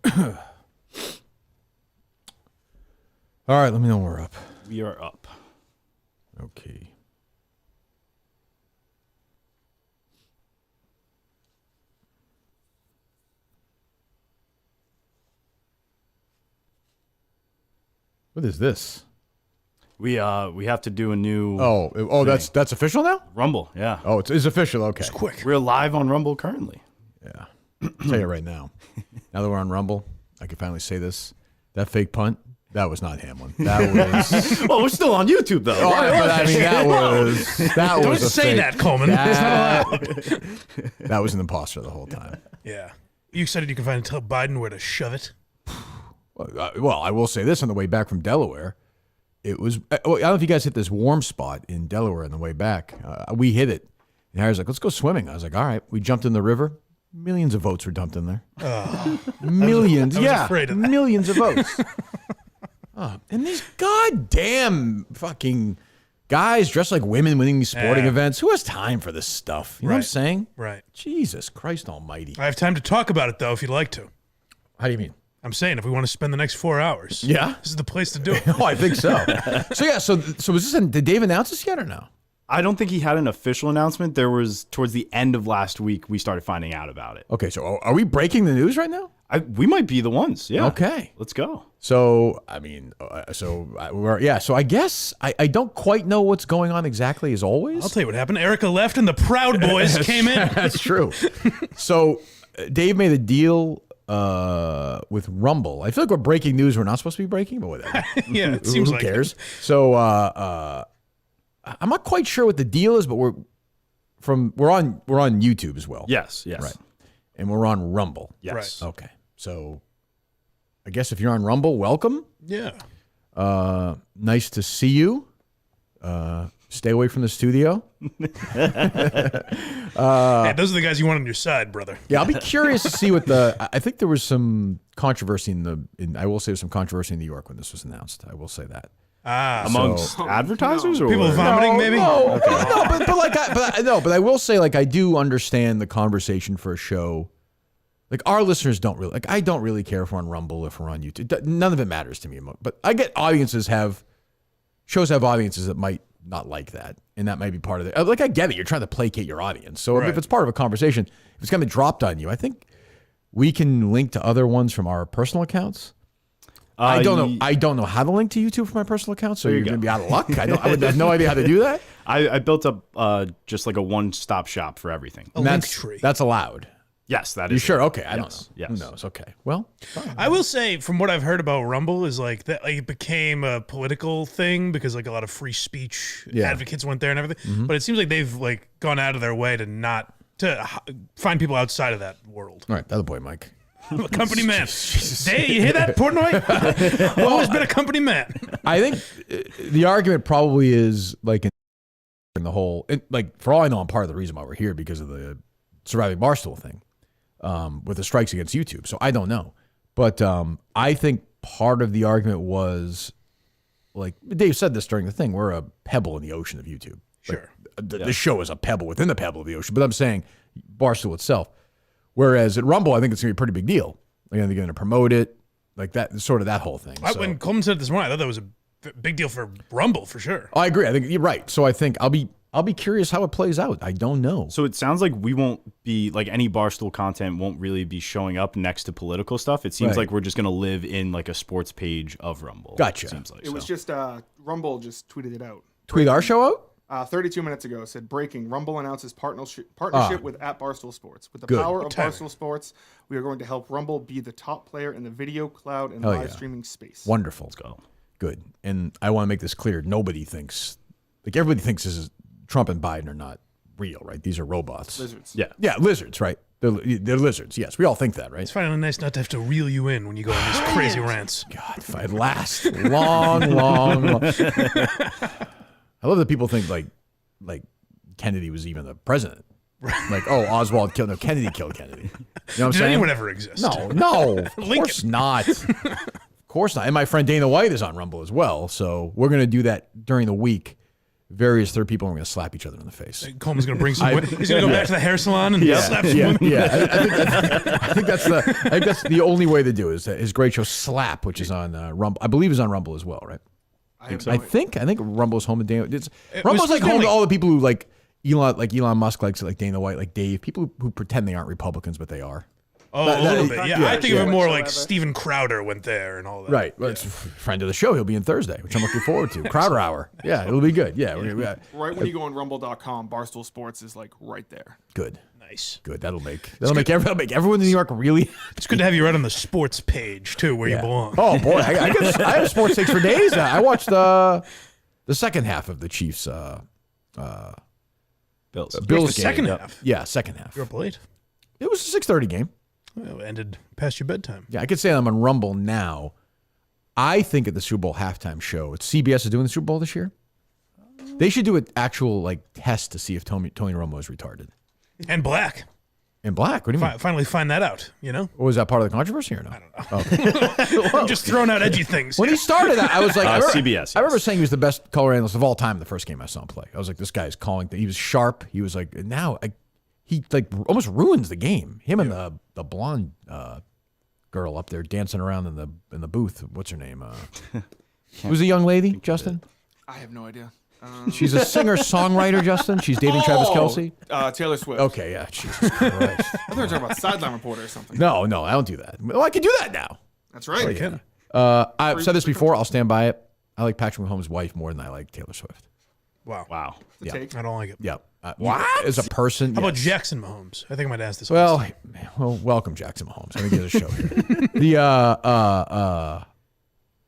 All right, let me know when we're up. We are up. Okay. What is this? We have to do a new that's official now? Rumble. Yeah. Oh, it's official. Okay. It's quick. We're live on Rumble currently. Yeah. I'll tell you right now. Now that we're on Rumble, I can finally say this. That fake punt, that was not Hamlin. That was. Well, we're still on YouTube though. But I mean, that was. Don't say fake. that, Coleman. It's not allowed. That was an imposter the whole time. Yeah. You excited you can finally tell Biden where to shove it? Well, I will say this on the way back from Delaware. It was, I don't know if you guys hit this warm spot in Delaware on the way back. We hit it. And Harry's like, let's go swimming. I was like, all right. We jumped in the river. Millions of votes were dumped in there. Millions. I was afraid of that. Millions of votes. And these goddamn fucking guys dressed like women winning these sporting events. Who has time for this stuff? You know what I'm saying? Right. Jesus Christ almighty. I have time to talk about it, though, if you'd like to. How do you mean? I'm saying if we want to spend the next 4 hours. Yeah? This is the place to do it. Oh, I think so. So was this, did Dave announce this yet or no? I don't think he had an official announcement. There was towards the end of last week we started finding out about it. Okay, so are we breaking the news right now? We might be the ones. Yeah. Okay. Let's go. So, I mean, so I guess I don't quite know what's going on exactly as always. I'll tell you what happened. Erica left and the Proud Boys came in. That's true. So Dave made a deal with Rumble. I feel like we're breaking news we're not supposed to be breaking, but whatever. Yeah, it seems Who like cares? So I'm not quite sure what the deal is, but we're on YouTube as well. Yes. Right. And we're on Rumble. Yes. Right. Okay. So I guess if you're on Rumble, welcome. Yeah. Nice to see you. Stay away from the studio. Hey, those are the guys you want on your side, brother. Yeah, I'll be curious to see what I think there was some controversy I will say there was some controversy in New York when this was announced. I will say that. Amongst advertisers or People vomiting, maybe? No, but I will say, like, I do understand the conversation for a show. Like, our listeners don't really, like, I don't really care if we're on Rumble, if we're on YouTube. None of it matters to me. But I get shows have audiences that might not like that. And that might be part of it. Like, I get it. You're trying to placate your audience. So if it's part of a conversation, if it's going to be dropped on you, I think we can link to other ones from our personal accounts. I don't know how to link to YouTube for my personal account, so you're going to be out of luck. I have no idea how to do that. I built up just like a one-stop shop for everything. A link tree. That's allowed. Yes, that is. You sure? It. Okay, I don't know. Yes. Who knows? Okay. Well, I will say, from what I've heard about Rumble, is like that it became a political thing because like a lot of free speech advocates went there and everything. Mm-hmm. But it seems like they've like gone out of their way to find people outside of that world. All right, that's the point, Mike. I'm a company man. Dave, you hear that, Portnoy? I've always been a company man. I think the argument probably is like in the whole, like for all I know, I'm part of the reason why we're here because of the surviving Barstool thing with the strikes against YouTube. So I don't know. But I think part of the argument was, like Dave said this during the thing, we're a pebble in the ocean of YouTube. Sure. Like, the show is a pebble within the pebble of the ocean. But I'm saying Barstool itself. Whereas at Rumble, I think it's going to be a pretty big deal. Like, they're going to promote it, like that, sort of that whole thing. When Coleman said it this morning, I thought that was a big deal for Rumble for sure. I agree. I think you're right. So I think I'll be curious how it plays out. I don't know. So it sounds like we won't be like any Barstool content won't really be showing up next to political stuff. It seems like we're just going to live in like a sports page of Rumble. Gotcha. It seems like it was just Rumble just tweeted it out. Tweet our show out? 32 minutes ago, said breaking. Rumble announces partnership with @Barstool Sports. With the power of Barstool Sports, we are going to help Rumble be the top player in the video, cloud, and live streaming space. Wonderful. Let's go. Good. And I want to make this clear. Nobody thinks, like everybody thinks this is Trump and Biden are not real, right? These are robots. Lizards. Yeah, lizards, right? They're lizards. Yes, we all think that, right? It's finally nice not to have to reel you in when you go on these crazy rants. God, if I last long. I love that people think like Kennedy was even the president. Like, oh, Oswald killed. No, Kennedy killed Kennedy. You know what I'm Did saying? anyone ever exist? No, of course not. Of course not. And my friend Dana White is on Rumble as well, so we're gonna do that during the week. various third people, and we're going to slap each other in the face. Coleman's going to bring some. He's going to go back to the hair salon and slap some women. Yeah. I think that's the only way to do it. Is his great show Slap, which is on Rumble. I believe is on Rumble as well, right? I think Rumble's home to Dana. Rumble's like home to all the people who like Elon Musk likes it, like Dana White, like Dave. People who pretend they aren't Republicans, but they are. Oh, a little bit. Yeah, I think of it more like Steven Crowder went there and all that. Right. Well, it's a friend of the show. He'll be in Thursday, which I'm looking forward to. Crowder Hour. Yeah, it'll be good. Yeah. Right when you go on rumble.com, Barstool Sports is like right there. Good. Nice. Good. That'll make everyone in New York really. It's good to have you right on the sports page too, where you belong. Oh boy, I have sports takes for days. I watched the second half of the Chiefs. Bills game. Second half. Yeah, second half. You're up late. It was a 6:30 game. Well, it ended past your bedtime. Yeah, I could say I'm on Rumble now. I think at the Super Bowl halftime show, CBS is doing the Super Bowl this year. They should do an actual test to see if Tony Romo is retarded. And black. And black? What do you mean? Finally find that out, Was that part of the controversy or no? I don't know. I'm just throwing out edgy things. When he started, I was like, CBS. Yes. I remember saying he was the best color analyst of all time the first game I saw him play. I was like, this guy's calling. He was sharp. He was like, now he almost ruins the game. Him and the blonde girl up there dancing around in the booth. What's her name? Who's the young lady, Justin? I have no idea. She's a singer-songwriter, Justin. She's dating Travis Kelce. Taylor Swift. Okay, yeah. Jesus Christ. I thought you were talking about Sideline Reporter or something. No, I don't do that. Well, I can do that now. That's right. I've said this before. I'll stand by it. I like Patrick Mahomes' wife more than I like Taylor Swift. Wow. Take. I don't like it. Yeah. What? As a person. How about Jackson Mahomes? I think I might ask this. Well, welcome Jackson Mahomes. Let me get a show here.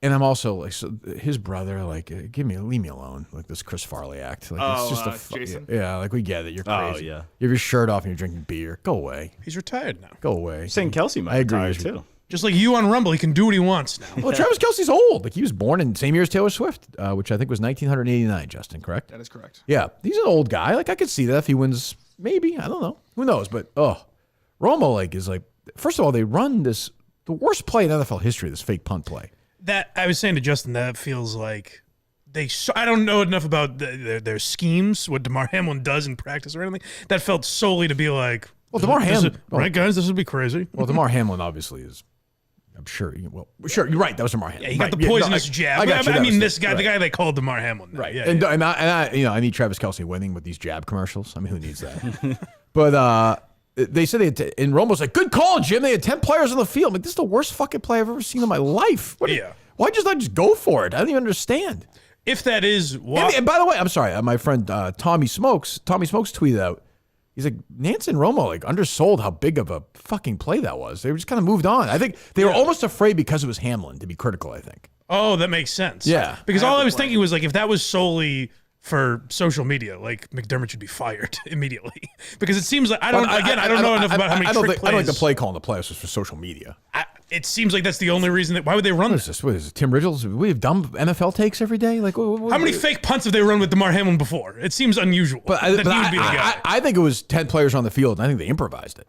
And I'm also like, so his brother, like, leave me alone. Like this Chris Farley act. Like, it's just Jason. Yeah, like we get it. You're crazy. Oh, yeah. You have your shirt off and you're drinking beer. Go away. He's retired now. Go away. Saying Kelsey might retire too. Just like you on Rumble, he can do what he wants now. Well, Travis Kelce's old. Like he was born in the same year as Taylor Swift, which I think was 1989. Justin, correct? That is correct. Yeah, he's an old guy. Like I could see that if he wins, maybe. I don't know. Who knows? But Romo is first of all, they run the worst play in NFL history. This fake punt play. That I was saying to Justin, that feels like I don't know enough about their schemes, what DeMar Hamlin does in practice or anything. That felt solely to be like, well, DeMar Hamlin, right, guys, this would be crazy. Well, DeMar Hamlin obviously is. I'm sure. Sure, you're right. That was DeMar Hamlin. Yeah, he got the poisonous jab. I mean, this guy, right. The guy they called DeMar Hamlin. Right. Yeah. And I need Travis Kelce winning with these jab commercials. I mean, who needs that? But they said and Romo's like, good call, Jim. They had 10 players on the field. I'm like, this is the worst fucking play I've ever seen in my life. Why just not just go for it? I don't even understand. If that is and by the way, I'm sorry, my friend Tommy Smokes tweeted out. He's like, Nance and Romo undersold how big of a fucking play that was. They just kind of moved on. I think they were almost afraid because it was Hamlin to be critical, I think. Oh, that makes sense. Yeah. Because all I was thinking was if that was solely for social media, McDermott should be fired immediately. Because it seems like I don't know enough about how many trick plays. I don't think the play call in the playoffs was for social media. It seems like that's the only reason why would they run this? What is this? Tim Ridgels? We have dumb NFL takes every day. How many fake punts have they run with DeMar Hamlin before? It seems unusual. But he would be the guy. I think it was 10 players on the field, and I think they improvised it.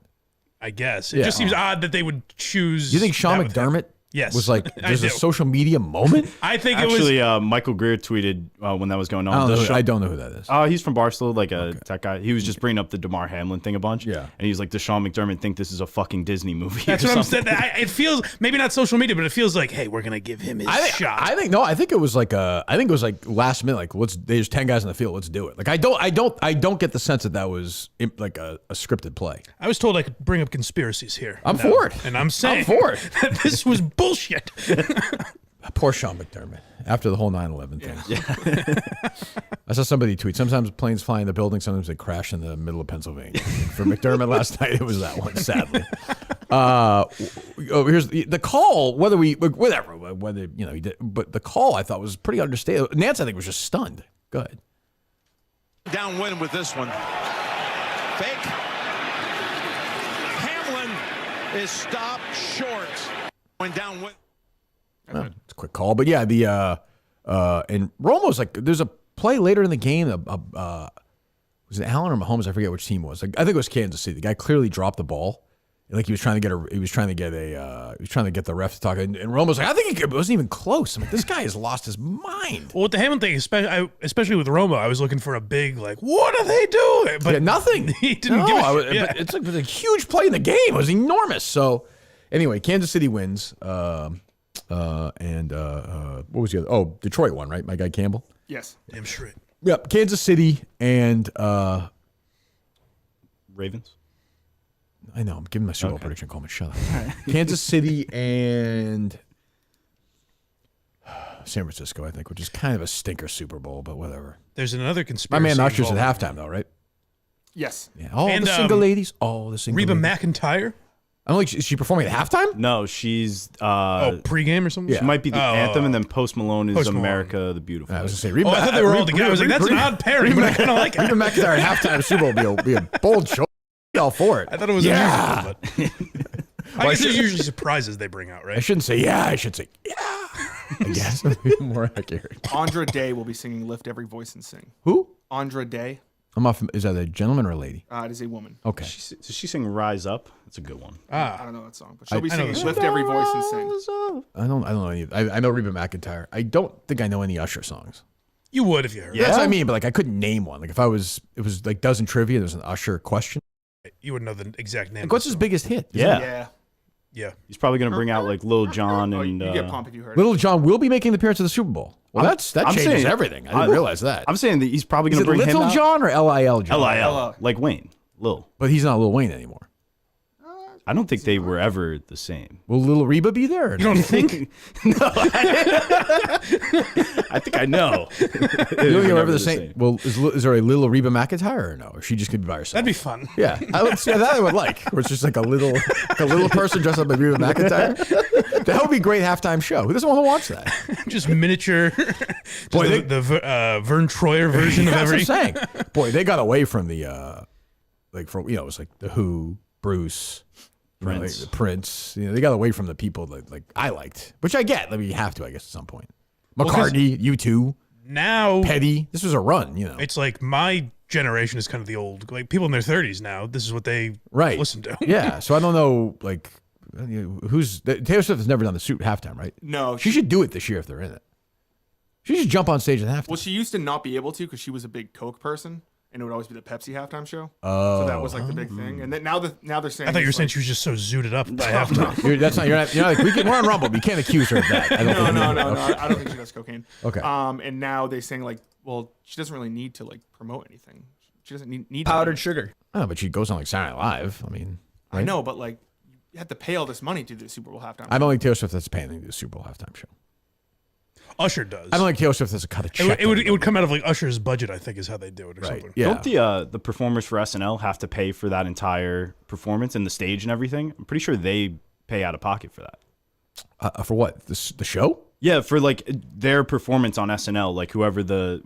I guess it just seems odd that they would choose. Do you think Sean McDermott? Yes. Was there's a social media moment? I think actually, Michael Greer tweeted when that was going on. I don't know who that is. He's from Barstool, a tech guy. He was just bringing up the DeMar Hamlin thing a bunch. Yeah. And he's like, does Sean McDermott think this is a fucking Disney movie? That's what I'm saying. It feels, maybe not social media, but it feels like, hey, we're going to give him his shot. I think it was last minute, there's 10 guys on the field, let's do it. I don't get the sense that was a scripted play. I was told I could bring up conspiracies here. I'm for it. And I'm saying for it. That this was bullshit. Poor Sean McDermott. After the whole 9/11 thing. Yeah. I saw somebody tweet, sometimes planes fly in the building, sometimes they crash in the middle of Pennsylvania. For McDermott last night, it was that one, sadly. Here's the call, whether he did, but the call I thought was pretty understated. Nance, I think, was just stunned. Go ahead. Downwind with this one. Fake. Hamlin is stopped short. Going downwind. Well, it's a quick call, but yeah, and Romo's there's a play later in the game. Was it Allen or Mahomes? I forget which team it was. I think it was Kansas City. The guy clearly dropped the ball, Like he was trying to get the ref to talk, and Romo was like, I think it wasn't even close. I'm like, this guy has lost his mind. Well, with the Hamlin thing, especially with Romo, I was looking for a big like, what are they doing? But nothing. He didn't give a shit. But it was a huge play in the game. It was enormous. So anyway, Kansas City wins. And what was the other? Oh, Detroit won, right? My guy Campbell. Yes. Damn straight. Yep. Kansas City and Ravens. I know. I'm giving my Super Bowl prediction. Coleman, shut up. Kansas City and San Francisco, I think, which is kind of a stinker Super Bowl, but whatever. There's another conspiracy. My man Usher's at halftime, though, right? Yes. Yeah. All the single ladies. All the single Reba ladies. McEntire. I'm like, is she performing at halftime? No, she's Pregame or something. She might be the anthem, and then Post Malone is Post Malone. America the Beautiful. I was gonna say Reba. I thought they were all together. I was like, that's an odd pairing, but I kind of like it. Reba McEntire at halftime Super Bowl would be a bold show. Be all for it. I thought it was unusual, but I guess there's usually surprises they bring out, I right? shouldn't say yeah. I should say yeah. I guess more accurate. Andra Day will be singing "Lift Every Voice and Sing." Who? Andra Day. I'm off. Is that a gentleman or a lady? It is a woman. Okay. Does she sing "Rise Up"? That's a good one. I don't know that song, but she'll be I know singing the song. "Lift Every Voice and Sing." I don't know any. I know Reba McEntire. I don't think I know any Usher songs. You would if you heard. Yeah. That's what I mean. But like, I couldn't name one. Like, if it was like dozen trivia. There's an Usher question. it. You would know the exact name. Like, what's his biggest hit? Yeah. Yeah. He's probably going to bring out like Lil Jon Oh, and you get pumped if you heard it. Little John will be making an appearance at the Super Bowl. Well, that I'm changes saying- everything. I didn't realize that. I'm saying that he's probably Is going it to bring him Little out. John or Lil John? Lil, like Wayne, Lil. But he's not Lil Wayne anymore. I don't think they were ever the same. Will Lil Reba be there? Or You don't think? I think I know. You don't think they're ever the same? Well, is there a Lil Reba McEntire or no? Or she just could be by herself? That'd be fun. Yeah, that I would like. Where it's just like a little person dressed up like Reba McEntire. That would be a great halftime show. Who doesn't want to watch that? Just miniature. Just Boy, the Vern Troyer version of That's every. what I'm saying. Boy, they got away from the like from it was like the Who, Bruce, Prince. the Prince. They got away from the people that like I liked, which I get. I mean, you have to, I guess, at some point. McCartney, U2, Now Petty. This was a run, it's like my generation is kind of the old, like people in their 30s now. This is what they Right. listen to. Yeah. So I don't know, like, who's Taylor Swift has never done the suit halftime, right? No, She should do it this year if they're in it. She should jump on stage at halftime. Well, she used to not be able to because she was a big Coke person, and it would always be the Pepsi halftime show. So that was like the big thing. And then now they're saying. I thought you were it's saying like, she was just so zooted up by halftime. You're not like we're on Rumble, but you can't accuse her of that. I don't No, think. no. I don't think she does cocaine. Okay. And now they're saying like, well, she doesn't really need to like promote anything. She doesn't need Powdered to. sugar. Oh, but she goes on like Saturday Night Live. I mean, I know, but like, you have to pay all this money to do the Super Bowl halftime. I don't think Taylor Swift has to pay anything to do the Super Bowl halftime show. Usher does. I don't think Taylor Swift has to cut a check. It would come out of like Usher's budget, I think, is how they do it or something. Yeah. Don't the performers for SNL have to pay for that entire performance and the stage and everything? I'm pretty sure they pay out of pocket for that. For what? The show? Yeah, for like their performance on SNL, like whoever the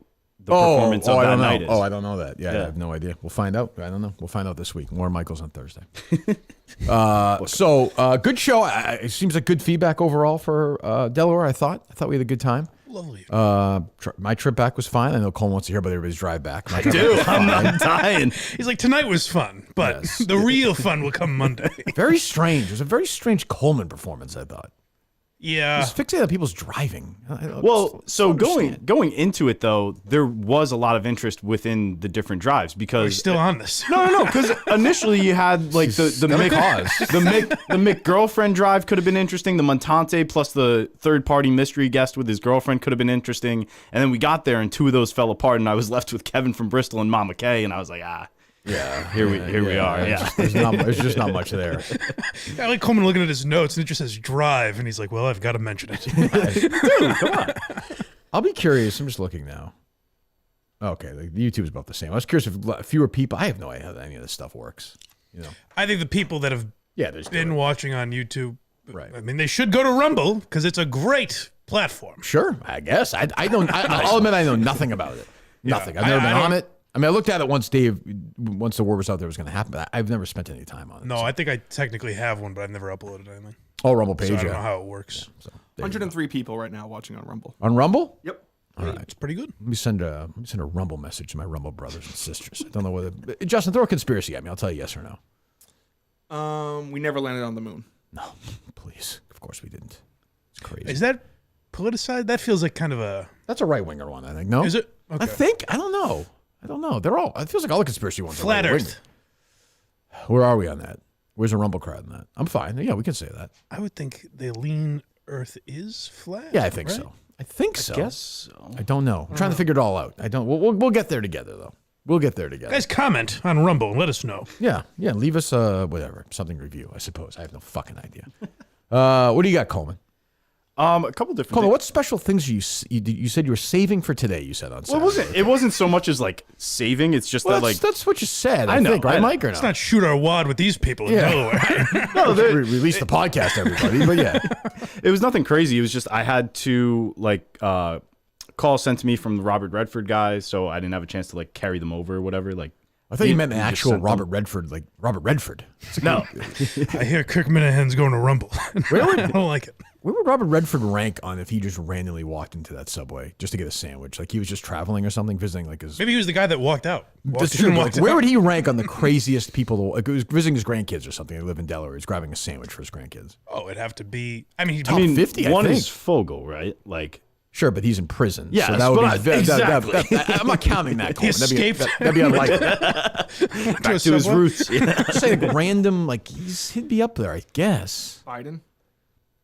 performance of I that don't night know. is. Oh, I don't know that. Yeah, I Yeah. have no idea. We'll find out. I don't know. We'll find out this week. More Michaels on Thursday. Good show. It seems like good feedback overall for Delaware. I thought we had a good time. Lovely. My trip back was fine. I know Cole wants to hear about everybody's drive back. My trip Dude, back was I'm fine. not dying. He's like, tonight was fun, but Yes. the real fun will come Monday. Very strange. It was a very strange Coleman performance, I thought. Yeah. Just fixated on people's driving. Well, so going into it though, there was a lot of interest within the different drives We're because still on this. no, because initially you had like the Mick the Mick girlfriend drive could have been interesting. The Montante plus the third party mystery guest with his girlfriend could have been interesting. And then we got there and two of those fell apart, and I was left with Kevin from Bristol and Mama Kay, and I was like, Yeah, here we are. Yeah. There's just not much there. I like Coleman looking at his notes, and it just says drive, and he's like, well, I've got to mention it. Dude, come on. I'll be curious. I'm just looking now. Okay, like the YouTube's about the same. I was curious if fewer people. I have no idea how any of this stuff works. I think the people that have There's been watching on YouTube, Right. I mean, they should go to Rumble because it's a great platform. Sure, I guess. I don't. I'll admit I know nothing about it. Nothing. I've never been on it. I mean, I looked at it once the word was out there was going to happen, but I've never spent any time on it. No, I think I technically have one, but I've never uploaded anything. Oh, Rumble page. So I don't know Yeah. how it works. So, there you go. 103 people right now watching on Rumble. On Rumble. Yep. All right. It's pretty good. Let me send a Rumble message to my Rumble brothers and sisters. I don't know whether Justin throw a conspiracy at me. I'll tell you yes or no. We never landed on the moon. No, please. Of course we didn't. It's crazy. Is that politicized? That feels like kind of a. That's a right-winger one, I think. No? Is it? Okay. I think. I don't know. They're all. It feels like all the conspiracy ones Flat are right-winger. Earth. Where are we on that? Where's the rumble crowd in that? I'm fine. Yeah, we can say that. I would think the lean Earth is flat. Yeah, I think right? so. I think so. Guess so. I don't know. I'm trying to figure it all out. I don't. We'll get there together though. We'll get there together. Guys, comment on Rumble and let us know. Yeah. Leave us something review. I suppose. I have no fucking idea. What do you got, Coleman? A couple different. Coleman, things. what special things you said you were saving for today? You said on Saturday. Well, it wasn't so much as like saving. It's just that like that's what you said. I know, think, right, I know. Mike? Or Let's not? not shoot our wad with these people in Delaware. no, Release the podcast, everybody. But yeah, it was nothing crazy. It was just I had to like call sent to me from the Robert Redford guy, so I didn't have a chance to like carry them over or whatever. Like I thought you meant the just actual sent them. Robert Redford, like Robert Redford. No, I hear Kirk Minahan's going to Rumble. Really? I don't like it. Where would Robert Redford rank on if he just randomly walked into that Subway just to get a sandwich? Like he was just traveling or something, visiting like his. Maybe he was the guy that walked out. That's true. Like, where would he rank on the craziest people? Like he was visiting his grandkids or something. They live in Delaware. He's grabbing a sandwich for his grandkids. Oh, it'd have to be. I mean, Top 50. one I think. is Fogel, right? Like Sure, but he's in prison. Yes, so that would but be exactly. I'm not counting that. He Coleman. escaped. That'd be unlikely. back to his roots. Yeah. I'd say like random, like he'd be up there, I guess. Biden.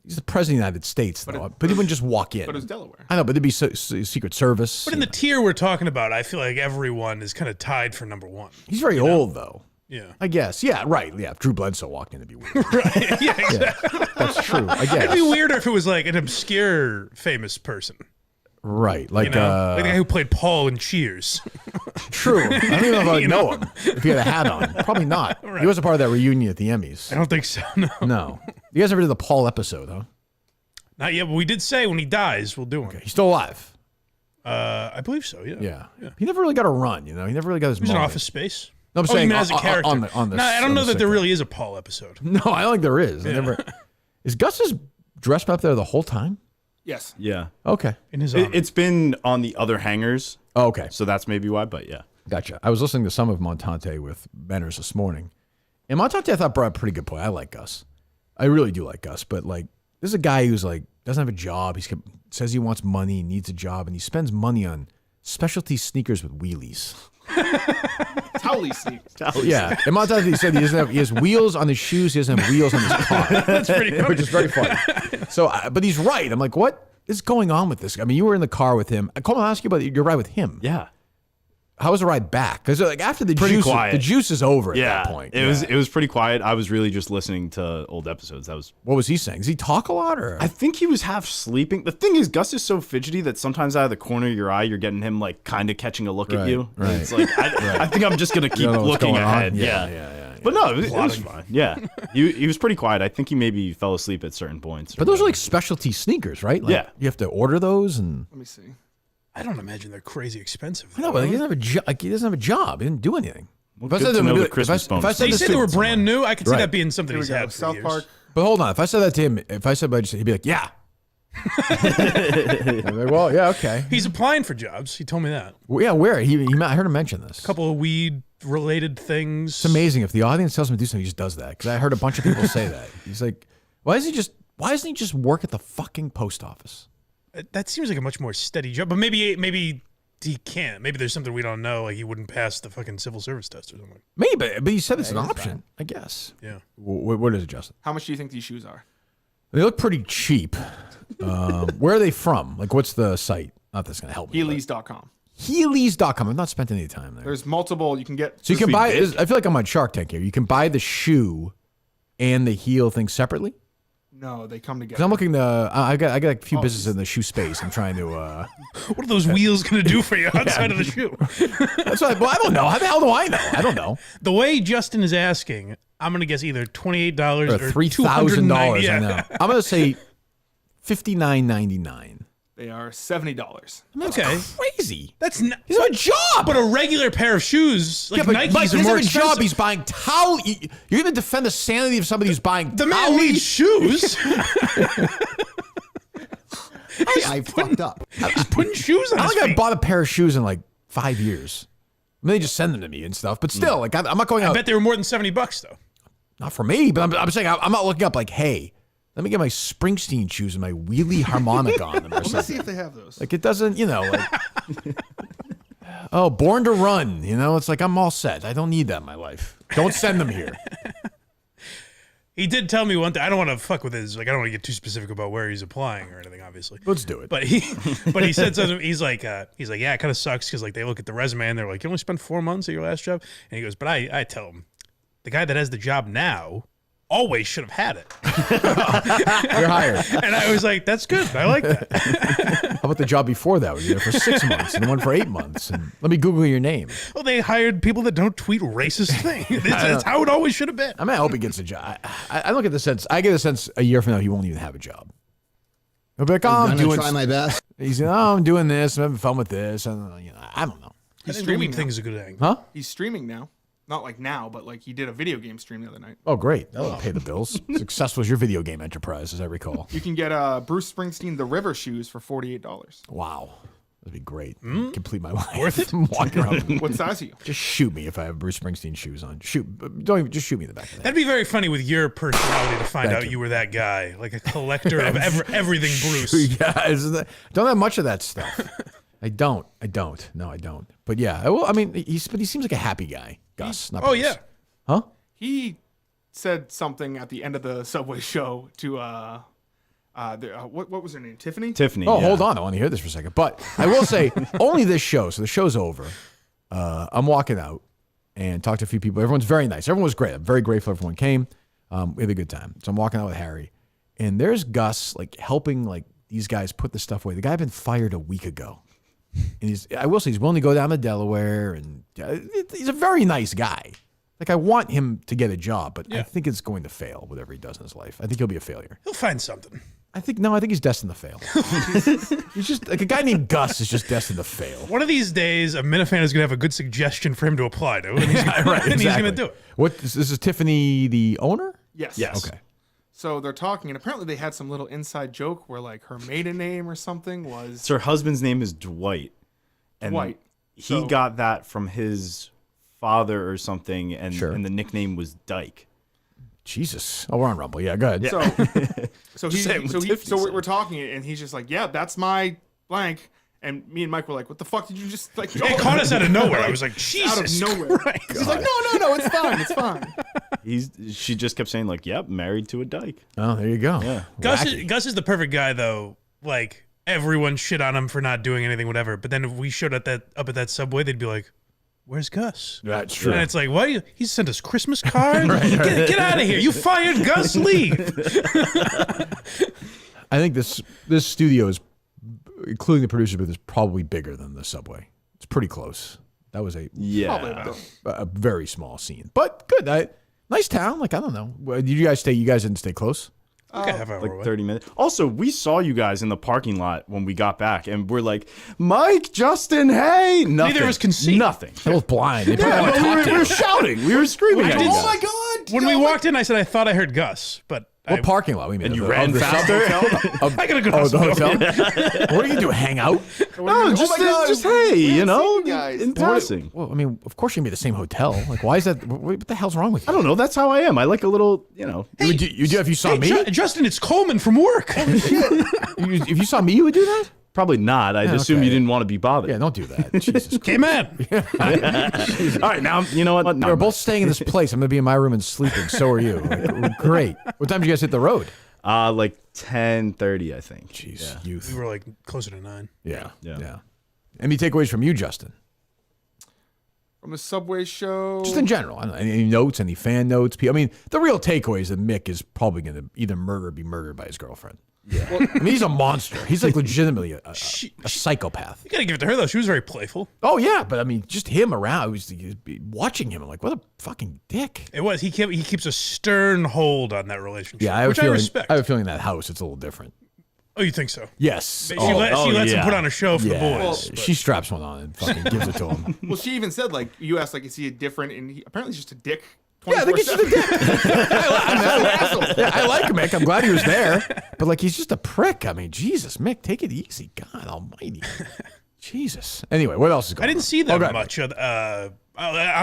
He's the president of the United States, though. But he wouldn't just walk in. But it's Delaware. I know, but there'd be Secret Service. But in the tier we're talking about, I feel like everyone is kind of tied for number one. He's very old, though. Yeah. I guess. Yeah, right. Yeah, if Drew Bledsoe walked in, it'd be weird. Right. Yeah, exactly. Yeah, that's true. I guess. It'd be weirder if it was like an obscure famous person. Right. Like, You know? Like the guy who played Paul in Cheers. true. I don't even know if I'd know him if he had a hat on. Probably not. Right. He wasn't part of that reunion at the Emmys. I don't think so, no. No. You guys ever did the Paul episode, huh? Not yet, but we did say when he dies, we'll do one. Okay. He's still alive. I believe so, yeah. Yeah. He never really got a run, you know? He never really got his He was in moment. Office Space. No, I'm Oh, you saying mean as a character? on the No, I don't on know the that there sitcom. really is a Paul episode. No, I don't think there is. I never. Is Gus just dressed up there the whole time? Yes. Yeah. Okay. In his honor. It's been on the other hangers, Oh, okay. so that's maybe why. But yeah, Gotcha. I was listening to some of Montante with Benners this morning. And Montante, I thought, brought up a pretty good point. I like Gus. I really do like Gus. But, like, this is a guy who's, like, doesn't have a job. He says he wants money, needs a job, and he spends money on specialty sneakers with wheelies. Towley sneakers. Yeah. And Montante said he has wheels on his shoes. He doesn't have wheels on his car. That's pretty funny. Which is very funny. So, but he's right. I'm like, what is going on with this? I mean, you were in the car with him. Coleman, I'll ask you about your ride with him. yeah, How was the ride back? Because like after the Pretty juice, quiet. the juice is over at yeah. that point. It was pretty quiet. I was really just listening to old episodes. That was. What was he saying? Does he talk a lot or? I think he was half sleeping. The thing is, Gus is so fidgety that sometimes out of the corner of your eye, you're getting him like kind of catching a look at Right, you. And right. It's like I think I'm just gonna keep You don't know what's looking going on? ahead. Yeah, Yeah. yeah. But no, it was fine. Yeah, he was pretty quiet. I think he maybe fell asleep at certain points. But those are like specialty sneakers, right? Like, Yeah. You have to order those, and Let me see. I don't imagine they're crazy expensive. I know, but he doesn't have a job. Like, he doesn't have a job. He didn't do anything. Well, If I good said to that, know maybe the like- Christmas if I bonus. said They this said to- they were brand new. I could see Right. that being something Here we he's go. had for South years. Park. But hold on, if I said that to him, he'd be like, "Yeah." I'm like, well, yeah, okay. He's applying for jobs. He told me that. Well, yeah, where I heard him mention this. A couple of weed-related things. It's amazing if the audience tells him to do something, he just does that. Because I heard a bunch of people say that. He's like, why doesn't he just work at the fucking post office? That seems like a much more steady job. But maybe he can't. Maybe there's something we don't know. Like he wouldn't pass the fucking civil service test or something. Maybe, but he said it's an option, I guess. Yeah. What is it, Justin? How much do you think these shoes are? They look pretty cheap. Where are they from? Like, what's the site? Not that's going to help me. Heelys.com. Heelys.com. I've not spent any time there. There's multiple. You can get. So you can buy, big. I feel like I'm on Shark Tank here. You can buy the shoe and the heel thing separately? No, they come Because together. I'm looking to, I got a few businesses in the shoe space. I'm trying to, What are those wheels going to do for you outside of the shoe? that's what I don't know. How the hell do I know? I don't know. The way Justin is asking, I'm going to guess either $28 Or or $3,000. $290. I know. I'm going to say $59.99. They are $70. That's Okay. crazy. That's not. He's on a job. But a regular pair of shoes, like Yeah, but Nikes, Mike, are he doesn't more have a expensive. job. He's buying towel. You're going to defend the sanity of somebody who's buying The man towel- needs shoes. I fucked up. He's putting shoes on I his don't think I feet. bought a pair of shoes in like 5 years. I mean, they just send them to me and stuff. But still, like I'm not going I out. bet they were more than $70 though. Not for me, but I'm saying I'm not looking up like, hey, let me get my Springsteen shoes and my wheelie harmonic on them or Let's see something. if they have those. Like it doesn't, like, oh, Born to Run, it's like I'm all set. I don't need that in my life. Don't send them here. He did tell me one thing. I don't want to fuck with his. Like, I don't want to get too specific about where he's applying or anything. Obviously, Let's do it. But he said something. He's like, yeah, it kind of sucks because like they look at the resume and they're like, you only spent 4 months at your last job, and he goes, but I tell him, the guy that has the job now always should have had it. You're hired. And I was like, that's good. I like that. How about the job before that? Were you there for 6 months and the one for 8 months? And let me Google your name. Well, they hired people that don't tweet racist things. That's how it always should have been. I hope he gets a job. I look at the sense. I get a sense a year from now he won't even have a job. He'll be like, I'm going to try my best. He's I'm doing this. I'm having fun with this. And I don't know. He's streaming things a good thing. Huh? He's streaming now. Not like now, but like he did a video game stream the other night. Oh, great. That'll pay the bills. Successful as your video game enterprise, as I recall. You can get Bruce Springsteen The River shoes for $48. Wow. That'd be great. Complete my life. Worth it? Walk around. What size are you? Just shoot me if I have Bruce Springsteen shoes on. Just shoot me in the back of the head. That'd be very funny with your personality to find out you were that guy, like a collector of everything Bruce. Yeah, don't have much of that stuff. I don't. No, I don't. But yeah, well, he seems like a happy guy, Gus. Not Bruce. Yeah. Huh? He said something at the end of the Subway show to what was her name? Tiffany. Oh, hold on. I want to hear this for a second. But I will say, only this show. So the show's over. I'm walking out and talked to a few people. Everyone's very nice. Everyone was great. I'm very grateful everyone came. We had a good time. So I'm walking out with Harry, and there's Gus like helping like these guys put the stuff away. The guy had been fired a week ago. And I will say he's willing to go down to Delaware, and he's a very nice guy. Like I want him to get a job, but I think it's going to fail, whatever he does in his life. I think he'll be a failure. He'll find something. I think he's destined to fail. He's just like a guy named Gus is just destined to fail. One of these days, a Minifan is going to have a good suggestion for him to apply to, and he's going to do it. What? This is Tiffany, the owner? Yes. Okay. So they're talking, and apparently they had some little inside joke where like her maiden name or something was So her husband's name is Dwight. And Dwight. He got that from his father or something, and the nickname was Dyke. Jesus. Oh, we're on Rumble. Yeah, go ahead. Yeah. So we're talking, and he's just like, yeah, that's my blank. And me and Mike were like, what the fuck did you just like? It caught us out of nowhere. I was like, Jesus out of nowhere. Christ. He's like, no, it's fine, it's fine. She just kept saying like, yep, married to a dyke. Oh, there you go. Yeah. Gus is the perfect guy though. Like everyone shit on him for not doing anything, whatever. But then if we showed up at that Subway, they'd be like, "Where's Gus?" That's true. And it's like, "What? He sent us Christmas cards? Get out of here! You fired Gus. Leave." I think this studio is, including the producer booth, is probably bigger than the Subway. It's pretty close. That was a very small scene, but good. Nice town. Like I don't know. Did you guys stay? You guys didn't stay close. Like 30 minutes. Also, we saw you guys in the parking lot when we got back, and we're like, Mike, Justin, hey. Nothing. Neither of us can see. Nothing. They were blind. They we were shouting. We were screaming. I did- Oh my god! When we walked in, I said I thought I heard Gus, but What parking lot? We mean, And you ran faster? I gotta go. Oh, the hotel. What are you gonna do? Hang out? No, just hey, in passing. Well, I mean, of course you're gonna be at the same hotel. Like, why is that? What the hell's wrong with you? I don't know. That's how I am. I like a little, You do if you saw me? Justin, it's Coleman from work. If you saw me, you would do that? Probably not. I'd assume okay. you didn't want to be bothered. Yeah, don't do that. Jesus Christ. Hey, man. All right, now, you know what? We're both staying in this place. I'm gonna be in my room and sleeping. So are you. Like, great. What time did you guys hit the road? Like 10:30, I think. Jeez, youth. We were like closer to 9. Yeah. Any takeaways from you, Justin? From a Subway show. Just in general. I don't know, any notes, any fan notes? I mean, the real takeaway is that Mick is probably going to either murder or be murdered by his girlfriend. Yeah. Well, I mean, he's a monster. He's like legitimately a psychopath. You gotta give it to her though. She was very playful. Oh yeah, but I mean, just him around. I was watching him. I'm like, what a fucking dick. It was. He keeps a stern hold on that relationship. Yeah, which I respect. I have a feeling in that house it's a little different. Oh, you think so? Yes. She lets him put on a show for the boys. Well, she straps one on and fucking gives it to him. Well, she even said like you asked like is he a different and apparently he's just a dick. Yeah, I think he's just a dick. I like Mick. I'm glad he was there. But like he's just a prick. I mean, Jesus, Mick, take it easy. God almighty. Jesus. Anyway, what else is going on? I didn't see them much on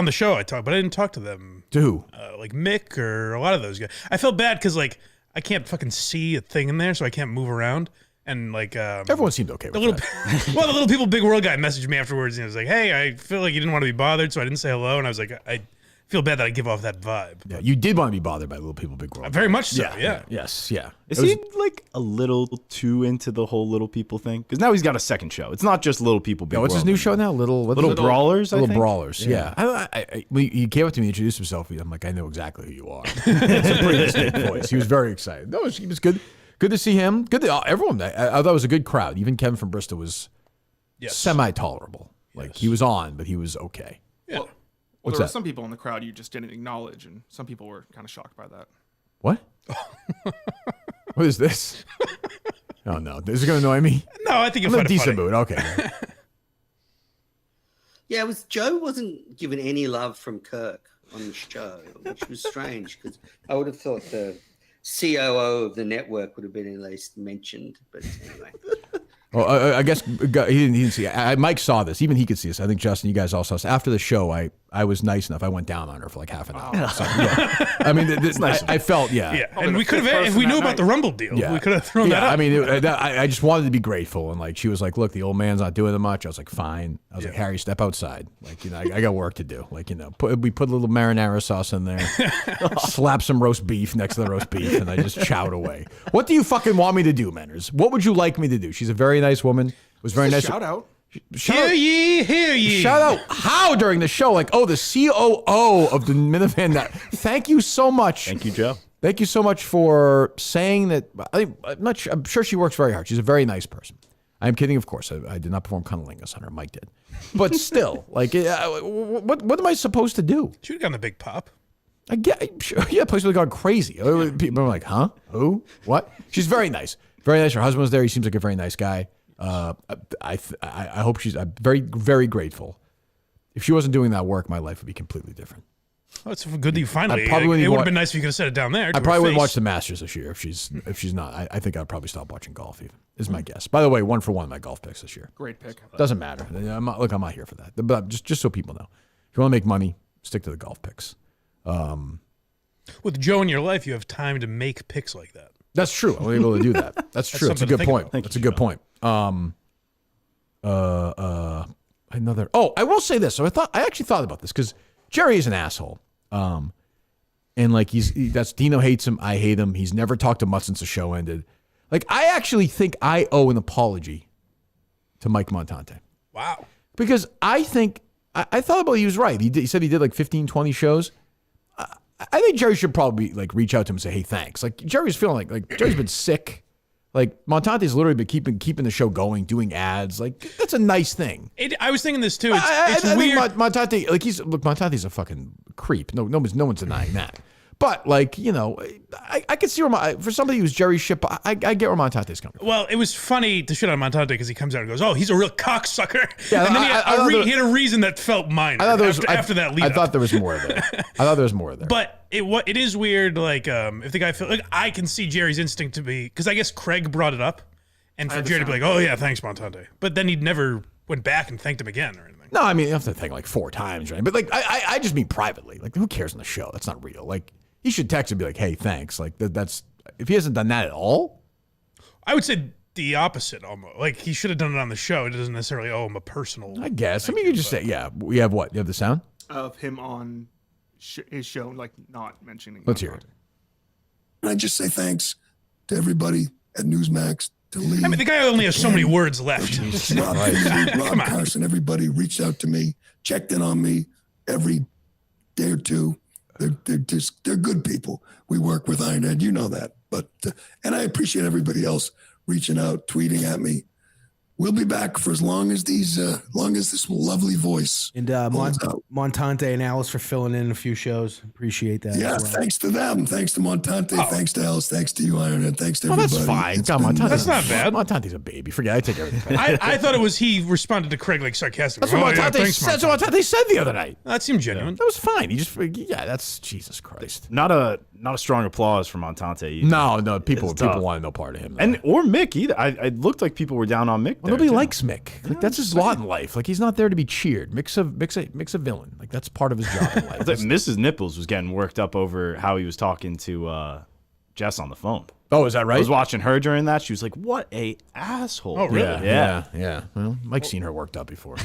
the show I talked, but I didn't talk to them To who? Like Mick or a lot of those guys. I felt bad because like I can't fucking see a thing in there, so I can't move around. And like everyone seemed okay with that. Well, the Little People Big World guy messaged me afterwards and he was like, "Hey, I feel like you didn't want to be bothered, so I didn't say hello." And I was like, I feel bad that I give off that vibe. Yeah, you did want to be bothered by Little People Big World. Very much so. Yeah. Yes. Yeah. Is he like a little too into the whole Little People thing? Because now he's got a second show. It's not just Little People Big World. What's his new show now? Little Brawlers. Little Brawlers. Yeah. He came up to me, introduced himself. I'm like, I know exactly who you are. It's a pretty distinct voice. He was very excited. No, he was good. Good to see him. Good to everyone. I thought it was a good crowd. Even Kevin from Bristol was semi-tolerable. Like he was on, but he was okay. Yeah. Well, What's there were that? some people in the crowd you just didn't acknowledge, and some people were kind of shocked by that. What? What is this? Oh no, this is gonna annoy me. No, I think I'm you'll in a find it decent funny. mood. Okay. Yeah, Joe wasn't given any love from Kirk on the show, which was strange because I would have thought the COO of the network would have been at least mentioned. But anyway. Well, I guess he didn't see it. Mike saw this. Even he could see this. I think, Justin, you guys all saw this. After the show, I was nice enough. I went down on her for like half an hour. So, yeah. I mean, I felt, Yeah, and we could have, if we knew about the Rumble deal, we could have thrown that up. I mean, I just wanted to be grateful. And like, she was like, look, the old man's not doing it much. I was like, fine. I was like, Harry, step outside. Like, I got work to do. Like, we put a little marinara sauce in there, slap some roast beef next to the roast beef, and I just chowed away. What do you fucking want me to do, Manners? What would you like me to do? She's a very nice woman. It was very nice. Shout out. Hear ye. Shout out how during the show, like, the COO of the Minivan. Thank you so much. Thank you, Joe. Thank you so much for saying that. I'm sure she works very hard. She's a very nice person. I'm kidding, of course. I did not perform cunnilingus on her. Mike did. But still, like, what am I supposed to do? She would have gotten the big pop. I get, the place would have gone crazy. People are like, huh? Who? What? She's very nice. Very nice. Her husband was there. He seems like a very nice guy. I hope she's very, very grateful. If she wasn't doing that work, my life would be completely different. Oh, it's good that you finally. I probably it would have been nice if you could have said it down there. I probably wouldn't watch the Masters this year if she's not. I think I'd probably stop watching golf. Even is my guess. By the way, 1-for-1 my golf picks this year. Great pick. Doesn't matter. I'm not here for that. But just so people know, if you want to make money, stick to the golf picks. With Joe in your life, you have time to make picks like that. That's true. I'm able to do that. That's true. That's a good point. That's a good point. Another. Oh, I will say this. So I actually thought about this because Jerry is an asshole. And like that's Dino hates him. I hate him. He's never talked to much since the show ended. Like I actually think I owe an apology to Mike Montante. Wow. Because I think I thought about it, he was right. He said he did like 15, 20 shows. I think Jerry should probably like reach out to him and say, "Hey, thanks." Like Jerry's feeling like Jerry's been sick. Like Montante's literally been keeping the show going, doing ads. Like that's a nice thing. I was thinking this too. It's I weird. think Montante, like Montante's a fucking creep. No one's denying that. But like I could see where for somebody who's Jerry's ship, I get where Montante's coming from. Well, it was funny to shit on Montante because he comes out and goes, "Oh, he's a real cocksucker." Yeah, and then he had a reason that felt minor. After that lead. I thought there was more there. But it is weird. Like if the guy felt like I can see Jerry's instinct to be because I guess Craig brought it up, and for Jerry to be like, "Oh yeah, thanks, Montante," but then he never went back and thanked him again or anything. No, I mean you have to thank like 4 times, right? But like I just mean privately. Like who cares on the show? That's not real. Like. He should text and be like, "Hey, thanks." Like that's if he hasn't done that at all. I would say the opposite almost. Like he should have done it on the show. It doesn't necessarily owe him a personal. I guess. I mean, you could just say, "Yeah, we have what? You have the sound of him on his show, like not mentioning." Let's hear it. I just say thanks to everybody at Newsmax, to Lee. I mean, the guy only has so many words left. Rob Carson, everybody reached out to me, checked in on me every day or two. They're good people. We work with Ironhead, you know that. But and I appreciate everybody else reaching out, tweeting at me. We'll be back for as long as this lovely voice. And Montante and Alice for filling in a few shows. Appreciate that. Yeah, thanks to them. Thanks to Montante. Thanks to Alice. Thanks to you, Ironhead. Thanks to everybody. That's fine. That's not bad. Montante's a baby. Forget. I take everything back. I thought it was he responded to Craig like sarcastically. That's what Montante said the other night. That seemed genuine. That was fine. He just that's Jesus Christ. Not a not a strong applause for Montante either. No, people wanted no part of him. And or Mick either. It looked like people were down on Mick. Well, nobody likes Mick. Like, that's his lot in life. Like he's not there to be cheered. Mick's a villain. Like that's part of his job in life. I thought Mrs. Nipples was getting worked up over how he was talking to Jess on the phone. Oh, is that right? I was watching her during that. She was like, "What a asshole!" Oh, really? Yeah. Well, Mike's seen her worked up before.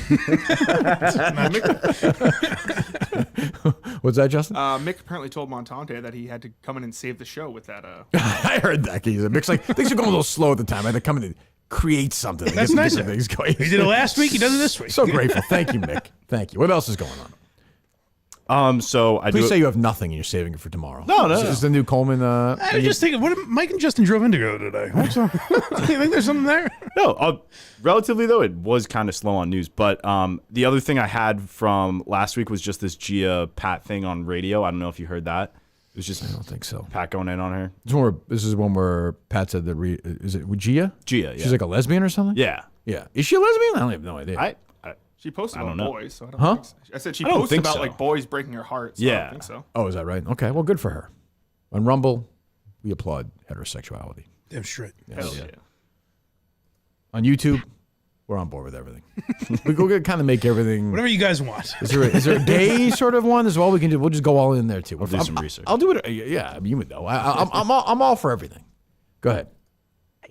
What's that, Justin? Mick apparently told Montante that he had to come in and save the show with that. I heard that. Mick's like, things are going a little slow at the time. I had to come in and create something. That's nice. Things going. He did it last week. He does it this week. So grateful. Thank you, Mick. Thank you. What else is going on? So Please say you have nothing and you're saving it for tomorrow. No. This is the new Coleman. I was just thinking, what if Mike and Justin drove Indigo today? What's up? You think there's something there? No, relatively though, it was kind of slow on news. But the other thing I had from last week was just this Gia Pat thing on radio. I don't know if you heard that. It was just I don't think so. Pat going in on her. This is one where Pat said that. Is it with Gia? Gia, yeah. She's like a lesbian or something. Yeah. Is she a lesbian? I have no idea. She posted about boys, so I don't think so. I said she I don't posted think about so. like boys breaking her heart. So I don't think so. Oh, is that right? Okay. Well, good for her. On Rumble, we applaud heterosexuality. Damn straight. Hell yeah. On YouTube, we're on board with everything. We go kind of make everything. Whatever you guys want. Is there a gay sort of one as well? We can do. We'll just go all in there too. We'll do some research. I'll do it. Yeah, I mean, you would know. I'm all for everything. Go ahead.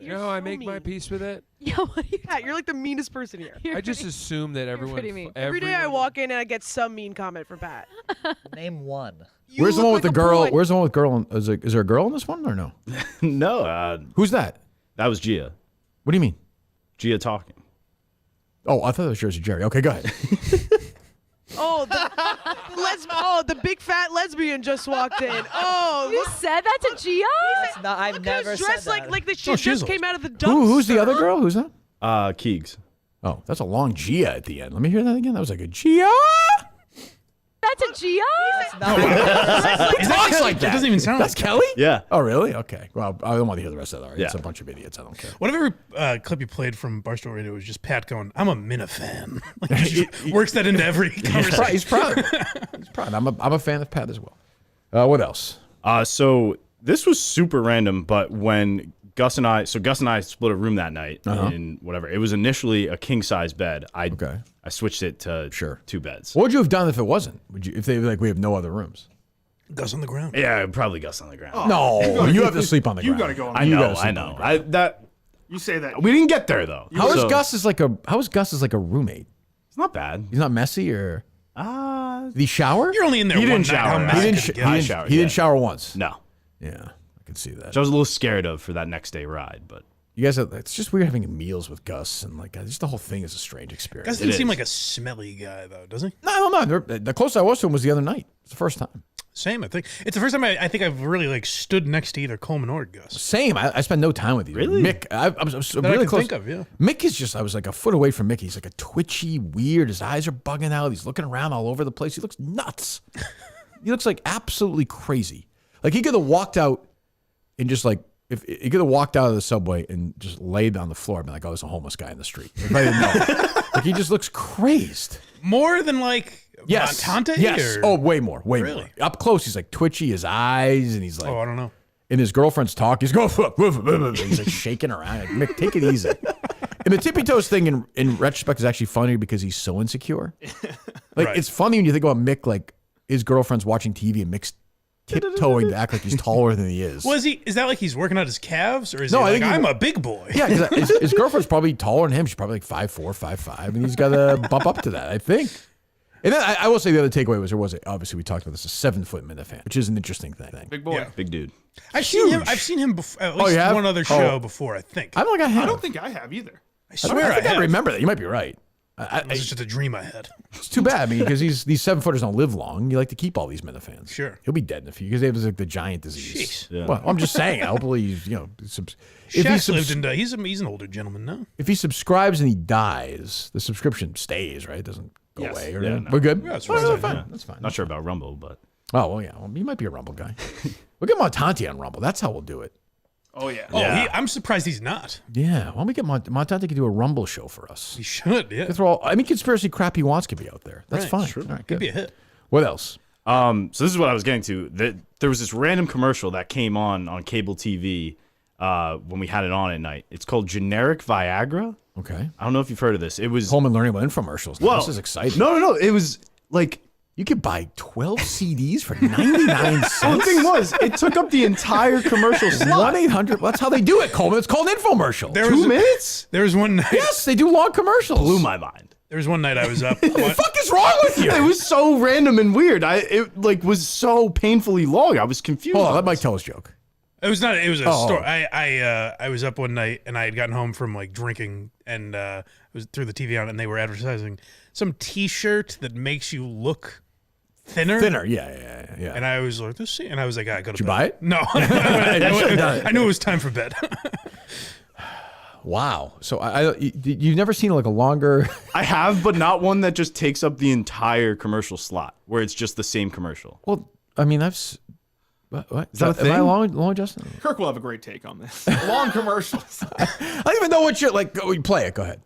I make my peace with it. Yeah, you're like the meanest person here. I just assume that everyone. Every day I walk in and I get some mean comment from Pat. Name one. Where's the one with the girl? Where's the one with girl? Is there a girl in this one or no? No. Who's that? That was Gia. What do you mean? Gia talking. Oh, I thought it was Jersey Jerry. Okay, go ahead. The big fat lesbian just walked in. Oh, you said that to Gia? I've never said that. Like she just came out of the dumpster. Who's the other girl? Who's that? Keegs. Oh, that's a long Gia at the end. Let me hear that again. That was like a Gia. That's a Gia? Who talks like that? It doesn't even sound That's like Kelly? Yeah. Oh, really? Okay. Well, I don't want to hear the rest of that. It's Yeah. a bunch of idiots. I don't care. Whatever clip you played from Barstool Radio was just Pat going, I'm a Mina fan. Like, he just works that into every conversation. He's proud. He's proud. I'm a fan of Pat as well. What else? So this was super random, but when Gus and I split a room that night in whatever. It was initially a king size bed. I switched it to 2 beds. What would you have done if it wasn't? If they were like, we have no other rooms? Gus on the ground. Yeah, probably Gus on the ground. Oh, no, you have to sleep on the ground. You got to go on the ground. I know. You say that. We didn't get there though. How is Gus as like a roommate? It's not bad. He's not messy or did he shower? You're only in there He one didn't night. How shower. messy He didn't shower once. No. Yeah, I can see that. Which I was a little scared of for that next day ride, but you guys, it's just weird having meals with Gus, and like just the whole thing is a strange experience. Gus didn't seem like a smelly guy though, does he? No. The closest I was to him was the other night. It's the first time. Same, I think. It's the first time I think I've really like stood next to either Coleman or Gus. Same. I spent no time with you. Really? Mick, I'm I really can close. think of, yeah. Mick is just, I was like a foot away from Mick. He's like a twitchy, weird. His eyes are bugging out. He's looking around all over the place. He looks nuts. He looks like absolutely crazy. Like he could have walked out and just like, if he could have walked out of the subway and just laid on the floor and been like, oh, there's a homeless guy in the street. If I didn't know. Like he just looks crazed. More than like Montante? Yes. Or? Oh, way more. Way Really? more. Up close, he's like twitchy, his eyes, and he's like, Oh, I don't know. and his girlfriend's talk. He's going, he's like shaking around. Like, Mick, take it easy. And the tippy toes thing in retrospect is actually funny because he's so insecure. Like Right. it's funny when you think about Mick, like his girlfriend's watching TV and Mick's tiptoeing to act like he's taller than he is. Well, is that like he's working out his calves, or is No, he I like, think I'm a big boy? Yeah, because his girlfriend's probably taller than him. She's probably like 5'4", 5'5", and he's got to bump up to that, I think. And then I will say the other takeaway was obviously we talked about this, a 7-foot Minifan, which is an interesting thing. Big boy. Yeah. big dude. I've seen him before, at least you have? one other show before, I think. I don't think I have. I don't think I have either. I swear I think I have. remember that. You might be right. It's just a dream I had. It's too bad. I mean, because these 7-footers don't live long. You like to keep all these Minifans. Sure. He'll be dead in a few because they have like the giant disease. Jeez. Yeah. Well, I'm just saying. Hopefully, he's, Shaq's lived and he's an older gentleman now. if he subscribes and he dies, the subscription stays, right? It doesn't go Yes. away. Or Yeah, anything. no. We're good. Yeah, that's Oh, right. that's fine. Yeah. That's fine. Not sure about Rumble, but Oh well, yeah. Well, you might be a Rumble guy. We'll get Montante on Rumble. That's how we'll do it. Oh yeah. Oh, Yeah. I'm surprised he's not. Yeah. Why don't we get Montante to do a Rumble show for us? He should, yeah. Throw all, conspiracy crap he wants could be out there. That's Right, fine. true. All right, Could good. be a hit. What else? So this is what I was getting to. There was this random commercial that came on cable TV when we had it on at night. It's called Generic Viagra. Okay. I don't know if you've heard of this. It was Coleman learning about infomercials. Well, this is exciting. No. It was like you could buy 12 CDs for 99 cents. Well, the thing was, it took up the entire commercial slot. 1-800. That's how they do it, Coleman. It's called infomercial. 2 minutes? There was one night. Yes, they do long commercials. Blew my mind. There was one night I was up. What the fuck is wrong with you? It was so random and weird. It was so painfully long. I was confused. Hold on, let Mike tell his joke. It was not. It was a story. I was up one night and I had gotten home from like drinking and it was through the TV on it and they were advertising some T-shirt that makes you look thinner. Yeah. And I was like, and I was like, I go to bed. Did you buy it? No, I knew it was time for bed. Wow. So you've never seen like a longer. I have, but not one that just takes up the entire commercial slot, where it's just the same commercial. Well, I mean, what? Is that a thing? Am I long, Justin? Kirk will have a great take on this. Long commercials. I don't even know what you're like. Play it. Go ahead.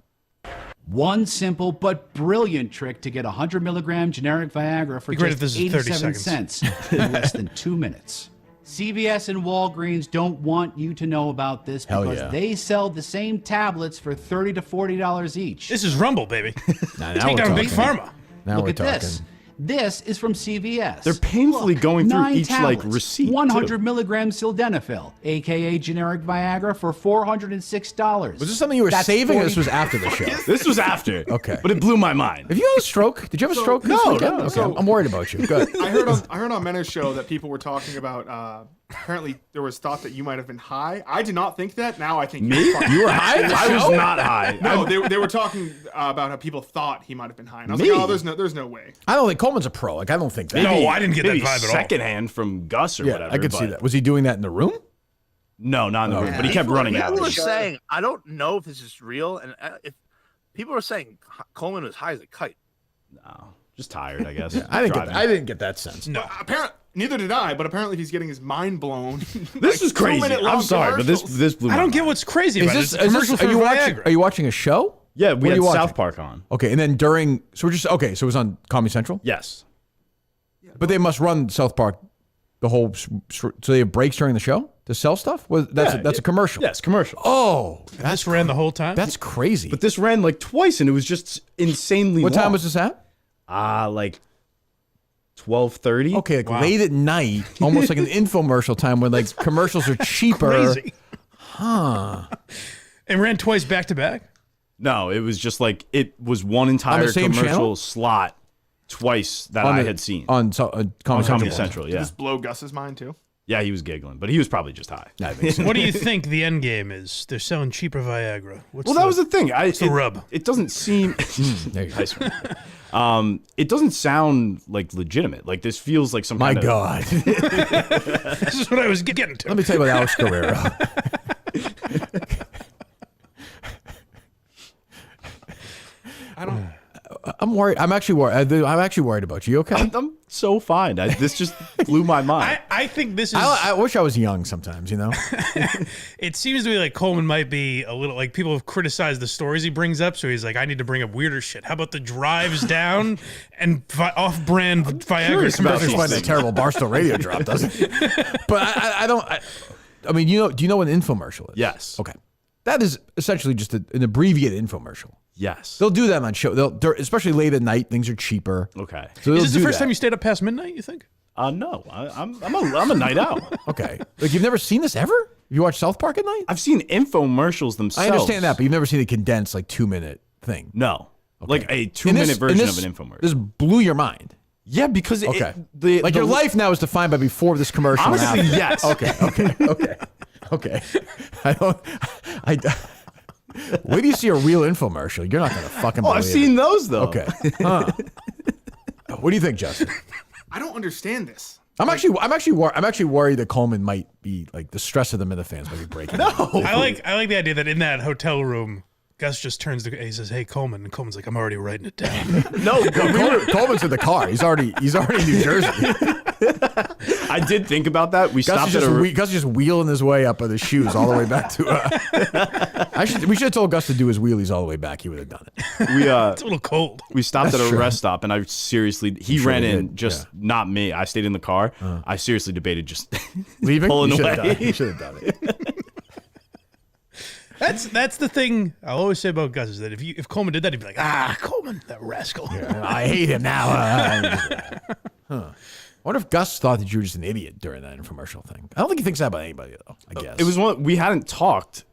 One simple but brilliant trick to get 100 milligram generic Viagra for just 87 cents in less than 2 minutes. CVS and Walgreens don't want you to know about this because they sell the same tablets for $30 to $40 each. This is Rumble, baby. Now Take down Big Pharma. Look at this. This is from CVS. They're painfully going through 9 each tablets, like receipt. 100 milligram sildenafil, aka generic Viagra, for $406. Was this something you were saving, or this was after the show? This was after. Okay, but it blew my mind. Have you had a stroke? Did you have a stroke? No. Okay, So- I'm worried about you. Good. I heard on Mena's show that people were talking about. Apparently, there was thought that you might have been high. I did not think that. Now I think Me? You were high? I was not high. No, they were talking about how people thought he might have been high. And I was Me? like, oh, there's no way. I don't think Coleman's a pro. Like I don't think that. No, I didn't get that Maybe vibe at all. secondhand from Gus or whatever. I could see but- that. Was he doing that in the room? No, not in the room. But he kept running out. People were saying, I don't know if this is real, and if people are saying Coleman was high as a kite. No, just tired, I guess. I didn't get that sense. No. Apparently, neither did I. But apparently, he's getting his mind blown. This is crazy. I'm sorry, but this blew my I don't mind. get what's crazy about it. It's a commercial for are you Viagra. watching a show? Yeah, we What are had you watching? South Park on. Okay, and then during so it was on Comedy Central. Yes. But they must run South Park the whole. So they have breaks during the show to sell stuff. Well, that's a commercial. Yes, commercial. Oh, This ran the whole time. that's crazy. But this ran like twice, and it was just insanely What long. time was this at? Like 12:30. Okay, like late at night, almost like an infomercial time when like commercials are cheaper. Crazy. Huh. And ran twice back to back. No, it was just like it was one entire same commercial channel? slot twice that I had seen on Comedy Central. Yeah, Just blow Gus's mind too. yeah, he was giggling, but he was probably just high. What do you think the end game is? They're selling cheaper Viagra. Well, that was the thing. What's the rub? It doesn't seem. There you go. It doesn't sound like legitimate. Like this feels like some My kind of. God. This is what I was getting to. Let me tell you about Alex Guerrero. I'm worried. I'm actually worried. I'm actually worried about you. Okay. I'm so fine. This just blew my mind. I think this is. I wish I was young sometimes. You know. It seems to me like Coleman might be a little like people have criticized the stories he brings up, so he's like, I need to bring up weirder shit. How about the drives down and off-brand Viagra curious about commercials? That's why the terrible Barstool radio drop doesn't. But I don't. I mean, do you know what an infomercial is? Yes. Okay. That is essentially just an abbreviated infomercial. Yes. They'll do that on show. They're especially late at night. Things are cheaper. Okay. So Is this the do first that. time you stayed up past midnight? You think? No. I'm a night out. Okay. Like you've never seen this ever? Have you watched South Park at night? I've seen infomercials themselves. I understand that, but you've never seen a condensed like 2-minute thing. No. Okay. Like a And 2-minute version of an infomercial. This blew your mind. Yeah, because Okay. Your life now is defined by before this commercial. and Honestly, after. yes. Okay. Wait till you see a real infomercial. You're not going to fucking believe I've seen it. those though. Okay. Huh. What do you think, Justin? I don't understand this. I'm actually worried that Coleman might be like the stress of the Minifans might be breaking. No. I like the idea that in that hotel room, Gus just turns to he says, "Hey Coleman," and Coleman's like, "I'm already writing it down." No, Coleman's in the car. He's already in New Jersey. I did think about that. We stopped at Gus is just wheeling his way up with his shoes all the way back to. We should have told Gus to do his wheelies all the way back. He would have done it. It's a little cold. We stopped at a rest stop, and I seriously, he ran in, did. just not me. I stayed in the car. I seriously debated just leaving. Pulling away. You should have done it. That's the thing I'll always say about Gus is that if Coleman did that, he'd be like, Coleman, that rascal. Yeah, I hate him now. I wonder if Gus thought that you were just an idiot during that infomercial thing. I don't think he thinks that about anybody, though. I guess it was one we hadn't talked,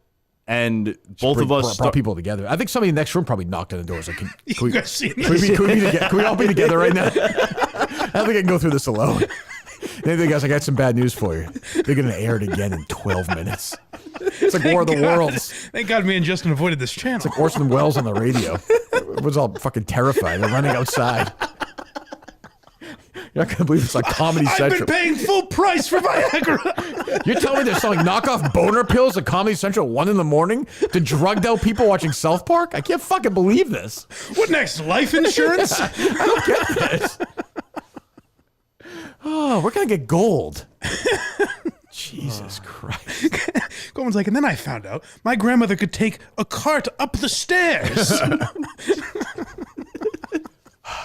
and both of us brought people together. I think somebody in the next room probably knocked on the door. Like, can can we all be together right now? I don't think I can go through this alone. Anyway, guys, I got some bad news for you. They're going to air it again in 12 minutes. It's like War of the Worlds. Thank God me and Justin avoided this channel. It's like Orson Welles on the radio. Everyone's all fucking terrified. They're running outside. You're not going to believe it's like Comedy Central. I've been paying full price for Viagra. You're telling me they're selling knockoff boner pills at Comedy Central at 1 in the morning to drugged out people watching South Park? I can't fucking believe this. What next? Life insurance? I don't get this. Oh, we're going to get gold. Jesus Christ. Coleman's like, and then I found out my grandmother could take a cart up the stairs.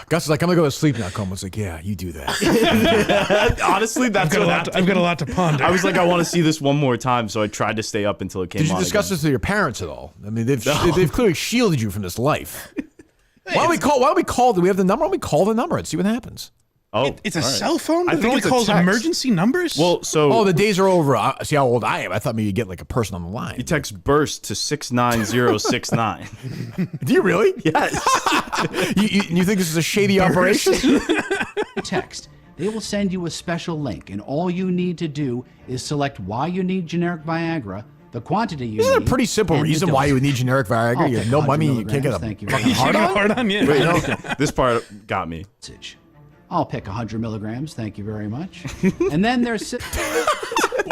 Gus is like, I'm going to go to sleep now. Coleman's like, yeah, you do that. Honestly, that's I've got a lot to ponder. I was like, I want to see this one more time, so I tried to stay up until it came on. Did you discuss this with your parents at all? I mean, they've clearly shielded you from this life. Why don't we call? Do we have the number? Why don't we call the number and see what happens? Oh, it's a cell phone? I think it calls emergency numbers? Well, so the days are over. See how old I am. I thought maybe you'd get like a person on the line. You text burst to 69069. Do you really? Yes. you think this is a shady operation? Text. They will send you a special link, and all you need to do is select why you need generic Viagra, the quantity you need. Isn't it a pretty simple and the reason why you would need generic Viagra? You have no money, you can't get a fucking hard on? Yeah. Wait, no, this part got me. I'll pick 100 milligrams. Thank you very much. And then there's...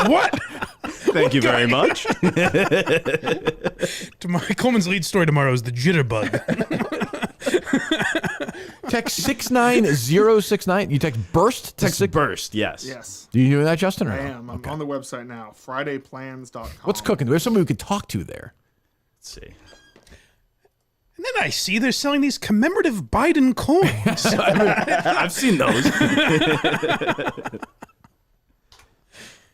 What? Thank you very much. Coleman's lead story tomorrow is the jitterbug. Text 69069. You text burst? Text burst, yes. Yes. Do you do that, Justin? Or I no? am. I'm on the website now. FridayPlans.com. What's cooking? Do we have somebody we could talk to there? Let's see. And then I see they're selling these commemorative Biden coins. I've seen those.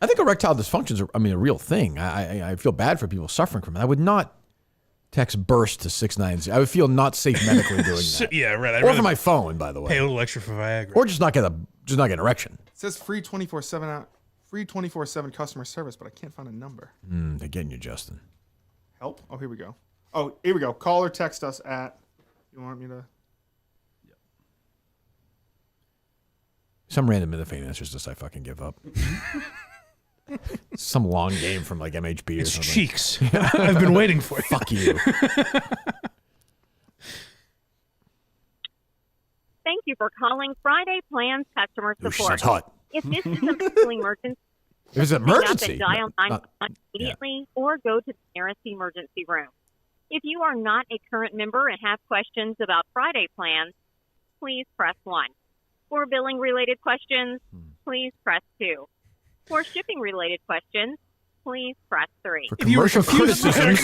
I think erectile dysfunctions are, a real thing. I feel bad for people suffering from it. I would not text burst to 690. I would feel not safe medically doing that. Yeah, right. Or for my phone, by the way. Pay a little extra for Viagra. Or just not get an erection. It says free 24/7 customer service, but I can't find a number. They're getting you, Justin. Help? Oh, here we go. Oh, here we go. Call or text us at. You want me to? Yep. Some random Minifane answers this. I fucking give up. Some long game from like MHB or it's something. Cheeks. I've been waiting for you. Fuck you. Thank you for calling Friday Plans customer Ooh, she support. sounds hot. If this is a medical emergency, If it's an emergency. dial 911 immediately or go to the nearest emergency room. If you are not a current member and have questions about Friday plans, please press 1. For billing related questions, please press 2. For shipping related questions, please press 3. For commercial criticisms.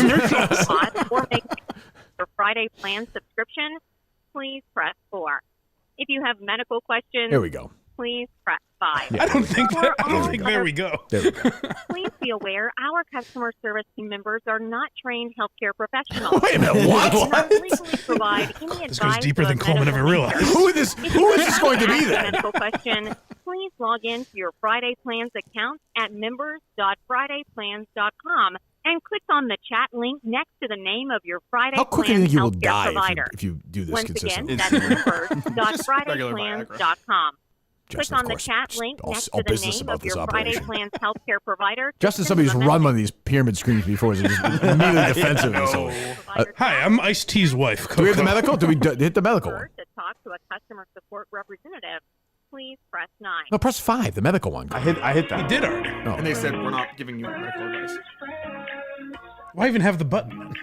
Or make your Friday plan subscription, please press 4. If you have medical questions, There we go. please press 5. I don't think there we go. There we go. Please be aware our customer service team members are not trained healthcare professionals. Wait a minute, what? They do not legally provide any This advice goes deeper than about Coleman ever medical realized. research. Who is this going to be If you have a then? medical question, please log in to your Friday Plans account at members.fridayplans.com and click on the chat link next to the name of your Friday How quick do you Plans think you will healthcare die provider. if you do this Once consistently? again, that's members.fridayplans.com. Click Justin, on of the course, chat link all next to the business name about of this your Friday operation. Plans healthcare provider. Justin, somebody who's run one of these pyramid schemes before, is just immediately defensive. Hi, I'm Ice-T's wife, Coco. Do we have the medical? Do we hit the medical one? To talk to a customer support representative, please press 9. No, press 5, the medical one. I hit that. He did already. Oh. And they said we're not giving you medical advice. Why even have the button?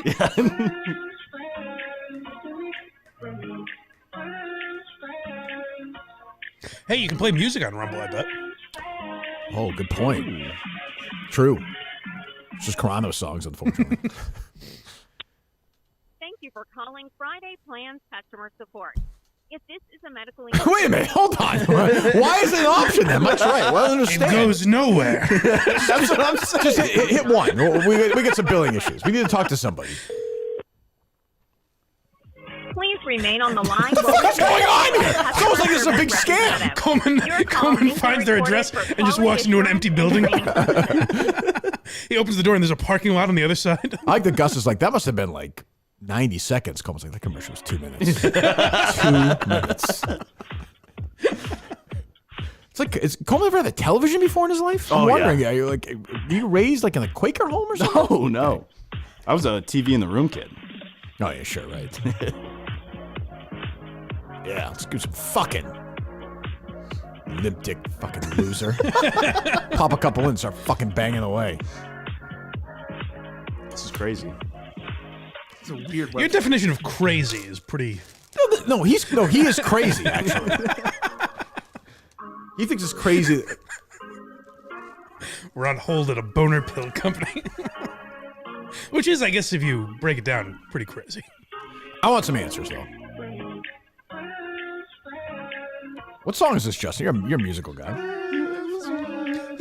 Hey, you can play music on Rumble, I bet. Oh, good point. True. It's just Carano songs, unfortunately. Thank you for calling Friday Plans Customer Support. If this is a medical Wait a minute, hold on. Why is it an option then? Mike's right. Well, I understand. It goes nowhere. That's what I'm saying. Just hit one. We get some billing issues. We need to talk to somebody. Please remain on the line. What's going on here? It's almost like this is a big scam. Coleman finds their address and just walks into an empty building. He opens the door and there's a parking lot on the other side. I like that Gus is like, that must have been like 90 seconds. Coleman's like, that commercial was 2 minutes. 2 minutes. It's like, is Coleman ever had a television before in his life? I'm wondering. Yeah. Are you raised like in a Quaker home or something? Oh, no. I was a TV in the room kid. Oh, yeah, sure, right. Yeah, let's do some fucking. Limp dick fucking loser. Pop a couple in and start fucking banging away. This is crazy. It's a weird Your definition of crazy is pretty. No, he is crazy, actually. He thinks it's crazy. We're on hold at a boner pill company. Which is, I guess, if you break it down, pretty crazy. I want some answers, though. What song is this, Justin? You're a musical guy.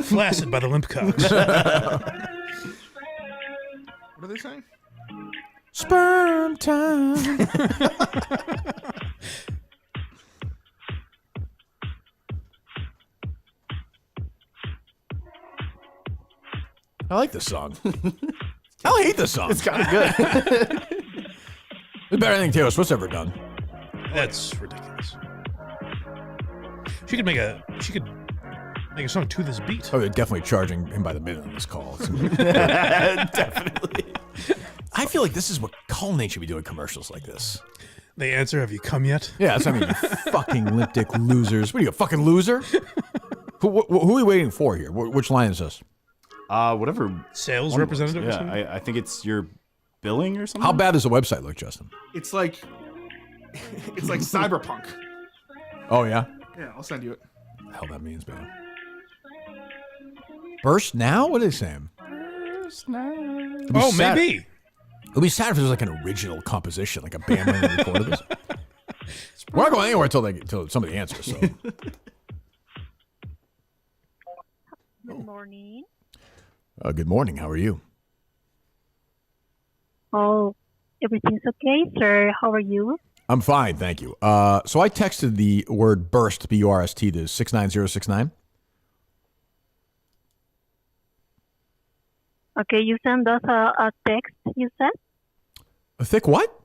Flaccid by the Limp Cocks. What are they saying? Sperm time. I like this song. I hate this song. It's kind of good. It's better than Taylor Swift's ever done. That's ridiculous. She could make a song to this beat. Oh, they're definitely charging him by the minute on this call. Definitely. I feel like this is what Colnade should be doing commercials like this. They answer, have you come yet? Yeah, that's what I mean. You fucking lip dick losers. What are you, a fucking loser? Who are we waiting for here? Which line is this? Whatever. Sales representative? Yeah, I think it's your billing or something. How bad does the website look, Justin? It's like cyberpunk. Oh, yeah? Yeah, I'll send you it. What the hell that means, man. Burst now? What are they saying? Burst now. Oh, maybe. It would be sad if it was like an original composition, like a band went and recorded this. We're not going anywhere until somebody answers. So. Good morning. Good morning. How are you? Oh, everything's okay, sir. How are you? I'm fine, thank you. So I texted the word burst, B-U-R-S-T, to 69069. Okay, you send us a text, you said? A thick what?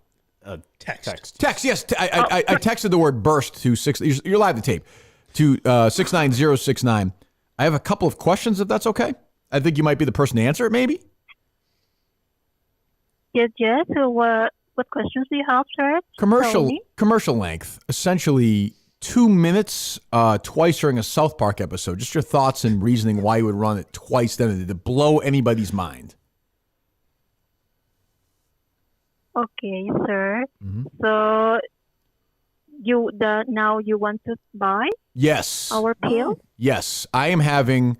Text. Text, yes. I texted the word burst to you're live to tape, to 69069. I have a couple of questions, if that's okay. I think you might be the person to answer it, maybe? Yes. So what questions do you have, sir? Commercial length, essentially 2 minutes, twice during a South Park episode. Just your thoughts and reasoning why you would run it twice then to blow anybody's mind. Okay, sir. Mm-hmm. So now you want to buy? Yes. Our pill? Yes. I am having,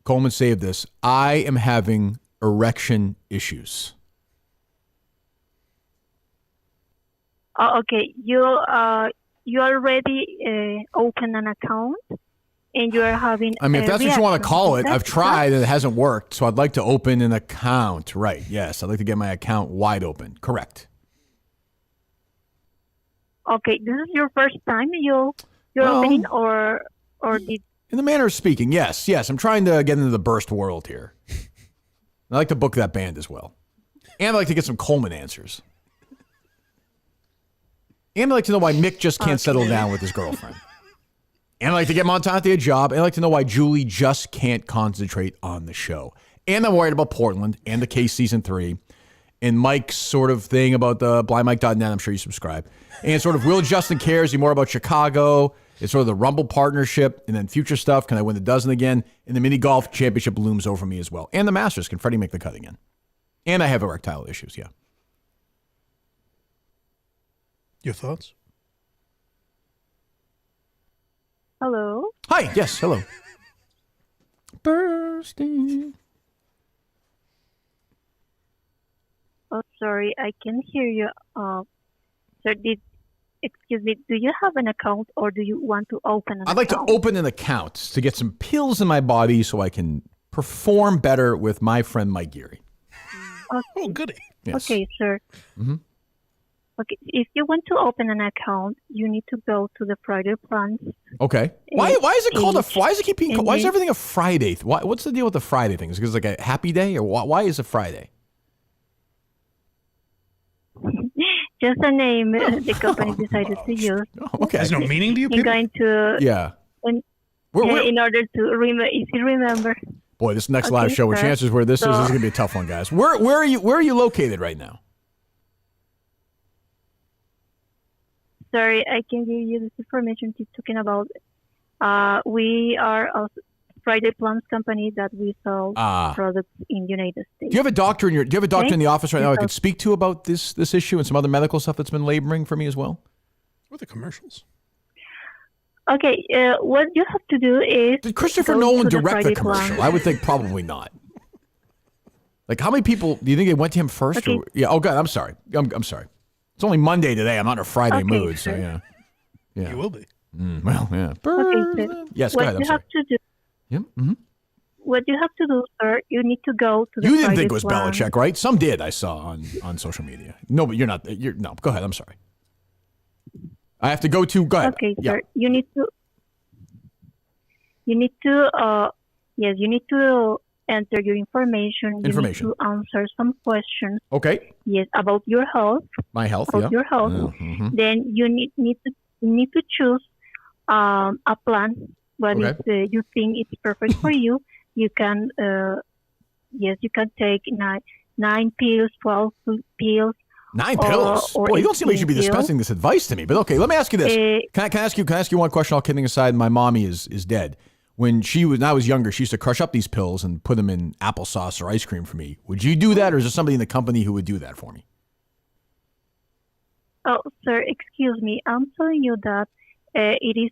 Coleman saved this, I am having erection issues. Okay, you already open an account, and you are having. I mean, if that's what you want to call it, I've tried and it hasn't worked. So I'd like to open an account. Right? Yes, I'd like to get my account wide open. Correct. Okay, this is your first time you're opening, or did? In the manner of speaking, yes. I'm trying to get into the burst world here. I like to book that band as well, and I like to get some Coleman answers. And I'd like to know why Mick just can't settle down with his girlfriend. And I'd like to get Montante a job. And I'd like to know why Julie just can't concentrate on the show. And I'm worried about Portland and the Case Season 3. And Mike's sort of thing about the blindmike.net. I'm sure you subscribe. And sort of will Justin cares you more about Chicago. It's sort of the Rumble partnership. And then future stuff. Can I win the dozen again? And the mini golf championship looms over me as well. And the Masters. Can Freddie make the cut again? And I have erectile issues, yeah. Your thoughts? Hello? Hi, yes, hello. bursting. Oh, sorry, I can hear you. Sir, excuse me, do you have an account or do you want to open an account? I'd like to open an account to get some pills in my body so I can perform better with my friend Mike Geary. Okay. Oh, goody. Yes. Okay, sir. Mm-hmm. Okay, if you want to open an account, you need to go to the Friday plans. Okay. Why is it called why is it keep being why is everything a Friday? What's the deal with the Friday thing? Is it because it's like a happy day, or why is it Friday? Just a name the company decided to use. Okay. Has no meaning to you You're people? going to Yeah. in order to remember. Boy, this next live show, with sir. chances where this is going to be a tough one, guys. Where are you located right now? Sorry, I can give you this information you're talking about. We are a Friday Plans company that we sell products in the United States. Do you have a doctor in the office right now I could speak to about this issue and some other medical stuff that's been laboring for me as well? What are the commercials? Okay, what you have to do is... Did Christopher go Nolan to the direct the Friday commercial? Plans. I would think probably not. Like, how many people do you think they went to him first? Okay. Yeah. Oh, God. I'm sorry. I'm sorry. It's only Monday today. I'm not in a Friday mood, so sure. yeah. You will be. Well, yeah. Okay, sir. Yes, go what ahead. I'm you sorry. have to do... Yeah. Mm-hmm. What you have to do, sir, you need to go to the You didn't Friday think it was Plan. Belichick, right? Some did. I saw on social media. No, but you're not. No. Go ahead. I'm sorry. I have to go to. Go ahead. Okay, Yeah. sir. You need to enter your information. You need to answer some questions. Okay. Yes, about your health. My health. About your health. Mm-hmm. Then you need to choose a plan. What is you think it's perfect for you? You can you can take 9 pills, 12 pills. 9 pills? Or Boy, you don't seem like you should be 18 pills. dispensing this advice to me. But okay, let me ask you this. Can I ask you one question? All kidding aside, my mommy is dead. When I was younger, she used to crush up these pills and put them in applesauce or ice cream for me. Would you do that, or is there somebody in the company who would do that for me? Oh, sir, excuse me. I'm telling you that it is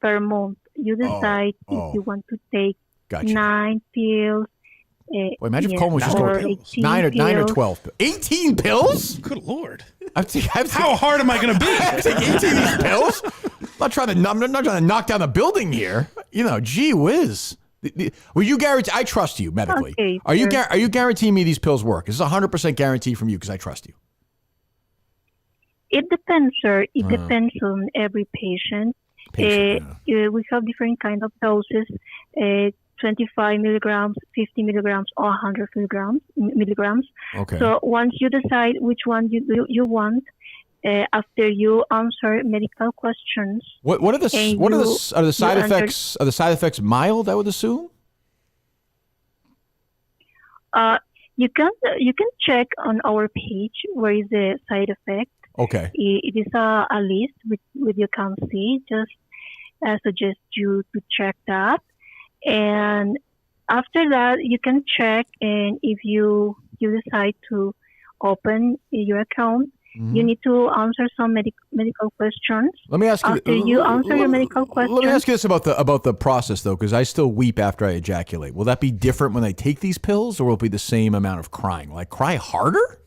per month. You decide if you want to take 9 pills. Boy, imagine if Coleman was just or going 18 9 or pills. 12. 18 pills? Good Lord. How hard am I going to be? I take 18 of these pills? I'm not trying to knock down the building here. Gee whiz. Will you guarantee? I trust you medically. Okay, are you guaranteeing me these pills work? Is this 100% guarantee from you because I trust you? It depends, sir. It depends on every patient. We have different kind of doses. 25 milligrams, 50 milligrams, or 100 milligrams. Okay. So once you decide which one you want, after you answer medical questions, Are the side effects? Are the side effects mild? I would assume. You can check on our page where is the side effect. Okay. It is a list which you can see. Just suggest you to check that. And after that, you can check, and if you decide to open your account, you need to answer some medical questions. Let me ask you. After you answer your medical questions. Let me ask you this about the process though, because I still weep after I ejaculate. Will that be different when I take these pills, or will it be the same amount of crying? Will I cry harder?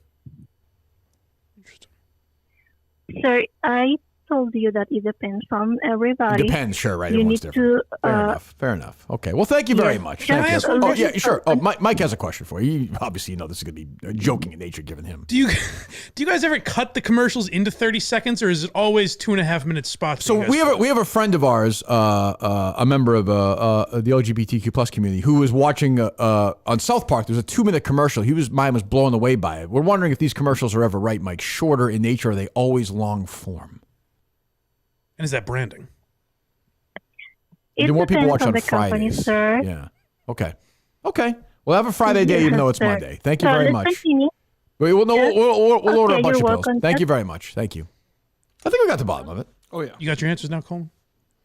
Sir, I told you that it depends on everybody. It depends, sure, right? You Everyone's need different. to. Fair enough. Okay. Well, thank you very Yes. much. Can Thank I you. ask one Yeah, question? sure. Oh, Mike has a question for you. Obviously, this is going to be joking in nature, given him. Do you guys ever cut the commercials into 30 seconds, or is it always 2.5 minute spots? So we have a friend of ours, a member of the LGBTQ plus community, who was watching on South Park. There's a 2-minute commercial. Mine was blown away by it. We're wondering if these commercials are ever right, Mike. Shorter in nature, or are they always long form? And is that branding? It Do more people depends watch on on the company, Fridays? sir. Yeah. Okay. Well, have a Friday day, even though it's sir. Monday. Thank you So very let's much. continue. We'll order a Okay, bunch of you're pills. welcome, Thank sir. you very much. Thank you. I think we got the bottom of it. Oh yeah. You got your answers now, Coleman?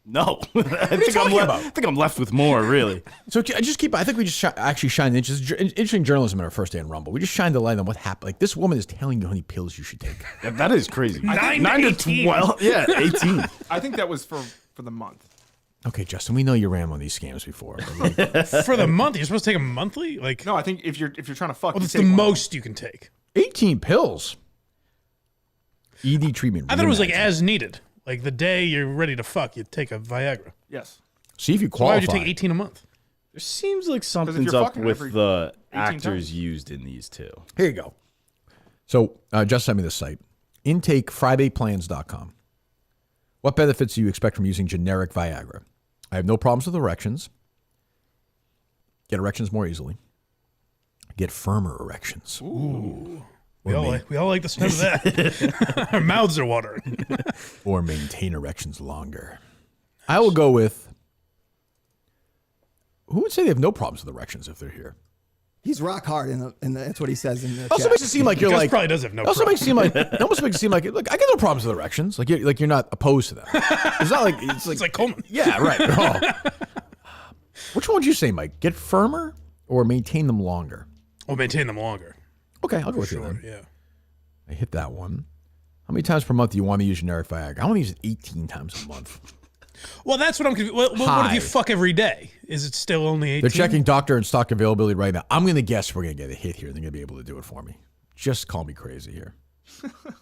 No. I talking think I'm left with more, really. So I think we just actually shined interesting journalism in our first day in Rumble. We just shined the light on what happened. Like, this woman is telling you how many pills you should take. That is crazy. 9 to 9 to 18. 12. Yeah, 18. I think that was for the month. Okay, Justin, we know you ran one of these scams before. But like, For the month, you're supposed to take them monthly. Like, No, I think if you're trying to fuck, well, you that's the take one. most you can take. 18 pills. ED treatment. I thought it was like reimagined. as needed. Like the day you're ready to fuck, you take a Viagra. Yes. See if you So why qualify. would you take 18 a month? There seems like something's you're up fucking with every the 18 actors times. used in these two. Here you go. So just send me this site. IntakeFridayPlans.com. What benefits do you expect from using generic Viagra? I have no problems with erections. Get erections more easily. Get firmer erections. Ooh. We all like the sound of that. Our mouths are watering. Or maintain erections longer. I will go with. Who would say they have no problems with erections if they're here? He's rock hard, and that's what he says in the Also chat. makes it seem like you're Gus like. probably does have no Also makes it seem problem. like. It almost makes it seem like. Look, I get no problems with erections. Like you're not opposed to them. It's not like it's like Coleman. Yeah, right. Oh. Which one would you say, Mike? Get firmer or maintain them longer? Or maintain them longer. Okay, I'll go with you Sure, then. yeah. I hit that one. How many times per month do you want to use generic Viagra? I want to use it 18 times a month. Well, that's what I'm confused. What if you fuck every day? Is it still only 18? They're checking doctor and stock availability right now. I'm going to guess we're going to get a hit here. They're going to be able to do it for me. Just call me crazy here.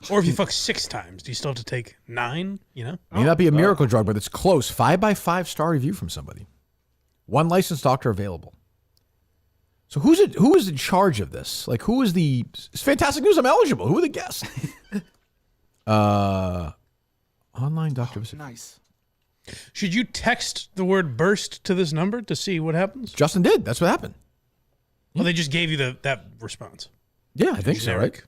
Or if you fuck 6 times, do you still have to take 9? You know? May not be a miracle drug, but it's close. 5 by 5 star review from somebody. 1 licensed doctor available. So who is in charge of this? Like who is the? It's fantastic news. I'm eligible. Who are the guests? Online doctor. Nice. Should you text the word burst to this number to see what happens? Justin did. That's what happened. Well, they just gave you that response. Yeah, I think so, Generic. right?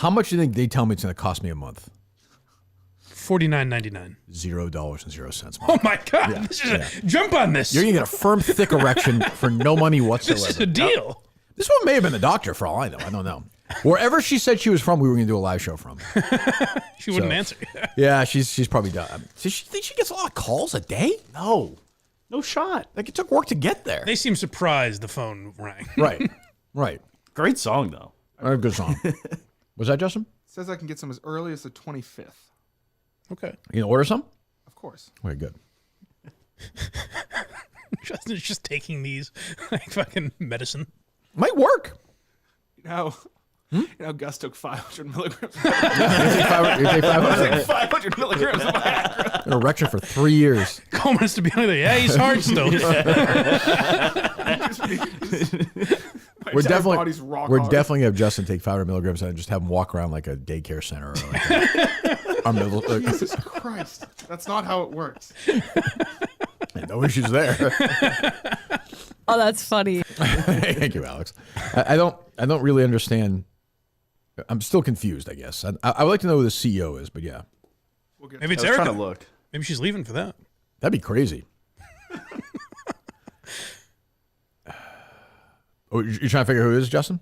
How much do you think they tell me it's going to cost me a month? $49.99. $0.00. Oh my God! Yeah, This is jump on this. You're going to get a firm, thick erection for no money whatsoever. This is a deal. This one may have been the doctor for all I know. I don't know. Wherever she said she was from, we were going to do a live show from. She wouldn't answer. Yeah, she's probably done. Does she think she gets a lot of calls a day? No shot. Like it took work to get there. They seem surprised the phone rang. Right. Great song though. Good song. Was that Justin? Says I can get some as early as the 25th. Okay. You gonna order some? Of course. Very good. Justin's just taking these like fucking medicine. Might work. You know, Gus took 500 milligrams. You take 500? 500 milligrams of Viagra. An erection for 3 years. Coleman has to be like, yeah, he's hard still. We're body's rock definitely hard. gonna have Justin take 500 milligrams and just have him walk around like a daycare center. Or like our middle, Jesus Christ. That's not how it works. no issues there. Oh, that's funny. Thank you, Alex. I don't really understand. I'm still confused, I guess. I would like to know who the CEO is, but yeah. Maybe it's I was Erica. trying to look. Maybe she's leaving for that. That'd be crazy. Oh, you're trying to figure out who it is, Justin?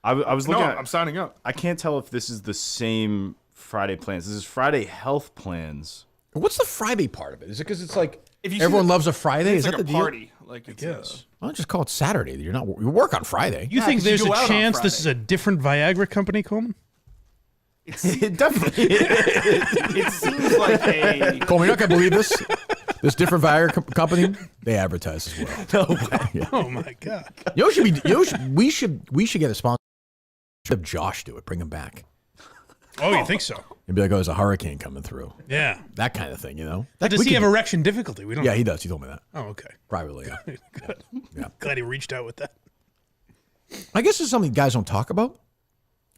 I was looking at, I'm signing up. I can't tell if this is the same Friday plans. This is Friday health plans. What's the Friday part of it? Is it because it's like If you see everyone the- loves a Friday? It's Is like that a the deal? party. Like it's Yes. Why don't you just call it Saturday? You work on Friday. You think 'cause you there's go a out on chance this is Friday. a different Viagra company, Coleman? It definitely it seems like a Coleman, you're not gonna believe this. This different Viagra company, they advertise as well. no way. Yeah. Oh my God. We should get a sponsor. Have Josh do it. Bring him back. Oh, you think so? And be like, oh, there's a hurricane coming through. Yeah. That kind of thing, you know. Does we he could have erection difficulty? We don't. Yeah, know. he does. He told me that Oh, okay. privately. Yeah. Good. Yeah. Glad he reached out with that. I guess it's something guys don't talk about.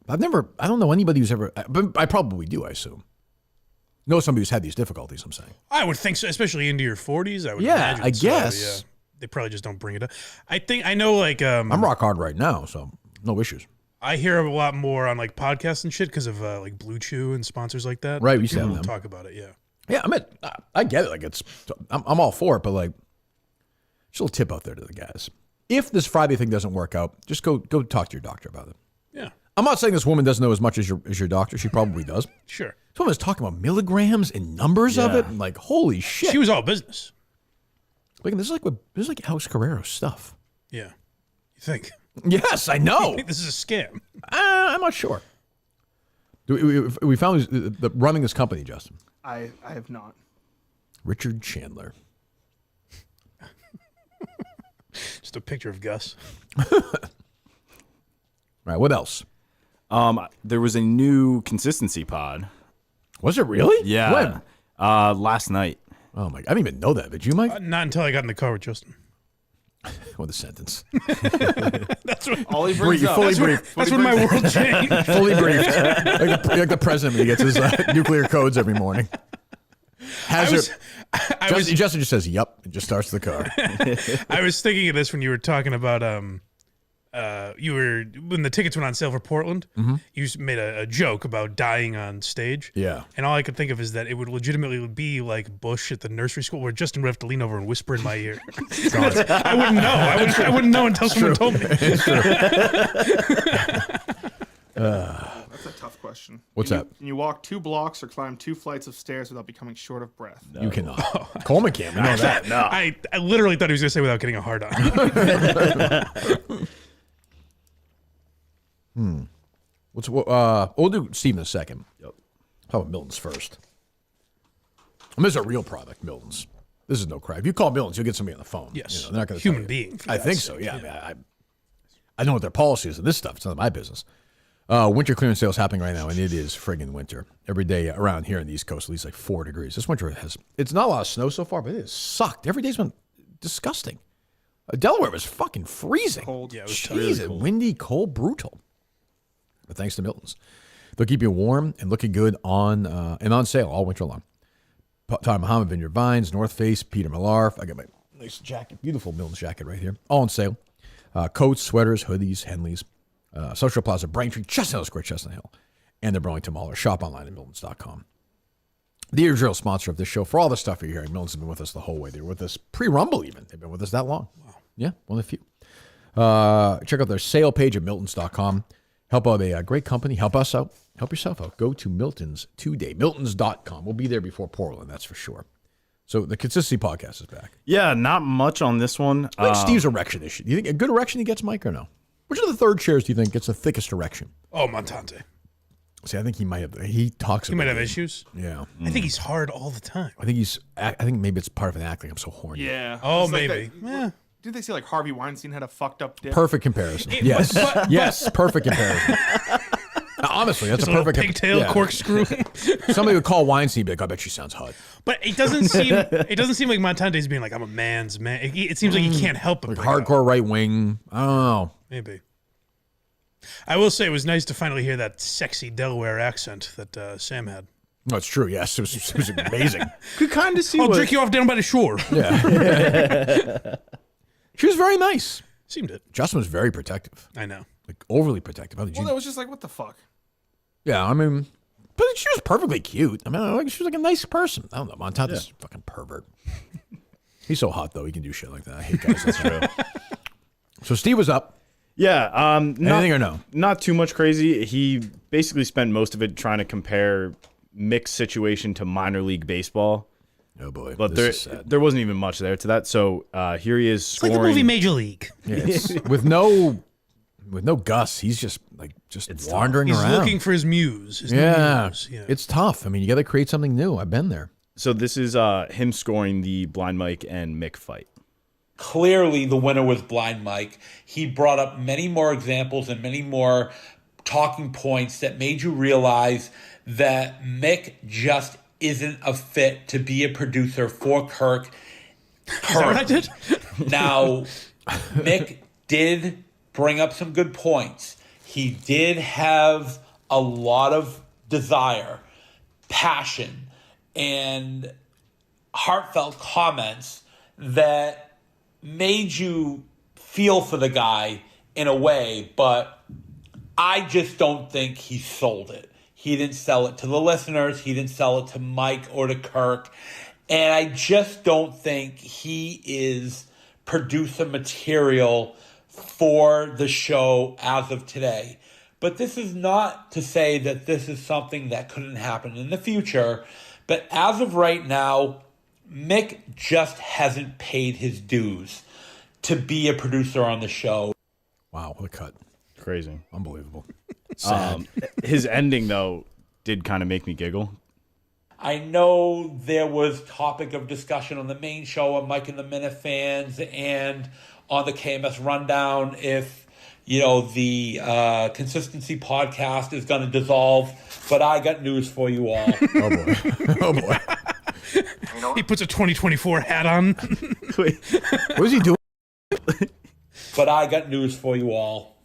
I don't know anybody who's ever, but I probably do, I assume. Know somebody who's had these difficulties, I'm saying. I would think so, especially into your 40s. I would. Yeah, imagine I so, guess. yeah. They probably just don't bring it up. I know, like. I'm rock hard right now, so no issues. I hear a lot more on like podcasts and shit because of like Blue Chew and sponsors like that. Right, we used to People have them. talk about it. Yeah. Yeah, I get it. Like I'm all for it, but like, just a little tip out there to the guys. If this Friday thing doesn't work out, just go talk to your doctor about it. Yeah. I'm not saying this woman doesn't know as much as your doctor. She probably does. Sure. This woman is talking about milligrams and numbers of it, and like, holy shit. She was all business. Like, this is like Alex Guerrero stuff. Yeah. You think? Yes, I know. You think this is a scam? I'm not sure. We found the running this company, Justin. I have not. Richard Chandler. Just a picture of Gus. All right, what else? There was a new consistency pod. Was it really? Yeah. When? Last night. Oh my! I didn't even know that. Did you, Mike? Not until I got in the car with Justin. What a sentence. That's what all he brings up. Fully briefed. That's when my world changed. Fully briefed. Like the president when he gets his nuclear codes every morning. Justin just says, "Yep," and just starts the car. I was thinking of this when you were talking about when the tickets went on sale for Portland. Mm-hmm. You made a joke about dying on stage. Yeah. And all I could think of is that it would legitimately be like Bush at the nursery school, where Justin would have to lean over and whisper in my ear. I wouldn't know. I wouldn't know until someone told me. It's true. That's a tough question. What's that? Can you walk 2 blocks or climb 2 flights of stairs without becoming short of breath? You cannot. Coleman can't. We know that. No. I literally thought he was going to say without getting a hard on. We'll do Steve in a second. Yep. How about Miltons first? This is a real product, Miltons. This is no crap. If you call Miltons, you'll get somebody on the phone. Yes. They're not going to Human being. I think so. Yeah. I mean, I know what their policy is of this stuff. It's none of my business. Winter clearance sales happening right now, and it is friggin' winter. Every day around here in the East Coast, at least like 4 degrees. This winter it's not a lot of snow so far, but it has sucked. Every day's been disgusting. Delaware was fucking freezing. Cold. Yeah, it was Jeez, windy, cold, brutal. But thanks to Miltons. They'll keep you warm and looking good on sale all winter long. Todd Muhammad, Vineyard Vines, North Face, Peter Millar. I got my nice jacket, beautiful Miltons jacket right here. All on sale. Coats, sweaters, hoodies, Henleys. Social Plaza, Braintree, Chestnut Hill Square, Chestnut Hill. And the Burlington Mall. Shop online at Miltons.com. The original sponsor of this show. For all the stuff you're hearing, Miltons have been with us the whole way. They were with us pre-Rumble even. They've been with us that long. Wow. Yeah, one of the few. Check out their sale page at Miltons.com. Help out a great company. Help us out. Help yourself out. Go to Miltons today. Miltons.com. We'll be there before Portland, that's for sure. So the Consistency Podcast is back. Yeah, not much on this one. I think Steve's erection issue. Do you think a good erection he gets, Mike, or no? Which of the third chairs do you think gets the thickest erection? Oh, Montante. See, I think he might have. He talks. He might have issues. Yeah. I think he's hard all the time. I think maybe it's part of an act. Like I'm so horny. Yeah. Oh, It's like maybe. that- Did they say like Harvey Weinstein had a fucked up dick? Perfect comparison. Yes. Yes. Perfect comparison. Honestly, that's Just a little perfect pigtail corkscrew. Somebody would call Weinstein and be like, I bet she sounds hot. But it doesn't seem like Montante's being like, I'm a man's man. It seems like he can't help but Like bring it up. hardcore right wing. I don't know. Maybe. I will say it was nice to finally hear that sexy Delaware accent that Sam had. No, it's true. Yes, it was amazing. Could kind of see I'll drink you off down by the shore. Yeah. She was very nice. Seemed it. Justin was very protective. I know. Like overly protective. How did Well, you? that was just like, what the fuck? Yeah, I mean, but she was perfectly cute. I mean, she was like a nice person. I don't know. Montante's a fucking pervert. He's so hot though. He can do shit like that. I hate guys. That's true. So Steve was up. Yeah. Anything or no? Not too much crazy. He basically spent most of it trying to compare Mick's situation to minor league baseball. Oh boy. But this is sad. there wasn't even much there to that. So here he is It's scoring. like the movie Major League. Yeah, it's, with no Gus, he's just wandering He's around. looking for his muse. His new Yeah, muse. Yeah. it's tough. I mean, you got to create something new. I've been there. So this is him scoring the Blind Mike and Mick fight. Clearly, the winner was Blind Mike. He brought up many more examples and many more talking points that made you realize that Mick just isn't a fit to be a producer for Kirk. Is that what I did? Now, Mick did bring up some good points. He did have a lot of desire, passion, and heartfelt comments that made you feel for the guy in a way, but I just don't think he sold it. He didn't sell it to the listeners. He didn't sell it to Mike or to Kirk. And I just don't think he is producer material for the show as of today. But this is not to say that this is something that couldn't happen in the future. But as of right now, Mick just hasn't paid his dues to be a producer on the show. Wow, what a cut. Crazy. Unbelievable. Sad. His ending, though, did kind of make me giggle. I know there was topic of discussion on the main show on Mike and the Minifans and on the KMS Rundown if, the Consistency podcast is going to dissolve. But I got news for you all. Oh, boy. Oh, boy. He puts a 2024 hat on. Wait, what is he doing? But I got news for you all.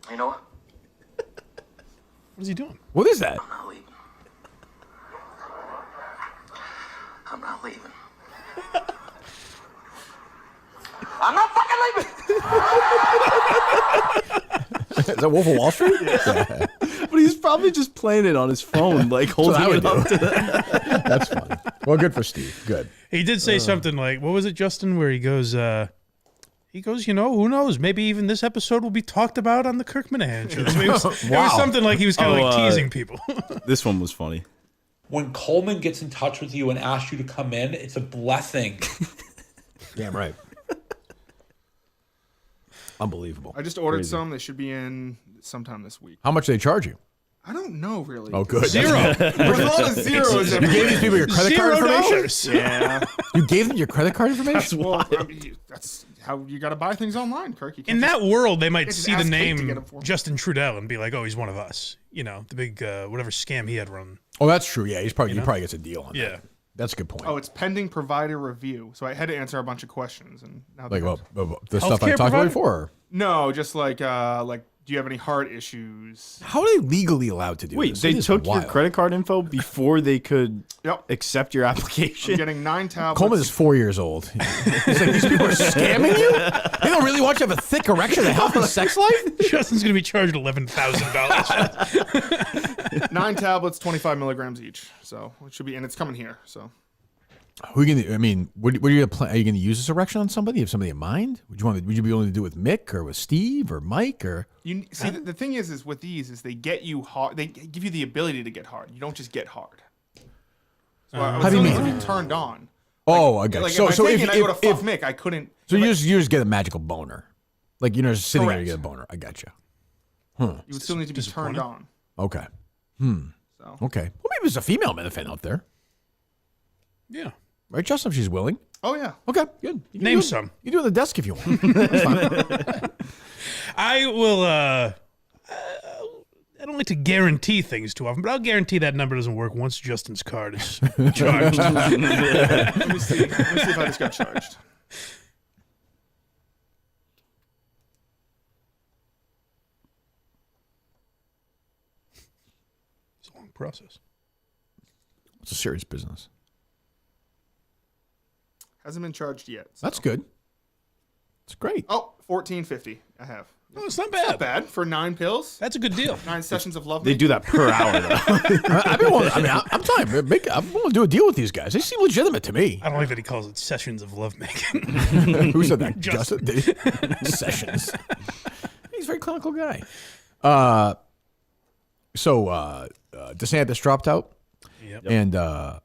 You know what? What is he doing? What is that? I'm not leaving. I'm not fucking leaving. Is that Wolf of Wall Street? Yeah. But he's probably just playing it on his phone, like holding it up to the... That's funny. Well, good for Steve. Good. He did say something like, what was it, Justin, where he goes, who knows? Maybe even this episode will be talked about on the Kirk Minahan show. It was something like he was kind of teasing people. This one was funny. When Coleman gets in touch with you and asks you to come in, it's a blessing. Damn right. Unbelievable. I just ordered some. They should be in sometime this week. How much do they charge you? I don't know, really. Oh, good. Zero. There's a lot of zeros. You gave these people your credit card information? Yeah. You gave them your credit card information? That's how you got to buy things online, Kirk. You can't In that world, they might just see the ask Kate to get name 'em for me. Justin Trudell and be like, oh, he's one of us. The big, whatever scam he had run. Oh, that's true. Yeah, he probably gets a deal on that. Yeah. That's a good point. Oh, it's pending provider review. So I had to answer a bunch of questions, and now Like, they're- the stuff I talked about before? Or? No, just like do you have any heart issues? How are they legally allowed to do Wait, this? they It is took your wild. credit card info before they could accept your I'm application? getting 9 tablets. Coleman is 4 years old. He's like, these people are scamming you? They don't really want you to have a thick erection and a healthy sex life? Justin's going to be charged $11,000. 9 tablets, 25 milligrams each. So it should be, and it's coming here. So Who are you gonna, I mean, what are you plan? Are you going to use this erection on somebody? You have somebody in mind? Would you be willing to do it with Mick or with Steve or Mike or? you see, the thing is with these is they get you hard. They give you the ability to get hard. You don't just get hard. So I How was do you still mean? need to be turned on. Oh, I got Like it. So if I if I go to fuck Mick, I couldn't. so you just get a magical boner, like you're just sitting there and you Correct. get a boner. I got you. You would still need to be turned on. Okay. So Okay. Well, maybe there's a female Minifan out there, yeah. right, Justin? If she's willing. Oh yeah. Okay. Good. You can Name do it- some. You do it on the desk if you want. That's fine. I will, I don't like to guarantee things too often, but I'll guarantee that number doesn't work once Justin's card is charged. Let me see if I just got charged. It's a long process. It's a serious business. Hasn't been charged yet. So. That's good. It's great. Oh, $14.50. I have. Oh, it's not It's bad. not bad for 9 pills. That's a good deal. 9 sessions of love. They do that per hour, though. I'm telling you, I'm willing to do a deal with these guys. They seem legitimate to me. I don't like that he calls it sessions of lovemaking. Who said that? Justin. Did he? Sessions. He's a very clinical guy. So DeSantis dropped out. Yep. And remember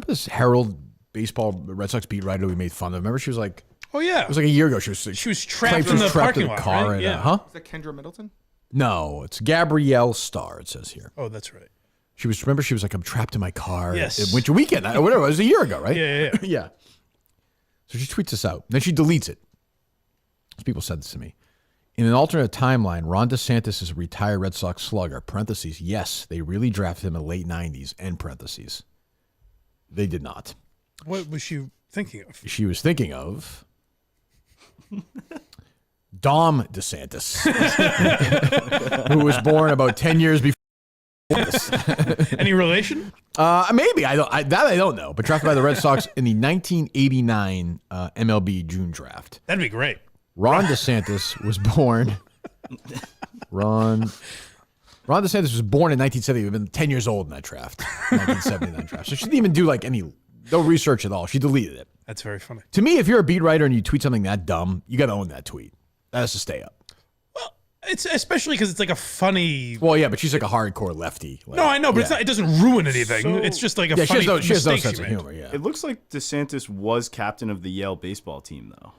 this Herald baseball Red Sox beat writer we made fun of? Remember she was like, Oh yeah, it was like a year ago. She was trapped claimed in the parking a lot, car. right? And, Yeah. huh? Is that Kendra Middleton? No, it's Gabrielle Starr. It says here. Oh, that's right. She was like, I'm trapped in my car. Yes. At Winter Weekend or whatever. It was a year ago, right? Yeah. Yeah. So she tweets this out. Then she deletes it. People said this to me. In an alternate timeline, Ron DeSantis is a retired Red Sox slugger. Parentheses. Yes, they really drafted him in the late 90s. End parentheses. They did not. What was she thinking of? She was thinking of Dom DeSantis, who was born about 10 years before this. Any relation? Maybe. I don't know. But drafted by the Red Sox in the 1989 MLB June draft. That'd be great. Ron DeSantis was born. Ron DeSantis was born in 1970. He would have been 10 years old in that draft. 1979 draft. So she didn't even do no research at all. She deleted it. That's very funny. To me, if you're a beat writer and you tweet something that dumb, you got to own that tweet. That has to stay up. It's especially because it's like a funny. Well, yeah, but she's like a hardcore lefty. Like, No, I know, but yeah. it doesn't ruin anything. So- It's just like a Yeah, funny she has no mistake sense she of made. humor. Yeah. It looks like DeSantis was captain of the Yale baseball team, though.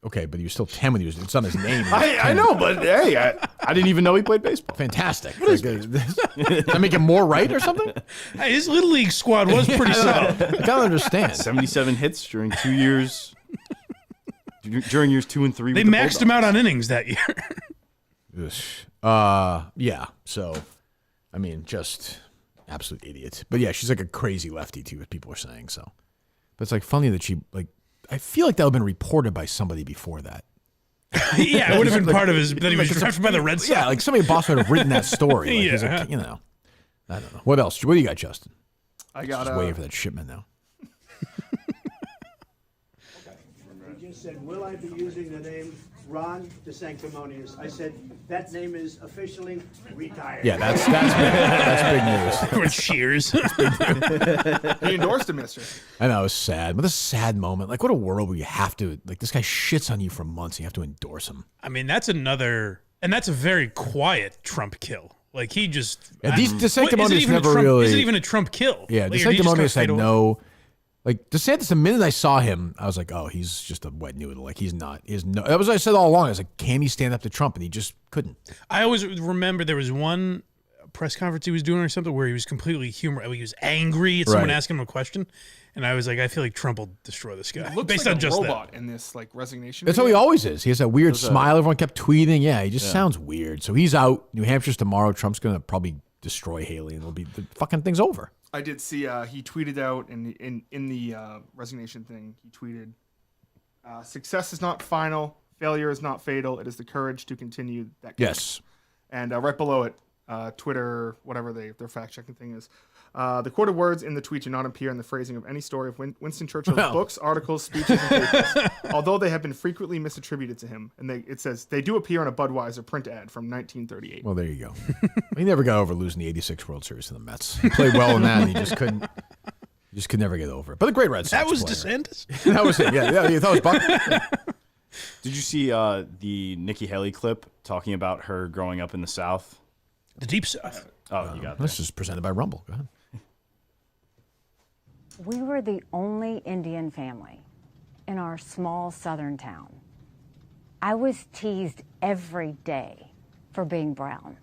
Okay, but he was still 10 when he was. It's on his name. I know, but hey, I didn't even know he played baseball. Fantastic. Does that make him more right or something? Hey, his little league squad was pretty solid. I don't understand. 77 hits during 2 years. During years 2 and 3, They maxed him out on innings that year. Yeah. So, I mean, just absolute idiot. But yeah, she's like a crazy lefty too, what people are saying. So, but it's like funny that she like. I feel like that would have been reported by somebody before that. Yeah, it would have been Like- part of his. That he was like, drafted by the Red Sox. Yeah, like somebody boss would have written that story. Like, he's Yeah. like, you know, I don't know. What else? What do you got, Justin? I got Just waiting for that shipment now. You just said, will I be using the name Ron DeSanctimonious? I said, that name is officially retired. Yeah, that's big, that's big news. Or cheers. He endorsed him yesterday. I know, it was sad. But a sad moment. Like, what a world where you have to, like, this guy shits on you for months and you have to endorse him. I mean, that's another, and that's a very quiet Trump kill. Like he just. Yeah, these DeSanctimonious What, is it even never a Trump, really. Is it even a Trump kill? Yeah, Like, or did he just DeSanctimonious kinda had fade no. Like DeSantis, the minute I saw him, I was like, "Oh, he's just a wet noodle. Like he's not. He has no." That was what I said all along. I was like, "Can he stand up to Trump?" And he just couldn't. I always remember there was one press conference he was doing or something where he was completely humorous. He was angry at someone Right. asking him a question, and I was like, I feel like Trump will destroy this guy He looks based like on a just robot that. in this like resignation. That's how he video. always is. He has that weird Does that- smile. Everyone kept tweeting. Yeah, he just Yeah. sounds weird. So he's out. New Hampshire's tomorrow. Trump's gonna probably destroy Haley, and it'll be the fucking thing's over. I did see he tweeted out in the resignation thing. He tweeted, "Success is not final. Failure is not fatal. It is the courage to continue that." Yes. And right below it, Twitter, whatever their fact checking thing is, the quoted words in the tweet do not appear in the phrasing of any story of Winston Churchill's Well. books, articles, speeches, and papers, although they have been frequently misattributed to him. And it says they do appear in a Budweiser print ad from 1938. Well, there you go. He never got over losing the '86 World Series to the Mets. He played well in that. And he just couldn't. He just could never get over it. But a great Red Sox That was player. DeSantis. That was it. Yeah. You thought it was Buck? Did you see the Nikki Haley clip talking about her growing up in the South? The Deep South. Oh, you got that. This is presented by Rumble. Go ahead. We were the only Indian family in our small southern town. I was teased every day for being brown.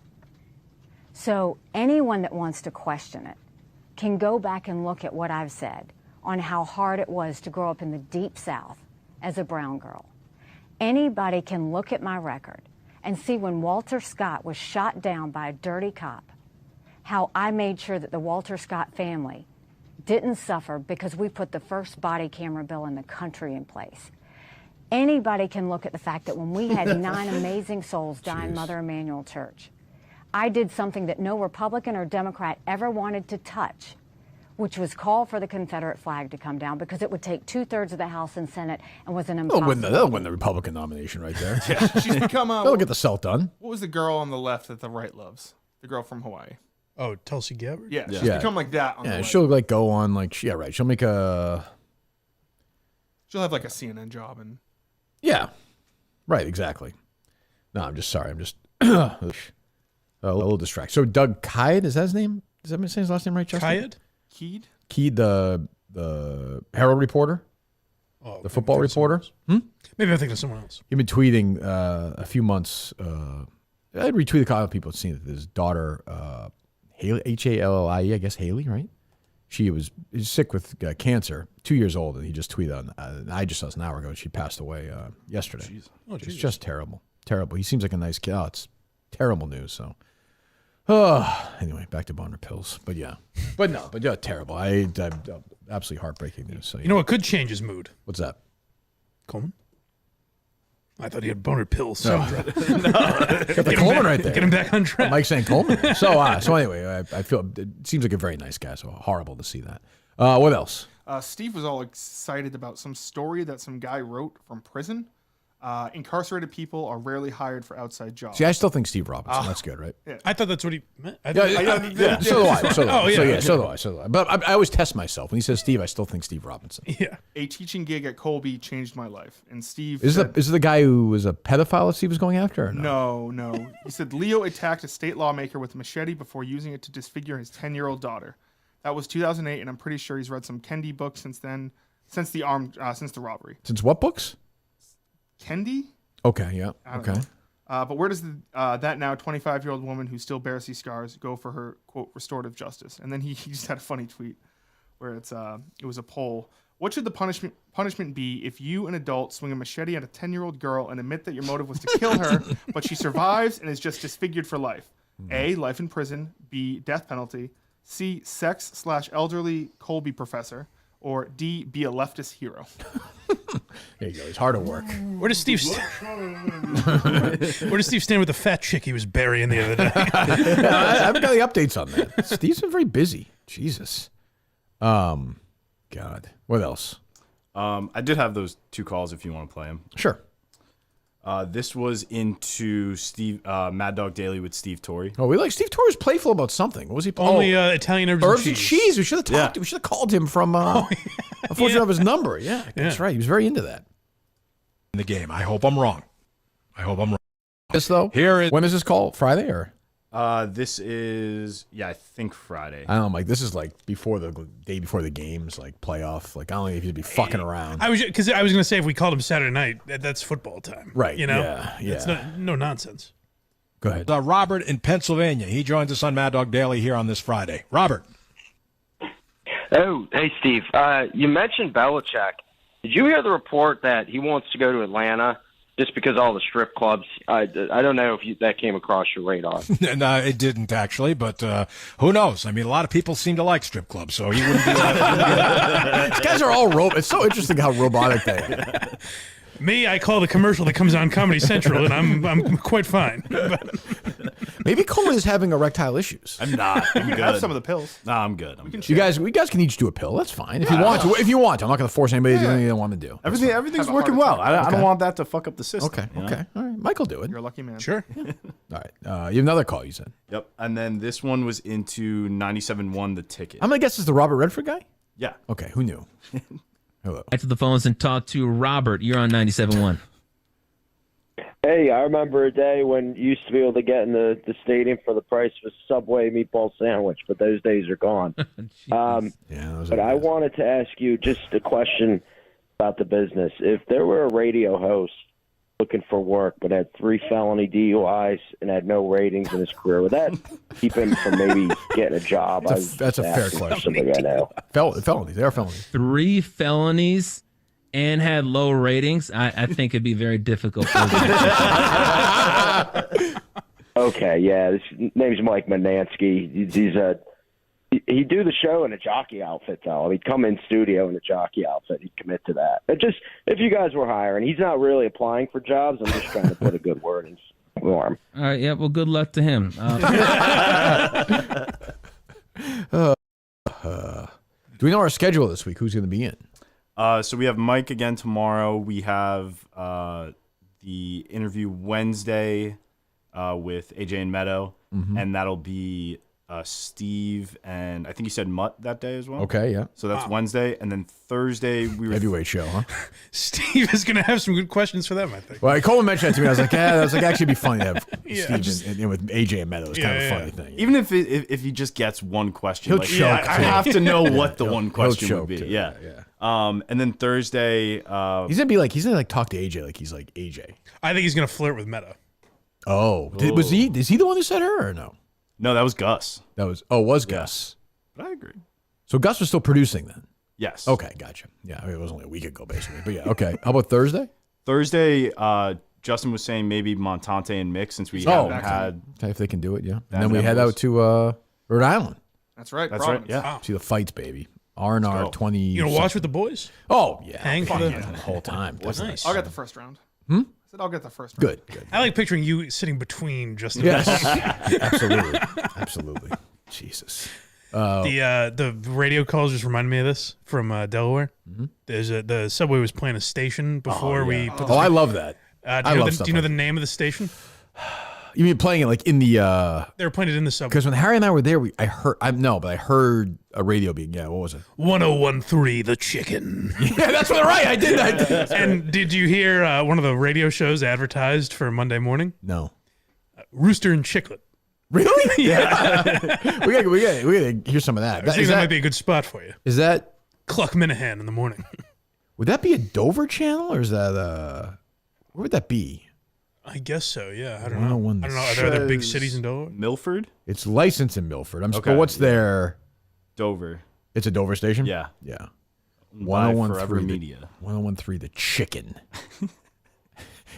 So anyone that wants to question it can go back and look at what I've said on how hard it was to grow up in the Deep South as a brown girl. Anybody can look at my record and see when Walter Scott was shot down by a dirty cop, how I made sure that the Walter Scott family didn't suffer because we put the first body camera bill in the country in place. Anybody can look at the fact that when we had 9 amazing souls die in Mother Emanuel Church, I did something that no Republican or Democrat ever wanted to touch, which was call for the Confederate flag to come down because it would take 2/3 of the House and Senate and was an impossible. They'll win the Republican nomination right there. Yeah. She's become They'll get the Celt done. What was the girl on the left that the right loves? The girl from Hawaii. Oh, Tulsi Gabbard? Yeah, she's become like that on the Yeah, right. she'll like go on like yeah, right. She'll make a She'll have like a CNN job and yeah, right, exactly. No, I'm just sorry. I'm just a little distracted. So Doug Kyed, is that his name? Is that saying his last name right, Justin? Kyed? Keed, the Herald reporter, Oh, the football reporter. Hmm? Maybe I'm thinking of someone else. He'd been tweeting a few months. I'd retweet a couple of people had seen it. His daughter, Haley, Hallie, I guess Haley, right? She was sick with cancer, 2 years old, and he just tweeted on. I just saw this an hour ago. She passed away yesterday. It's just terrible, terrible. He seems like a nice kid. Oh, it's terrible news. So, anyway, back to boner pills. But yeah, but terrible. I absolutely heartbreaking news. So You know what could change his mood? what's that? Coleman? I thought he had boner pills. No. So Got the Coleman right there. Get him back on track. Mike's saying Coleman. So anyway, I feel it seems like a very nice guy. So horrible to see that. What else? Steve was all excited about some story that some guy wrote from prison. Incarcerated people are rarely hired for outside jobs. See, I still think Steve Robinson. That's good, right? Yeah. I thought that's what he meant. So do I. So do I. Oh, yeah. So do I. But I always test myself. When he says Steve, I still think Steve Robinson. Yeah. A teaching gig at Colby changed my life. And Steve Is said, it the guy who was a pedophile that Steve was going after? Or no? No. He said Leo attacked a state lawmaker with a machete before using it to disfigure his 10-year-old daughter. That was 2008, and I'm pretty sure he's read some Kendi books since then, since the robbery. Since what books? Kendi. Okay, yeah, I don't okay. know. But where does that now 25-year-old woman who still bears these scars go for her, quote, restorative justice? And then he just had a funny tweet where it was a poll. What should the punishment be if you, an adult, swing a machete at a 10-year-old girl and admit that your motive was to kill her, but she survives and is just disfigured for life? A, life in prison. B, death penalty. C, sex/elderly Colby professor. Or D, be a leftist hero. There you go. He's hard at work. Where does Steve stand with the fat chick he was burying the other day? I haven't got any updates on that. Steve's been very busy. Jesus. God. What else? I did have those 2 calls if you want to play them. Sure. This was into Mad Dog Daily with Steve Torrey. Oh, we like Steve Torrey was playful about something. What was he? Only Italian herbs and cheese. We should have talked. We should have called him from. Unfortunately, of his number. Yeah, that's right. He was very into that. In the game. I hope I'm wrong. This though. When is this call? Friday or? This is I think Friday. I don't know, Mike. This is like before the day before the games, like playoff. Like I don't know if he'd be fucking around. I was going to say if we called him Saturday night, that's football time, right? You know, yeah. It's no nonsense. Go ahead. Robert in Pennsylvania. He joins us on Mad Dog Daily here on this Friday. Robert. Oh, hey Steve. You mentioned Belichick. Did you hear the report that he wants to go to Atlanta? Just because all the strip clubs, I don't know if that came across your radar. No, it didn't actually, but who knows? I mean, a lot of people seem to like strip clubs, so he wouldn't be. These guys are all It's so interesting how robotic they are. Me, I call the commercial that comes on Comedy Central, and I'm quite fine. Maybe Coleman is having erectile issues. I'm not. I'm good. Have some of the pills. No, I'm good. You guys can each do a pill. That's fine if you want to. If you want to, I'm not going to force anybody to do anything they don't want to do. Everything's working well. I don't want that to fuck up the system. Okay. Okay. All right. Mike will do it. You're a lucky man. Sure. All right. You have another call. You said. Yep. And then this one was into 97.1 The Ticket. I'm going to guess it's the Robert Redford guy. Yeah. Okay. Who knew? Hello. Back to the phones and talk to Robert. You're on 97.1. Hey, I remember a day when you used to be able to get in the stadium for the price of a Subway meatball sandwich, but those days are gone. But I wanted to ask you just a question about the business. If there were a radio host looking for work but had 3 felony DUIs and had no ratings in his career, would that keep him from maybe getting a job? That's a fair question. Something I know. Felonies. They are felonies. 3 felonies and had low ratings. I think it'd be very difficult for Okay, yeah. His name's Mike Manansky. He'd do the show in a jockey outfit, though. He'd come in studio in a jockey outfit. He'd commit to that. But just if you guys were hiring, he's not really applying for jobs. I'm just trying to put a good word in for him. All right, yeah, well, good luck to him. Do we know our schedule this week? Who's going to be in? So we have Mike again tomorrow. We have the interview Wednesday with AJ and Meadow, and that'll be Steve and I think you said Mutt that day as well. Okay, yeah. So that's Wednesday, and then Thursday we were heavyweight show, huh? Steve is going to have some good questions for them, I think. Well, Coleman mentioned that to me. I was like, actually, it'd be funny to have Steve in with AJ and Meadow. It's kind of a funny thing. Even if he just gets one question, he'll choke. I have to know what the one question he'll would be. choke too. Yeah. And then Thursday, he's gonna talk to AJ like he's like AJ. I think he's going to flirt with Meadow. Oh, is he the one who said her or no? No, that was Gus. Was Gus. But I agree. So Gus was still producing then? Yes. Okay, gotcha. Yeah, I mean, it was only a week ago, basically. But yeah, okay. How about Thursday? Thursday, Justin was saying maybe Montante and Mick since we haven't had. Okay, if they can do it, yeah. And then we head out to Rhode Island. That's right. That's Providence. right. Yeah. See the fights, baby. R&R 20. You gonna watch with the boys? Oh yeah, hang for the whole time. That's nice. I'll get the first round. Hmm? I said I'll get the first round. Good. I like picturing you sitting between Justin. Yes, absolutely. Jesus. The radio calls just reminded me of this from Delaware. There's the subway was playing a station before we. Put the I love that. Do you know the name of the station? You mean playing it like in the? They were playing it in the subway. Because when Harry and I were there, I heard a radio being. Yeah, what was it? 1013 The Chicken. Yeah, that's right. I did. And did you hear one of the radio shows advertised for Monday morning? No. Rooster and Chiclet. Really? Yeah. we gotta hear some of that. I think that might be a good spot for you. Is that Cluck Minahan in the morning? Would that be a Dover channel or is that Where would that be? I guess so. Yeah, I don't know. I don't know. Are there other big cities in Delaware? Milford? It's licensed in Milford. Okay. But what's their? Dover. It's a Dover station? Yeah. Yeah. By 1013 Forever Media. 1013 the chicken.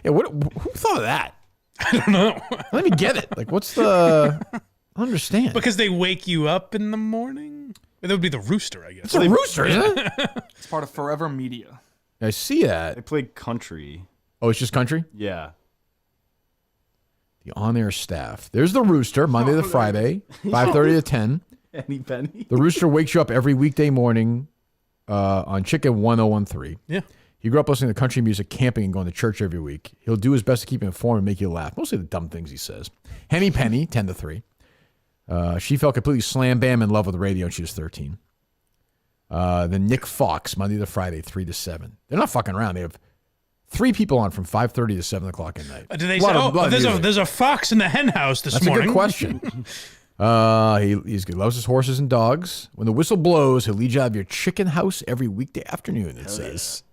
Yeah, who thought of that? I don't know. Let me get it. Like, what's the? I don't understand. Because they wake you up in the morning. That would be the rooster, I guess. It's a rooster, isn't it? It's part of Forever Media. I see that. They play country. Oh, it's just country? Yeah. The on-air staff. There's the rooster, Monday to Friday, 5:30 to 10. Penny Penny. The rooster wakes you up every weekday morning on Chicken 1013. Yeah. He grew up listening to country music, camping, and going to church every week. He'll do his best to keep you informed and make you laugh. Mostly the dumb things he says. Henny Penny, 10 to 3. She fell completely slam bam in love with the radio when she was 13. Then Nick Fox, Monday to Friday, 3 to 7. They're not fucking around. They have 3 people on from 5:30 to 7 o'clock at night. Do they say, there's a fox in the hen house this morning? That's a good question. He loves his horses and dogs. When the whistle blows, he'll lead you out of your chicken house every weekday afternoon, it says.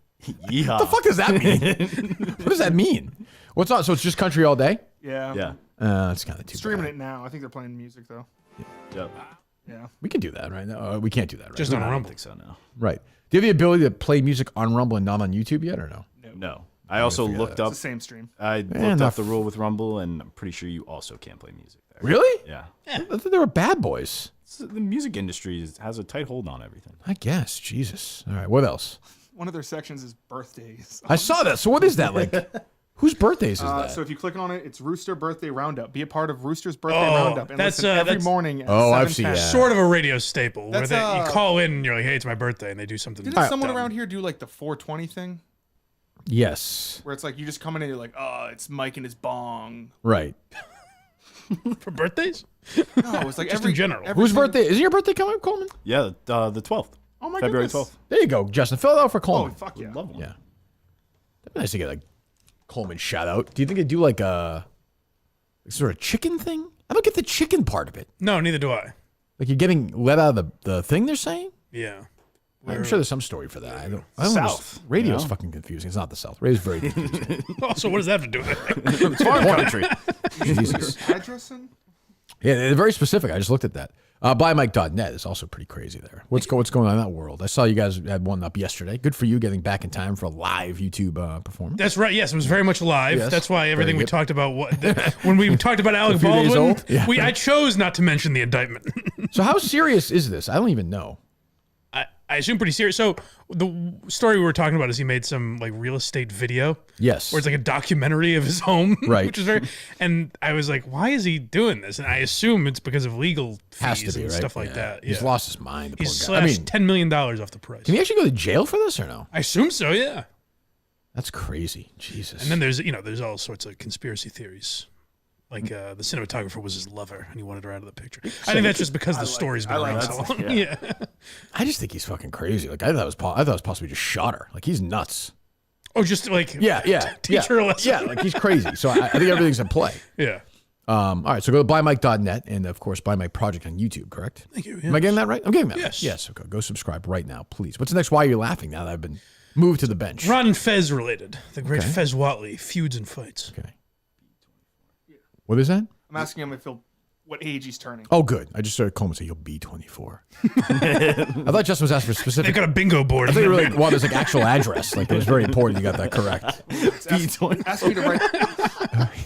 Yeehaw. What the fuck does that mean? What does that mean? What's on? So it's just country all day? Yeah. Yeah. That's kind of too Streaming bad. it now. I think they're playing music though. Yep. Yeah. We can do that right now. We can't do that right Just now. on I don't Rumble. think so, no. Right. Do you have the ability to play music on Rumble and not on YouTube yet, or no? No. I also looked up. It's the same stream. I looked up the rule with Rumble, and I'm pretty sure you also can't play music there. Really? Yeah. I thought they were bad boys. The music industry has a tight hold on everything. I guess. Jesus. All right. What else? One of their sections is birthdays. I saw that. So what is that like? Whose birthdays is that? So if you click on it, it's Rooster Birthday Roundup. Be a part of Rooster's Birthday Oh, Roundup. And that's, listen every that's- morning. At I've seen 7:10. that. Sort of a radio staple where That's, you call in and you're like, hey, it's my birthday, and they do something. Didn't someone around here do like the 420 thing? Yes. Where it's like you just come in and you're like, oh, it's Mike and his bong. Right. For birthdays? No, it's like Just every in general. Whose birthday? Isn't your birthday coming up, Coleman? Yeah, the 12th. Oh my February goodness. 12th. There you go, Justin. Fill it out for Coleman. Oh, fuck yeah. Love one. Yeah. That'd be nice to get a Coleman shout out. Do you think they'd do like a sort of chicken thing? I don't get the chicken part of it. No, neither do I. Like you're getting let out of the thing they're saying? Yeah. I'm sure there's some story for that. I don't know. South, Radio's you know? fucking confusing. It's not the South. Radio's very confusing. Also, what does that have to do with it? It's farm country. Jesus. Addressing? Yeah, they're very specific. I just looked at that. BuyMike.net is also pretty crazy there. What's going on in that world? I saw you guys had one up yesterday. Good for you getting back in time for a live YouTube performance. That's right. Yes, it was very much live. Yes. That's why everything Very we good. talked about, when we talked about Alec few days Baldwin, old? Yeah. I chose not to mention the indictment. So how serious is this? I don't even know. I assume pretty serious. So the story we were talking about is he made some like real estate video. Yes. Where it's like a documentary of his home. Right. Which is very, and I was like, why is he doing this? And I assume it's because of legal fees Has to be, and right? stuff like Yeah. that. He's Yeah. lost his mind. The He poor guy. slashed $10 million off the price. Can he actually go to jail for this or no? I assume so, yeah. That's crazy. Jesus. And then there's all sorts of conspiracy theories. Like the cinematographer was his lover and he wanted her out of the picture. I think that's just because the story's been around so long. Yeah. I just think he's fucking crazy. Like I thought it was possibly just shot her. Like he's nuts. Oh, just like teach her a lesson. Yeah, like he's crazy. So I think everything's in play. Yeah. All right, so go to buymike.net and of course Buy Mike Project on YouTube, correct? Thank you. Am I getting that right? I'm getting that. Yes. Right. Yes. Okay. Go subscribe right now, please. What's the next? Why are you laughing now that I've been moved to the bench? Ron and Fez related. The great Okay. Fez Watley feuds and fights. Okay. What is that? I'm asking him what age he's turning. Oh, good. I just started Coleman say you'll be 24. I thought Justin was asking for specific. They've got a bingo board. I think really well, there's like actual address. Like it was very important you got that correct. It's asking me to write.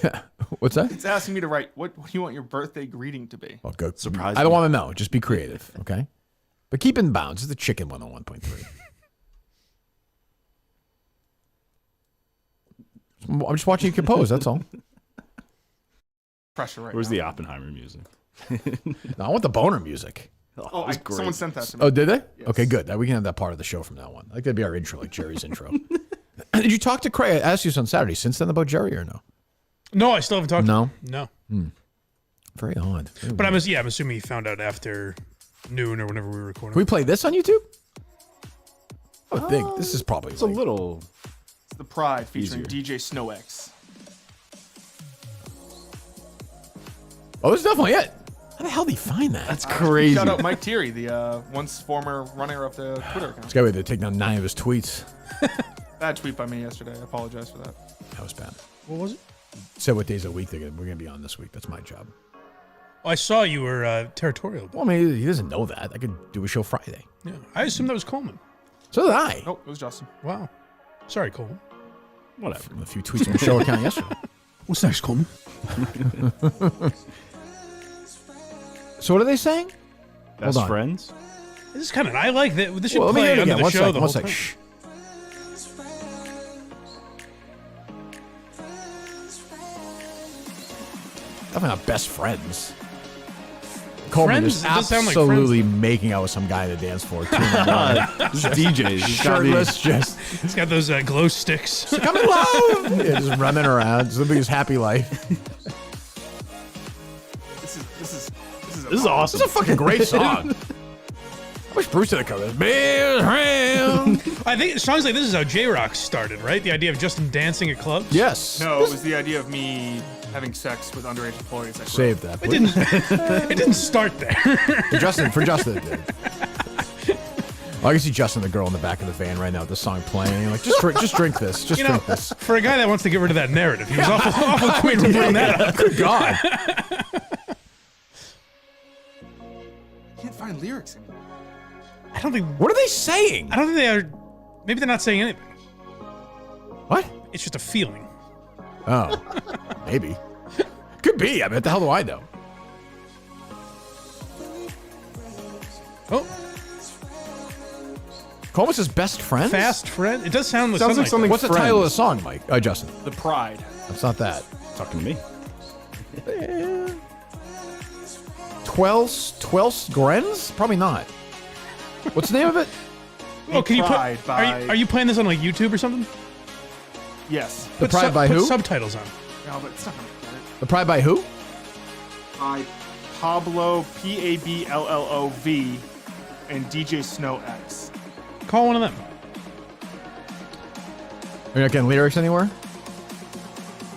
Yeah. What's that? It's asking me to write. What do you want your birthday greeting to be? Well, go. Surprise I don't me. want to know. Just be creative, okay? But keep in bounds. It's the chicken 101.3. I'm just watching you compose. That's all. Pressure right Where's now. the Oppenheimer music? No, I want the boner music. Oh, someone sent that to me. Oh, did they? Yes. Okay, good. We can have that part of the show from now on. I think that'd be our intro, like Jerry's intro. Did you talk to Craig? I asked you this on Saturday. Since then about Jerry or no? No, I still haven't talked No? to him. No. Very odd. Very But weird. I'm assuming he found out after noon or whenever we were recording. Can we play this on YouTube? I would think this is probably. It's a little. It's the Pride featuring DJ Snow X. Oh, this is definitely it. How the hell did he find that? That's crazy. Shout out Mike Thierry, the once former runner of the Twitter account. This guy would have taken down 9 of his tweets. Bad tweet by me yesterday. I apologize for that. That was bad. What was it? Said what days of the week we're going to be on this week. That's my job. Oh, I saw you were territorial. Well, I mean, he doesn't know that. I could do a show Friday. Yeah, I assumed that was Coleman. So did I. Nope, it was Justin. Wow. Sorry, Coleman. Whatever. A few tweets on the show account yesterday. What's next, Coleman? So what are they saying? Best Hold on. friends? This is kind of. I like that. This should Well, let me play hear it under again. the One show sec, the one whole sec. time. Shh. Definitely not best friends. Coleman Friends? is It does sound like absolutely making out with some guy in the dance floor. This is DJs. He's gotta be- Shirtless, just He's got those glow sticks. I'm in love. Yeah, just running around, just living his happy life. This is awesome. This is a fucking great song. I wish Bruce did cover this. Best friend. I think songs like this is how J-Rock started, right? The idea of Justin dancing at clubs. Yes. No, it was the idea of me having sex with underage employees. At Save that. It Please. didn't. It didn't start there. For Justin, it did. I can see Justin, the girl in the back of the van right now with the song playing. Like, just drink this. Just You know, drink this. for a guy that wants to get rid of that narrative, he was awful quick to bring that up. Good God. Can't find lyrics anymore. I don't think. What are they saying? I don't think they are. Maybe they're not saying anything. What? It's just a feeling. Oh, maybe. Could be. I mean, what the hell do I know? Oh, Coleman's his best friend? fast friend. It does sound Sounds like something. What's the title of the song, Mike? Justin. The Pride. That's not that. Talking to me. 12 Grens? Probably not. What's the name of it? Oh, can you put? Pride by- Are you playing this on like YouTube or something? Yes. The Pride by put who? subtitles on. No, but it's not gonna get it. The Pride by who? By Pablo Pablov and DJ Snow X. Call one of them. Are you not getting lyrics anywhere?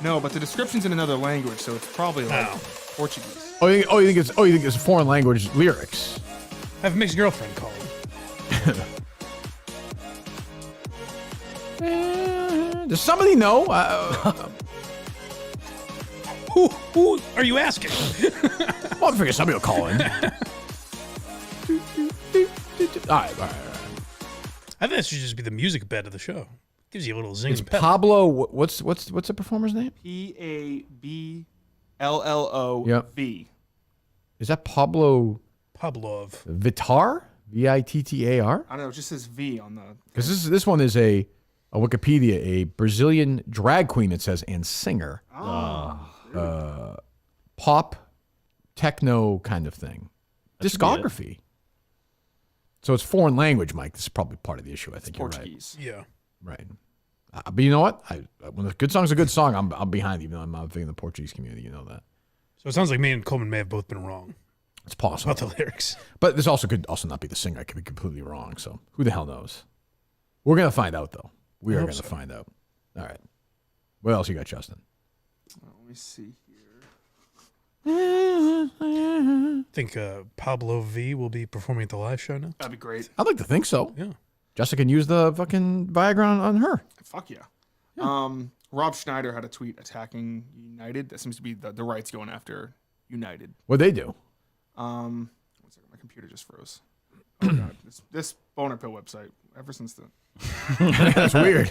No, but the description's in another language, so it's probably like Oh. Portuguese. Oh, you think it's foreign language lyrics? I have a mixed girlfriend call. Does somebody know? Who are you asking? Well, I figure somebody will call in. All right. I think that should just be the music bed of the show. Gives you a little zing. It's and pep. Pablo. What's the performer's name? Pabllov. Is that Pablo Pablov. Vittar? Vittar? I don't know. It just says V on the. Because this one is a Wikipedia, a Brazilian drag queen. It says and singer. Pop, techno kind of thing. Discography. So it's foreign language, Mike. This is probably part of the issue. I think you're Portuguese. Yeah. right. But you know what? When a good song's a good song, I'm behind it, even though I'm not in the Portuguese community. You know that. So it sounds like me and Coleman may have both been wrong It's possible. about the lyrics. But this also could also not be the singer. I could be completely wrong. So who the hell knows? We're gonna find out though. We are hope gonna so. find out. All right. What else you got, Justin? Let me see here. Think Pablo V will be performing at the live show now. That'd be great. I'd like to think so. Yeah. Jessica can use the fucking Viagra on her. Fuck yeah. Rob Schneider had a tweet attacking United. That seems to be the right's going after United. What'd they do? One second, my computer just froze. Oh god, this boner pill website. Ever since the That's weird.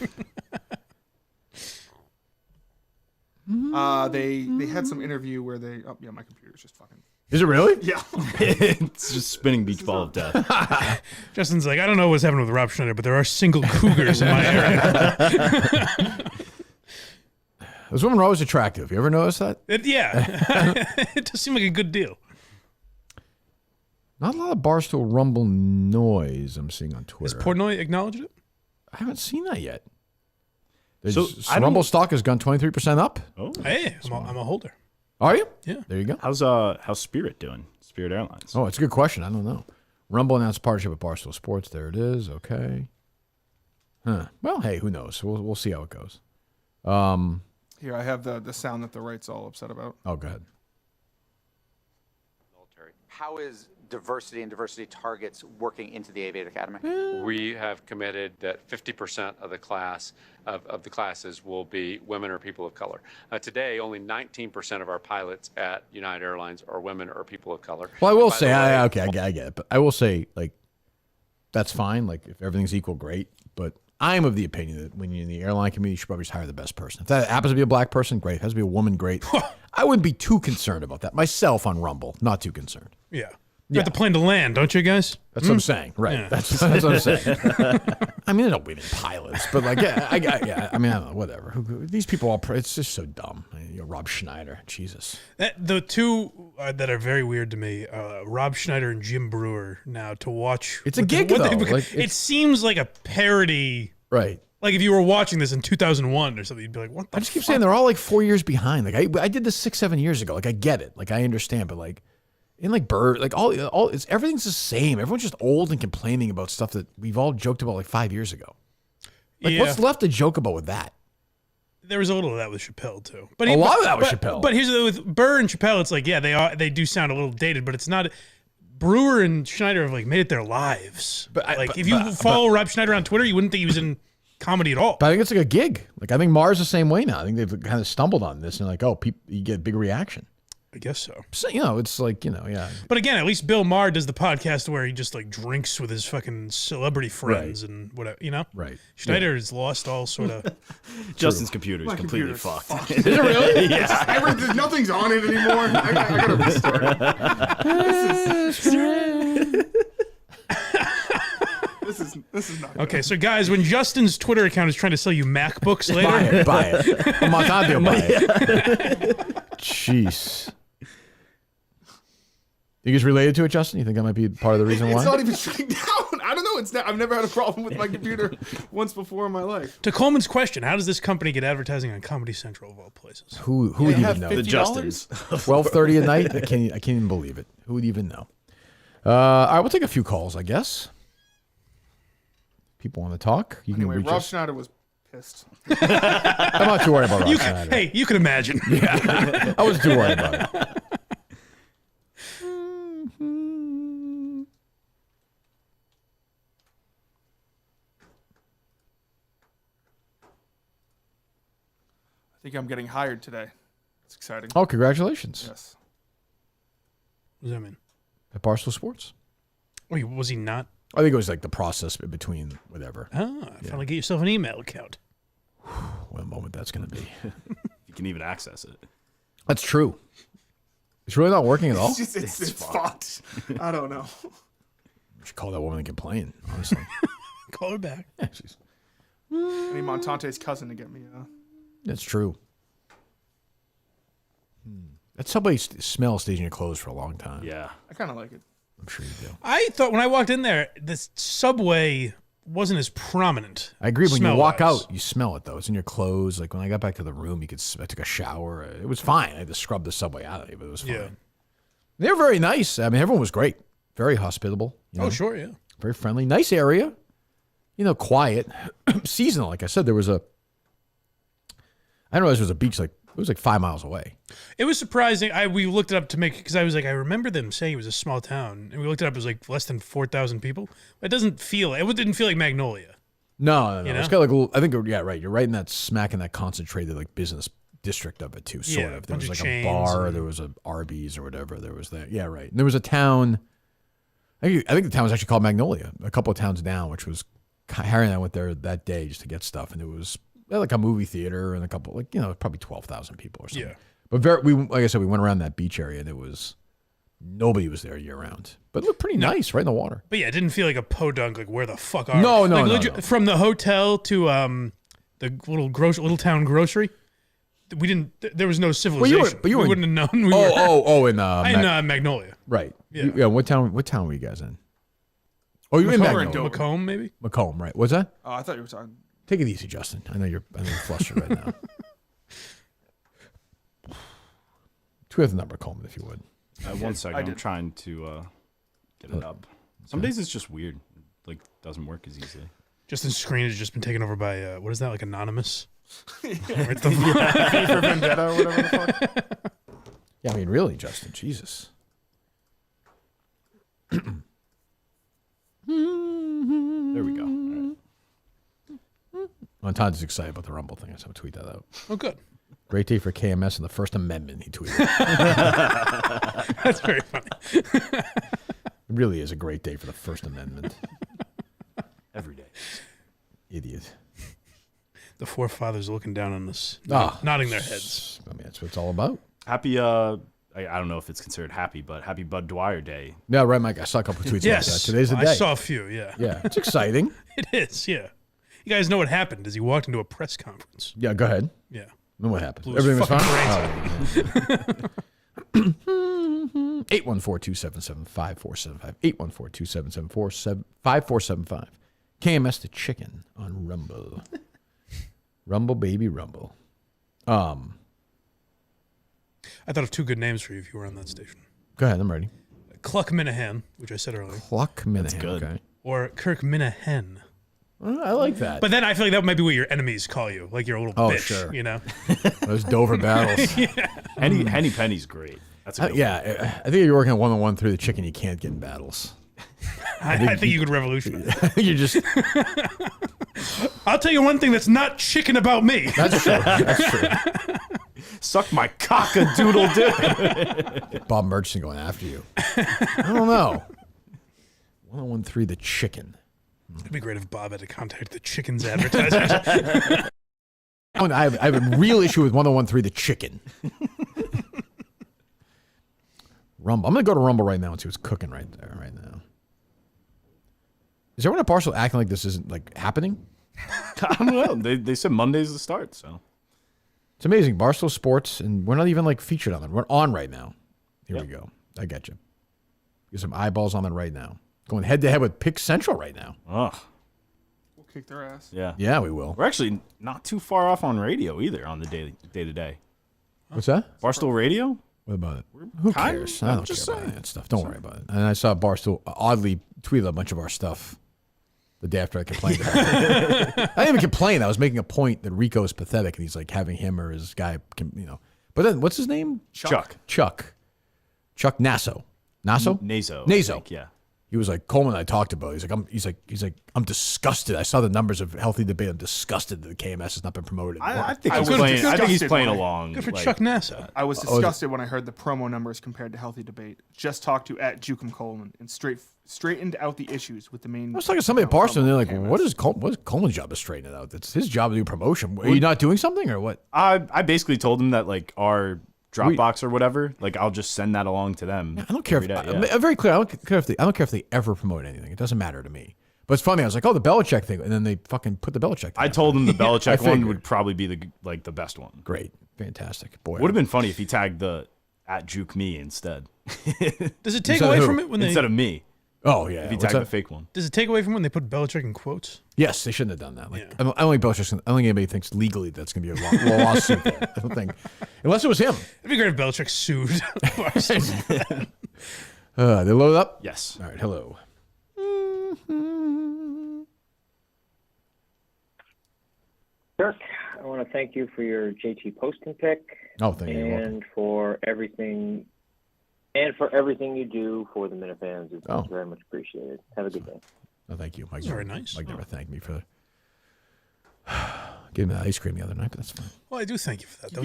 they had some interview where they. Oh yeah, my computer's just fucking. Is it really? Yeah. It's just spinning beach ball of death. Justin's like, I don't know what's happening with Rob Schneider, but there are single cougars in my area. Those women are always attractive. You ever notice that? Yeah. It does seem like a good deal. Not a lot of Barstool Rumble noise I'm seeing on Twitter. Has Portnoy acknowledged it? I haven't seen that yet. So, Rumble stock has gone 23% up. Oh, Hey, I'm a holder. Are you? Yeah. There you go. how's Spirit doing? Spirit Airlines. Oh, it's a good question. I don't know. Rumble announced a partnership with Barstool Sports. There it is. Okay. Huh. Well, hey, who knows? We'll see how it goes. Here, I have the sound that the right's all upset about. Oh, go ahead. How is diversity and diversity targets working into the Aviate Academy? We have committed that 50% of the class of the classes will be women or people of color. Today, only 19% of our pilots at United Airlines are women or people of color. Well, I will By say, the way- I get it, but I will say, like, that's fine. Like, if everything's equal, great. But I'm of the opinion that when you're in the airline community, you should probably just hire the best person. If that happens to be a black person, great. If it has to be a woman, great. I wouldn't be too concerned about that. Myself on Rumble, not too concerned. Yeah. You got the plane to land, don't you guys? That's what I'm saying. Right. Yeah. That's what I'm saying. I mean, there's no women pilots, but like, yeah, I mean, I don't know, whatever. These people all, it's just so dumb. Rob Schneider, Jesus. The two that are very weird to me, Rob Schneider and Jim Brewer. Now to watch, It's a gig, though. Like, it seems like a parody, right? Like if you were watching this in 2001 or something, you'd be like, "What the?" I just keep saying they're all like 4 years behind. Like I did this 6-7 years ago. Like I get it. Like I understand, but like in like Bird, like all it's everything's the same. Everyone's just old and complaining about stuff that we've all joked about like 5 years ago. Like what's left to joke about with that? There was a little of that with Chappelle too, but A lot of that with Chappelle. But here's the with Burr and Chappelle, it's like they do sound a little dated, but it's not. Brewer and Schneider have like made it their lives. But if you follow Rob Schneider on Twitter, you wouldn't think he was in comedy at all. But I think it's like a gig. Like I think Mars the same way now. I think they've kind of stumbled on this and like, oh, you get a big reaction. I guess so. So, it's like, yeah. But again, at least Bill Maher does the podcast where he just like drinks with his fucking celebrity friends and whatever, Right. Schneider has lost all sort of. Justin's computer is My completely computer's fucked. fucked. Is it really? Yeah. Nothing's on it anymore. I gotta restart. This is not good. Okay, so guys, when Justin's Twitter account is trying to sell you MacBooks later, buy it. Montante will buy it. Jeez. You guys related to it, Justin? You think that might be part of the reason why? It's not even shutting down. I don't know. I've never had a problem with my computer once before in my life. to Coleman's question, how does this company get advertising on Comedy Central of all places? Who would even know? The Justins. 12:30 at night? I can't even believe it. Who would even know? All right, we'll take a few calls, I guess. People want to talk. You Anyway, can reach Rob us. Schneider was pissed. I'm not too worried about Rob Schneider. Hey, you can imagine. Yeah, I wasn't too worried about it. I think I'm getting hired today. It's exciting. Oh, congratulations. Yes. What does that mean? At Barstool Sports. Wait, was he not? I think it was like the process in between whatever. Finally get yourself an email account. What a moment that's going to be. You can even access it. That's true. It's really not working at all. It's just it's fucked. I don't know. You should call that woman and complain, honestly. Call her back. Yeah, she's... I need Montante's cousin to get me. That's true. That Subway smell stays in your clothes for a long time. Yeah. I kind of like it. I'm sure you do. I thought when I walked in there, this Subway wasn't as prominent. I agree. When you walk smell-wise. out, you smell it, though. It's in your clothes. Like, when I got back to the room, I took a shower. It was fine. I had to scrub the Subway out of it, but it was fine. Yeah. They were very nice. I mean, everyone was great. Very hospitable. Oh, sure, yeah. Very friendly. Nice area. Quiet. Seasonal. Like I said, there was I didn't realize there was a beach it was like 5 miles away. It was surprising. We looked it up to make, because I was like, I remember them saying it was a small town, and we looked it up. It was like less than 4,000 people. It didn't feel like Magnolia. No. You know? It's got like a little, I think, yeah, right. You're right in that smack in that concentrated like business district of it too, sort Yeah, of. There was bunch like of a bar, chains there was a Arby's or whatever. There was that. Yeah, right. And there was a town. I think the town was actually called Magnolia. A couple of towns down, which was Harry and I went there that day just to get stuff, and it was like a movie theater and a couple, probably 12,000 people or something. Yeah. But like I said, we went around that beach area, and nobody was there year round. But it looked pretty nice, right in the water. But yeah, it didn't feel like a podunk. Like, where the fuck are No, we? no, Like, no, legit- no. From the hotel to the little town grocery, we didn't. There was no civilization. But you we were wouldn't have known. In Magnolia. Right. Yeah. What town were you guys in? Oh, you were in Magnolia. Macomb, maybe. Macomb, right? What's that? Oh, I thought you were talking. Take it easy, Justin. I know you're flustered right now. Tweet the number, Coleman, if you would. 1 second. I'm trying to get it up. Some days it's just weird. Like, doesn't work as easily. Justin's screen has just been taken over by what is that, like Anonymous? V for Vendetta or whatever the fuck. Yeah, I mean, really, Justin, Jesus. There we go. All right. Montan's excited about the Rumble thing. I saw him tweet that out. Oh, good. Great day for KMS and the First Amendment, he tweeted. That's very funny. It really is a great day for the First Amendment. Every day. Idiot. The forefathers looking down on us, Ah. nodding their heads. I mean, that's what it's all about. Happy, I don't know if it's considered happy, but happy Bud Dwyer Day. Yeah, right, Mike. I saw a couple of tweets Yes. about that. Today's the day. I saw a few, yeah. Yeah, it's exciting. It is, yeah. You guys know what happened as he walked into a press conference. Yeah, go ahead. Yeah. Then what happened? Blew his Everything was fucking fine? 814-277-5475. 814-277-5475. KMS the Chicken on Rumble. Rumble, baby, Rumble. I thought of two good names for you if you were on that station. Go ahead, I'm ready. Cluck Minahan, which I said earlier. Cluck Minahan, That's good. okay. Or Kirk Minahan. I like that. But then I feel like that might be what your enemies call you, like you're a little bitch, sure. you know? Those Dover battles. Henny Penny's great. That's a good one. I think if you're working one-on-one through the chicken, you can't get in battles. I think you could revolutionize. You just... I'll tell you one thing that's not chicken about me. That's true. That's true. Suck my cock-a-doodle-doo. Bob Murchison going after you. I don't know. 1013 the chicken. It'd be great if Bob had to contact the chicken's advertisers. I have a real issue with 1013 the chicken. Rumble. I'm going to go to Rumble right now and see what's cooking right there, right now. Is everyone at Barstool acting like this isn't like happening? I don't know. They said Monday's the start, so. It's amazing. Barstool Sports, and we're not even like featured on them. We're on right now. Here we go. I got you. Get some eyeballs on it right now. Going head to head with Pick Central right now. Ugh. We'll kick their ass. Yeah. Yeah, we will. We're actually not too far off on radio either on the day to day. What's that? Barstool Radio? What about it? Who cares? I don't care about that stuff. Don't worry about it. And I saw Barstool oddly tweeted a bunch of our stuff the day after I complained about it. I didn't even complain. I was making a point that Rico is pathetic, and he's like having him or his guy, But then, what's his name? Chuck Nasso. Nasso? Nazo. I Nazo. think, yeah. He was like, Coleman and I talked about it. He's like, I'm disgusted. I saw the numbers of healthy debate. I'm disgusted that the KMS has not been promoted. I think he's playing along. Good for Chuck Nasso. I was disgusted when I heard the promo numbers compared to healthy debate. Just talked to at Jukum Coleman and straightened out the issues with the main. I was talking to somebody at Barstool, and they're like, what is Coleman's job to straighten it out? It's his job to do promotion. Are you not doing something or what? I basically told him that like our Dropbox or whatever, like I'll just send that along to them. I don't care. I'm very clear. I don't care if they ever promote anything. It doesn't matter to me. But it's funny. I was like, oh, the Belichick thing, and then they fucking put the Belichick thing. I told him the Belichick one figured. would probably be the best one. Great, fantastic. Boy, would have been funny if he tagged the at Juke me instead. Does it take away from it when instead of me? Oh yeah, if he tagged the fake one. Does it take away from when they put Belichick in quotes? Yes, they shouldn't have done that. Like, I don't think anybody thinks legally that's going to be a lawsuit. There. I don't think, unless it was him. It'd be great if Belichick sued. They load up. Yes. All right. Hello. Kirk, I want to thank you for your JT posting pick. Oh, thank you. And for everything. And for everything you do for the Minifans. It's very much appreciated. Have a good day. Oh, thank you, Mike. That's very nice. Mike never thanked me for gave him the ice cream the other night, but that's fine. Well, I do thank you for that. That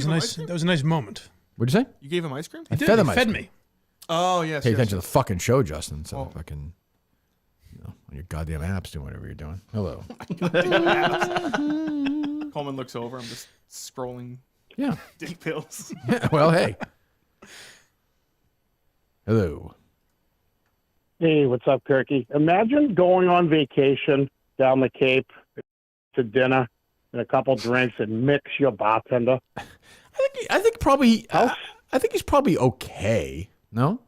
was a nice moment. What'd you say? You gave him ice cream? I fed him ice cream. me. Oh, yes. Pay attention to the fucking show, Justin. So fucking, on your goddamn apps doing whatever you're doing. Hello. Coleman looks over. I'm just scrolling. Yeah. Dick pills. Yeah, well, hey. Hello. Hey, what's up, Kirky? Imagine going on vacation down the Cape to dinner and a couple drinks and mix your bartender. I think probably. I think he's probably okay. No.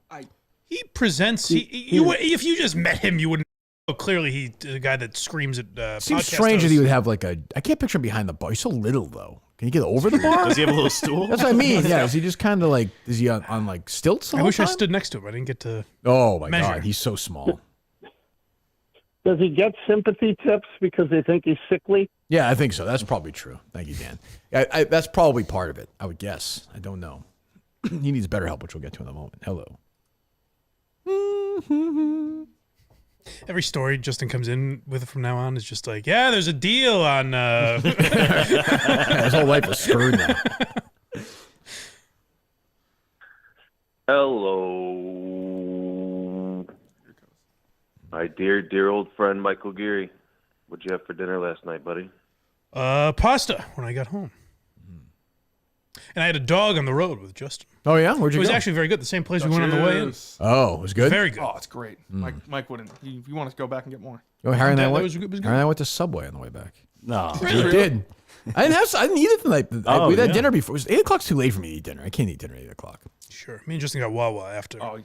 He presents. If you just met him, you wouldn't. Oh, clearly, he's the guy that screams at. Seems strange that he would have like a. I can't picture him behind the bar. He's so little though. Can he get over the bar? Does he have a little stool? That's what I mean. Yeah. Is he just kind of like? Is he on like stilts? I wish I stood next to him. I didn't get to. Oh my measure. God, he's so small. Does he get sympathy tips because they think he's sickly? Yeah, I think so. That's probably true. Thank you, Dan. That's probably part of it. I would guess. I don't know. He needs better help, which we'll get to in a moment. Hello. Every story Justin comes in with from now on is just like, yeah, there's a deal on. His whole life is screwed now. Hello. My dear old friend Michael Geary. What'd you have for dinner last night, buddy? Pasta when I got home. And I had a dog on the road with Justin. Oh, yeah? Where'd you It was go? actually very good. The same place we went on the way in. Oh, it was good? Very good. Oh, it's great. Mike wouldn't. You want to go back and get more? Oh, Harry and I That went, was good. Harry and I went to Subway on the way back. No. We did. I didn't eat it tonight. Oh, we had yeah. dinner before. It was 8 o'clock's too late for me to eat dinner. I can't eat dinner at 8 o'clock. Sure. Me and Justin got Wawa after. Oh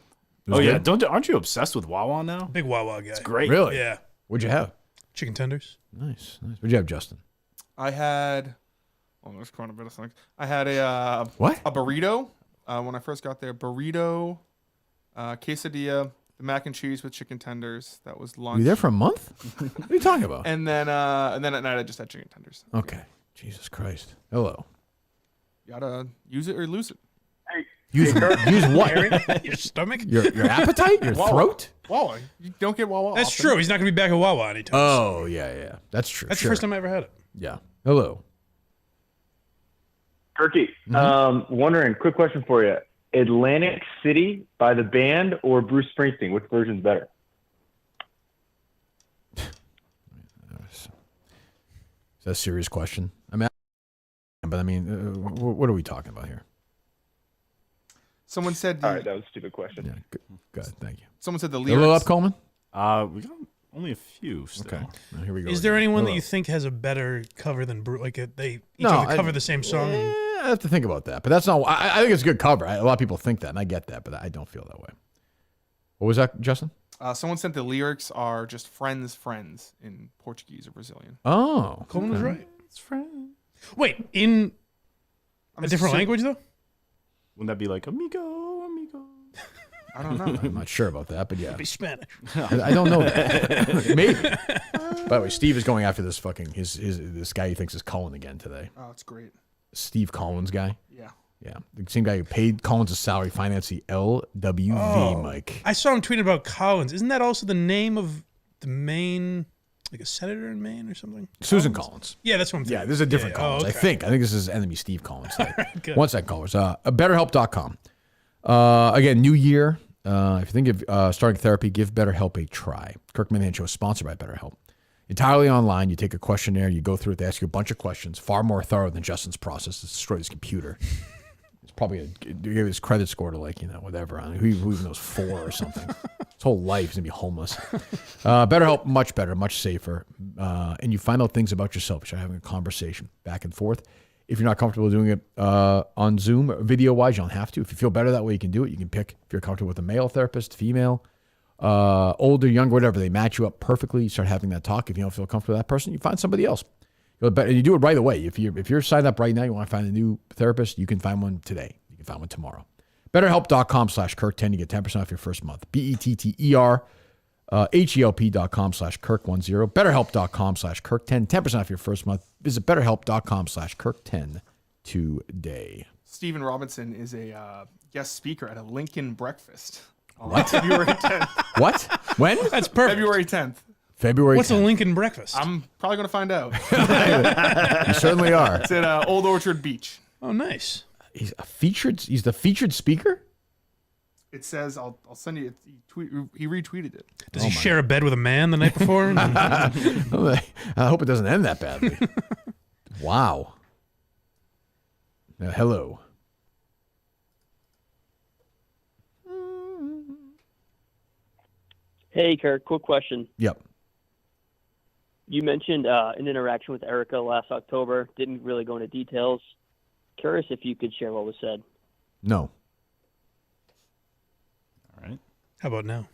was yeah. good? Aren't you obsessed with Wawa now? Big Wawa guy. It's great. Really? Yeah. What'd you have? Chicken tenders. Nice. What'd you have, Justin? I had. Oh, there's quite a bit of things. I had a What? A burrito when I first got there. Burrito, quesadilla, the mac and cheese with chicken tenders. That was lunch. Were you there for a month? What are you talking about? And then at night I just had chicken tenders. Okay. Jesus Christ. Hello. You gotta use it or lose it. Use what? Your stomach? Your appetite? Your Wawa. throat? Wawa. You don't get Wawa. That's often. true. He's not going to be back at Wawa anytime. Oh, yeah. That's true. That's Sure. the first time I ever had it. Yeah. Hello. Turkey. Wondering, quick question for you. Atlantic City by the band or Bruce Springsteen? Which version's better? Is that a serious question? But what are we talking about here? Someone said. All right, that was a stupid question. Yeah, good. Thank you. Someone said the A lyrics. little up, Coleman? We got only a few still. Okay. Now, here we go. Is there again. anyone that Hello. you think has a better cover than Bruce? Like they each No, of them cover the same song? I have to think about that, but that's not. I think it's a good cover. A lot of people think that, and I get that, but I don't feel that way. What was that, Justin? Someone said the lyrics are just friends in Portuguese or Brazilian. Oh, Coleman was okay. right. It's friend. Wait, in a different language though? Wouldn't that be like amigo? I don't know. I'm not sure about that, but yeah. It'd be Spanish. I don't know that. Maybe. By the way, Steve is going after this fucking this guy he thinks is Cullen again today. Oh, it's great. Steve Collins guy. Yeah. Yeah. The same guy who paid Collins a salary, financed the LWV, Mike. I saw him tweet about Collins. Isn't that also the name of the Maine, like a senator in Maine or something? Susan Collins. Yeah, that's what I'm thinking. Yeah, this is a different Yeah, yeah. Collins. Oh, okay. I think this is enemy Steve Collins. Good. One sec, callers. BetterHelp.com. Again, new year. If you think of starting therapy, give BetterHelp a try. Kirk Minahan Show is sponsored by BetterHelp. Entirely online. You take a questionnaire, you go through it, they ask you a bunch of questions, far more thorough than Justin's process to destroy his computer. It's probably give his credit score to whatever. I mean, who even knows 4 or something. His whole life is gonna be homeless. BetterHelp, much better, much safer, and you find out things about yourself. You start having a conversation back and forth. If you're not comfortable doing it on Zoom, video-wise, you don't have to. If you feel better that way, you can do it. You can pick if you're comfortable with a male therapist, female, older, younger, whatever. They match you up perfectly. You start having that talk. If you don't feel comfortable with that person, you find somebody else. And you do it right away. If you're signed up right now, you want to find a new therapist, you can find one today. You can find one tomorrow. BetterHelp.com/Kirk10. You get 10% off your first month. BetterHelp.com/Kirk10. BetterHelp.com/Kirk10. 10% off your first month. Visit BetterHelp.com/Kirk10 today. Stephen Robinson is a guest speaker at a Lincoln breakfast. On What? February 10th. What? When? That's perfect. February 10th. February What's 10th. a Lincoln breakfast? I'm probably going to find out. You certainly are. It's at Old Orchard Beach. Oh, nice. He's the featured speaker? It says, I'll send you, he retweeted it. Does he share a bed with a man the night before? I hope it doesn't end that badly. Wow. Hello. Hey, Kirk, quick question. Yep. You mentioned an interaction with Erica last October. Didn't really go into details. Curious if you could share what was said. No. All right. How about now?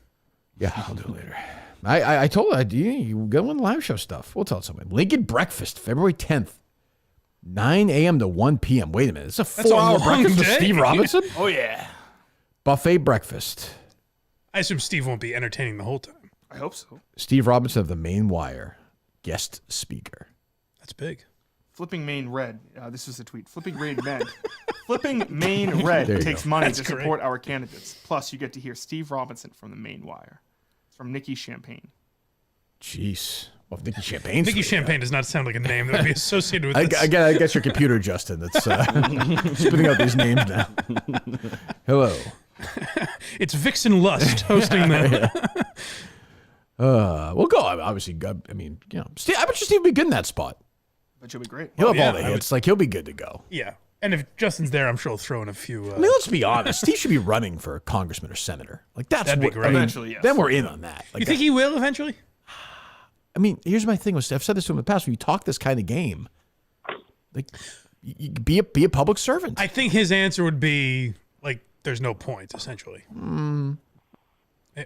Yeah, I'll do it later. I told her, you go on live show stuff. We'll tell somebody. Lincoln Breakfast, February 10th, 9 a.m. to 1 p.m. Wait a minute. It's a 4-hour breakfast with Steve Robinson? Oh, yeah. Buffet breakfast. I assume Steve won't be entertaining the whole time. I hope so. Steve Robinson of the Main Wire, guest speaker. That's big. Flipping Maine Red. This was a tweet. Flipping Maine Red takes money to support our candidates. Plus, you get to hear Steve Robinson from the Maine Wire. It's from Nikki Champagne. Jeez. Well, Nikki Champagne. Nikki Champagne does not sound like a name that would be associated with this. I guess your computer, Justin, that's spitting out these names now. Hello. It's Vixen Lust hosting them. We'll go. Obviously, I mean, Steve, I bet you Steve would be good in that spot. But you'll be great. He'll have all the hits. Like, he'll be good to go. Yeah. And if Justin's there, I'm sure he'll throw in a few. I mean, let's be honest. Steve should be running for a congressman or senator. Like, that'd be great. Eventually, yes. Then we're in on that. Like, you think he will eventually? I mean, here's my thing. I've said this to him in the past. When you talk this kind of game, like, you be a public servant. I think his answer would be, like, there's no point, essentially.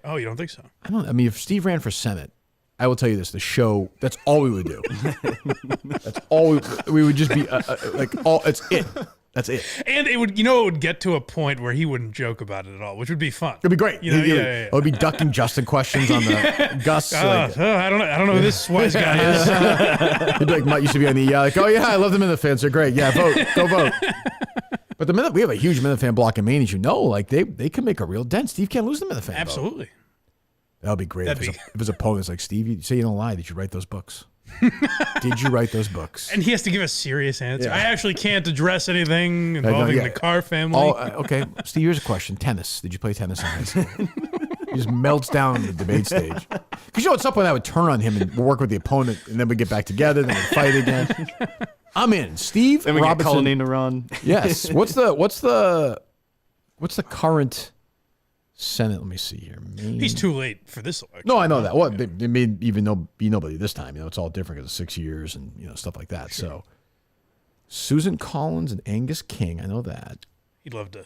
Oh, you don't think so? I mean, if Steve ran for Senate, I will tell you this: the show. That's all we would do. That's all we would just be like. All it's it. That's it. And it would, it would get to a point where he wouldn't joke about it at all, which would be fun. It'd be great. It would be ducking Justin questions on the Gus. I don't know who this wise guy is. He'd be like, Mutt used to be on the like, oh yeah, I love the Minifans. They're great. Yeah, go vote. But we have a huge Minifan block in Maine, as you know. Like they can make a real dent. Steve can't lose the Minifan. Absolutely. Vote. That would be great if his opponent's like, Steve, you say you don't lie. Did you write those books? Did you write those books? And he has to give a serious answer. Yeah. I actually can't address anything involving the Carr family. Okay, Steve, here's a question. Tennis. Did you play tennis in high school? He just melts down on the debate stage. Because at some point I would turn on him and work with the opponent, and then we'd get back together, then we'd fight again. I'm in. Steve Then we Robinson. get Cullinane to run. Yes. What's the current Senate? Let me see here. He's too late for this election. No, I know that. Well, they may even be nobody this time. It's all different because of 6 years and stuff like that. Sure. So, Susan Collins and Angus King. I know that. He'd love to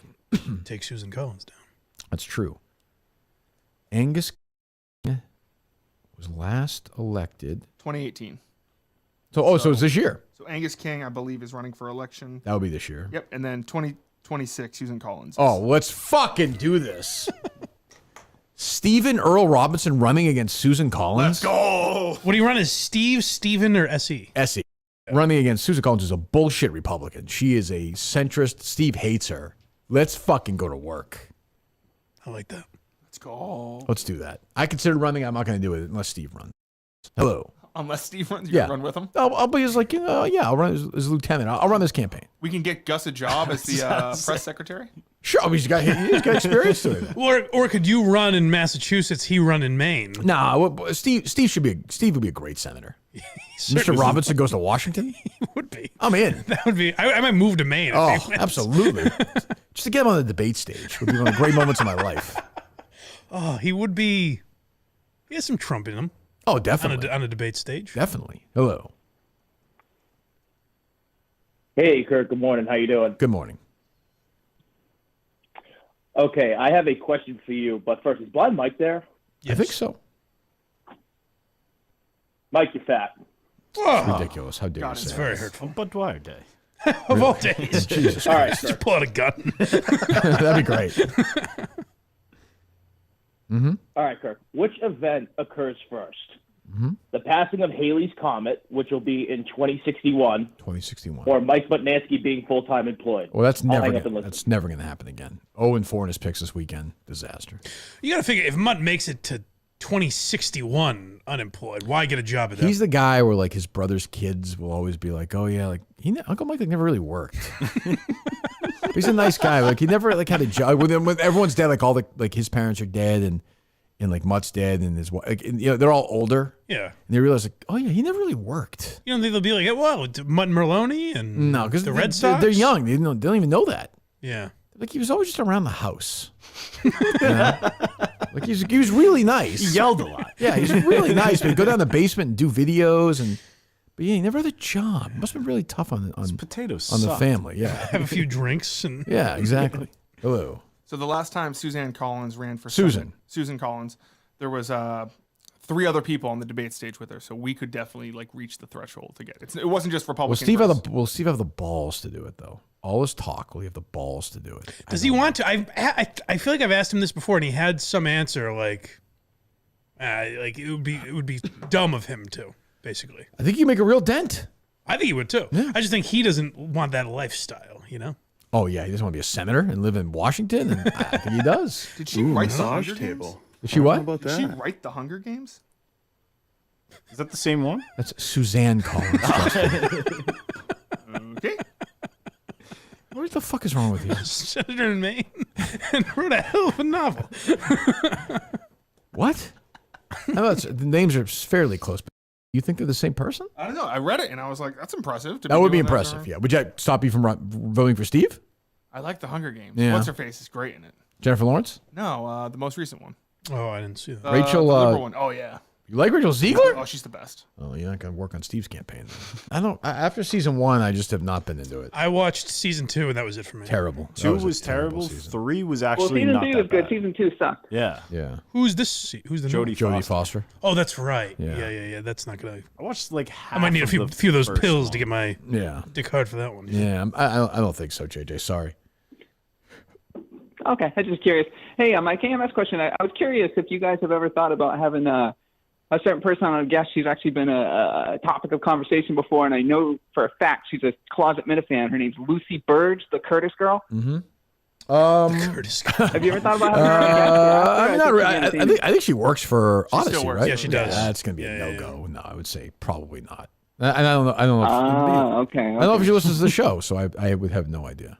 take Susan Collins down. That's true. Angus King was last elected 2018. So it's this year. So Angus King, I believe, is running for election. That would be this year. Yep, and then 2026, Susan Collins. Oh, let's fucking do this. Stephen Earl Robinson running against Susan Collins. Let's go. What do you run as Steve, Stephen, or SE? SE. Running against Susan Collins is a bullshit Republican. She is a centrist. Steve hates her. Let's fucking go to work. I like that. Let's go. Let's do that. I consider running. I'm not going to do it unless Steve runs. Hello. Unless Steve runs, you run with him? I'll be his I'll run as lieutenant. I'll run this campaign. We can get Gus a job as the press secretary? Sure. He's got experience doing that. Or could you run in Massachusetts, he run in Maine? Nah, Steve would be a great senator. Mr. Robinson goes to Washington? He would be. I'm in. That would be. I might move to Maine. Oh, absolutely. Just to get him on the debate stage would be one of the great moments of my life. Oh, he would be. He has some Trump in him. Oh, definitely. On a debate stage. Definitely. Hello. Hey, Kurt. Good morning. How you doing? Good morning. Okay, I have a question for you. But first, is Blind Mike there? Yes. I think so. Mike, you're fat. It's ridiculous. How dare you say it's very that? hurtful. Bud Dwyer Day. Of all days. Jesus All right, Christ. Just pull out a gun. That'd be great. Mm-hmm. All right, Kirk. Which event occurs first? Mm-hmm. The passing of Halley's Comet, which will be in 2061. 2061. Or Mike Butnansky being full-time employed. Well, that's I'll never hang up and listen. going to happen again. 0-4 in his picks this weekend. Disaster. You got to figure, if Mutt makes it to 2061 unemployed, why get a job at that? He's the guy where like his brother's kids will always be like, "Oh yeah, like Uncle Mike never really worked." He's a nice guy. Like he never like had a job. When everyone's dead, like all the like his parents are dead and like Mutt's dead and his wife. Like, they're all older. Yeah. And they realize like, oh yeah, he never really worked. You don't think they'll be like, well, Mutt and Merlone and no, because the Red Sox? They're young. They don't even know that. Yeah. Like he was always just around the house. You know? Like he was really nice. He yelled a lot. Yeah, he's really nice. But he'd go down the basement and do videos but yeah, he never had a job. It must have been really tough on potatoes on the sucked. family. Yeah. Have a few drinks and yeah, exactly. Hello. So the last time Suzanne Collins ran for Susan Collins, there was 3 other people on the debate stage with her, so we could definitely like reach the threshold to get it. It wasn't just Republican. Will Steve have the balls to do it though? All his talk, will he have the balls to do it? Does he want to? I feel like I've asked him this before, and he had some answer like it would be dumb of him to, basically. I think you make a real dent. I think he would too. I just think he doesn't want that lifestyle, you know? Oh yeah, he doesn't want to be a senator and live in Washington, and I think he does. Did she write the massage Hunger table. Games? Did she what? about Did she write the Hunger Games? Is that the same one? That's Suzanne Collins. Okay. What the fuck is wrong with you? Senator in Maine and wrote a hell of a novel. What? I know the names are fairly close, but you think they're the same person? I don't know. I read it and I was like, that's impressive. to That would be doing impressive. Yeah. Would that stop you from voting for Steve? I like the Hunger Games. Yeah. What's her face is great in it. Jennifer Lawrence? No, the most recent one. Oh, I didn't see that. Rachel. The liberal one. Oh yeah. You like Rachel Ziegler? Oh, she's the best. Oh, you're not gonna work on Steve's campaign. Then. After season 1, I just have not been into it. I watched season 2, and that was it for me. Terrible. That 2 a was terrible. season. 3 was Well, actually season not 2 that was good. bad. Season 2 sucked. Yeah. Yeah. Who's this? Who's the new Jodie one? Jodie Foster. Oh, that's right. Yeah. Yeah. That's not gonna. I watched like half. I might need a few of those pills to get my Yeah. dick hard for that one. Yeah. I don't think so, JJ. Sorry. Okay, I'm just curious. Hey, my KMS question. I was curious if you guys have ever thought about having a certain person on a guest. She's actually been a topic of conversation before, and I know for a fact she's a closet Minifan. Her name's Lucy Burge, the Curtis girl. Mm-hmm. Curtis girl. Have you ever thought about having her on a guest? I'm not I think she works for She still Odyssey, works. right? Yeah, she does. That's gonna be a no-go. No, I would say probably not. And I don't know. I don't know. Okay. I don't know if she listens to the show, so I would have no idea.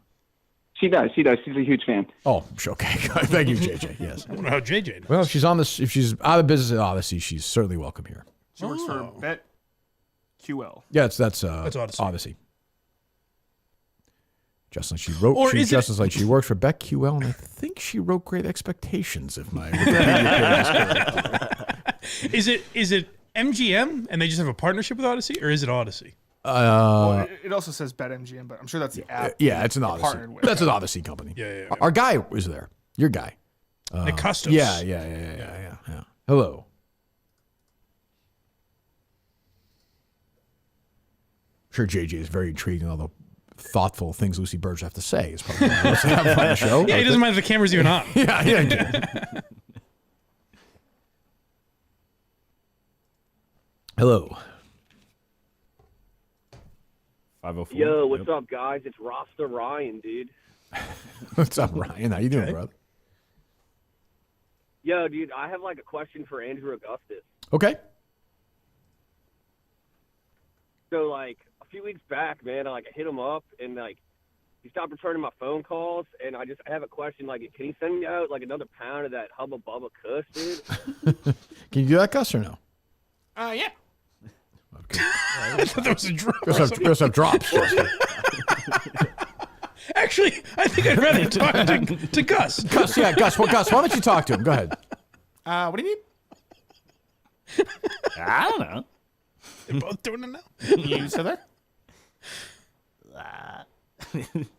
She does. She's a huge fan. Oh, okay. Thank you, JJ. Yes. I wonder how JJ knows. Well, if she's on this, if she's out of business at Odyssey, she's certainly welcome here. She works for BetQL. Yeah, that's Odyssey. Justin, she wrote. Or is it- Justin's like she worked for BetQL, and I think she wrote Great Expectations. If my Wikipedia page is correct. Is it MGM and they just have a partnership with Odyssey, or is it Odyssey? Well, it also says BetMGM, but I'm sure that's the app. Yeah, it's an they're Odyssey. partnered with. That's an Odyssey company. Yeah. Our guy was there. Your guy. Nick Costos. Yeah. Hello. I'm sure JJ is very intrigued in all the thoughtful things Lucy Burge have to say. It's probably why he wants to have on the show. Yeah, he doesn't mind if the camera's even on. Yeah. Hello. 504. Yo, what's up, guys? It's Rasta Ryan, dude. What's up, Ryan? How you doing, brother? Yo, dude, I have like a question for Andrew Augustus. Okay. So, like, a few weeks back, man, I hit him up and he stopped returning my phone calls, and I have a question. Like, can he send me out another pound of that Hubba Bubba Kuss, dude? Can you do that, Gus, or no? Yeah. I thought that was a drop. We also have drops. Actually, I think I'd rather talk to Gus. Gus, yeah, Gus. Well, Gus, why don't you talk to him? Go ahead. What do you need? I don't know. They're both doing it now. You still there?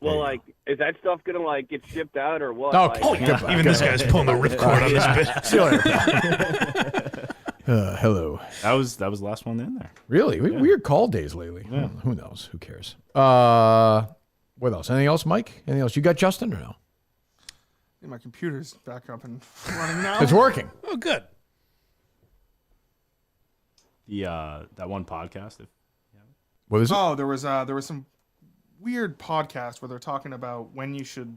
Well, is that stuff gonna get shipped out or what? Okay. Even this guy's pulling the ripcord on this bit. See you later. Hello. That was the last one in there. Really? Weird call days lately. Yeah. Who knows? Who cares? What else? Anything else, Mike? Anything else? You got Justin or no? Yeah, my computer's back up and running now. It's working. Oh, good. That one podcast. What is it? Oh, there was some weird podcast where they're talking about when you should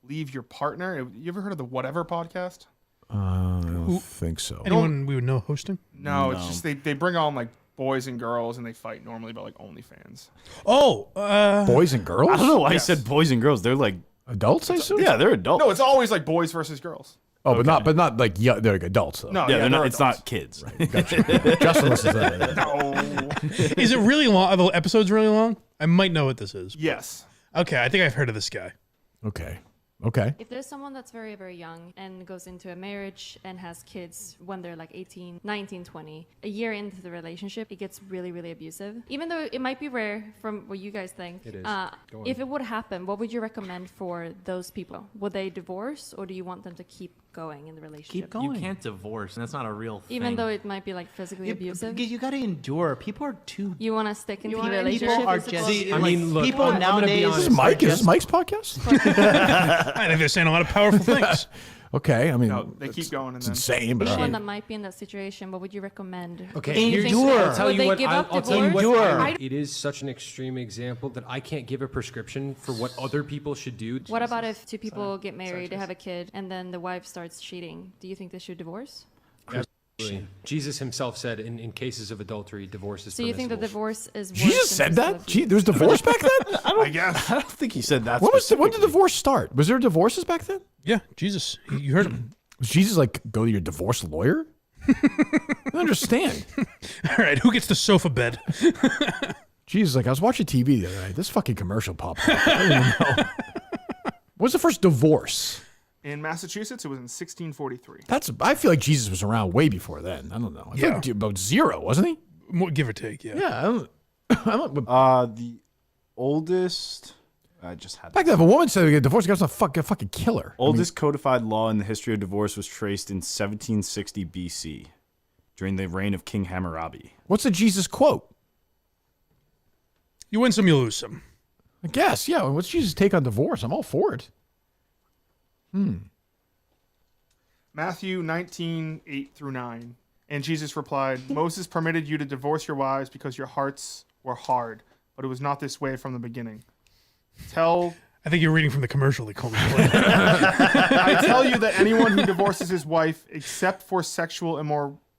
leave your partner. You ever heard of the Whatever podcast? I don't think so. Anyone we would know hosting? No, it's just they bring on boys and girls and they fight normally about OnlyFans. Oh, Boys and girls? I don't know why Yes. I said boys and girls. They're adults, I assume? Yeah, they're adults. No, it's always boys versus girls. Oh, but not like young, they're like adults though. No, Yeah, yeah, they're not. they're It's adults. not kids. Gotcha. Justin listens to that. No. Is it really long? Are the episodes really long? I might know what this is. Yes. Okay, I think I've heard of this guy. Okay. If there's someone that's very, very young and goes into a marriage and has kids when they're 18, 19, 20, a year into the relationship, it gets really, really abusive. Even though it might be rare from what you guys think. It is. Go on. If it would happen, what would you recommend for those people? Would they divorce or do you want them to keep going in the relationship? You can't divorce, and that's not a real thing. Even though it might be physically abusive? Because you got to endure. People are too. You want to stick in the wanna- relationship? people are is it just- called- See, I mean, look, people I'm gonna be nowadays. honest. Is this Mike? are Is this just- Mike's podcast? I think they're saying a lot of powerful things. Okay, I mean, No, they keep going. And it's then insane, but Anyone that might be in that situation, what would you recommend? Okay, Do you think I'll tell would you they what. give up I'll tell you divorce? what. It is such an extreme example that I can't give a prescription for what other people should do. What about if two people get married, they have a kid, and then the wife starts cheating? Do you think they should divorce? Absolutely. Jesus himself said in cases of adultery, divorce is So you permissible. think the divorce is worse Jesus than said that? physical There was divorce back then? I guess. I don't think he said that. When did divorce start? Was there divorces back then? Yeah, Jesus. You heard him. Was Jesus like, go to your divorce lawyer? I don't understand. All right, who gets the sofa bed? Jesus, like I was watching TV the other night. This fucking commercial popped up. I don't even know. What's the first divorce? In Massachusetts, it was in 1643. I feel like Jesus was around way before then. I don't know. I feel like about 0, wasn't he? More, give or take, yeah. Yeah. The oldest. I just had Back then, if a woman said we get a divorce, you got to fucking kill her. Oldest codified law in the history of divorce was traced in 1760 BC, during the reign of King Hammurabi. What's the Jesus quote? You win some, you lose some. I guess, yeah. What's Jesus' take on divorce? I'm all for it. Matthew 19:8-9. And Jesus replied, Moses permitted you to divorce your wives because your hearts were hard, but it was not this way from the beginning. I think you're reading from the commercial they called me. I tell you that anyone who divorces his wife except for sexual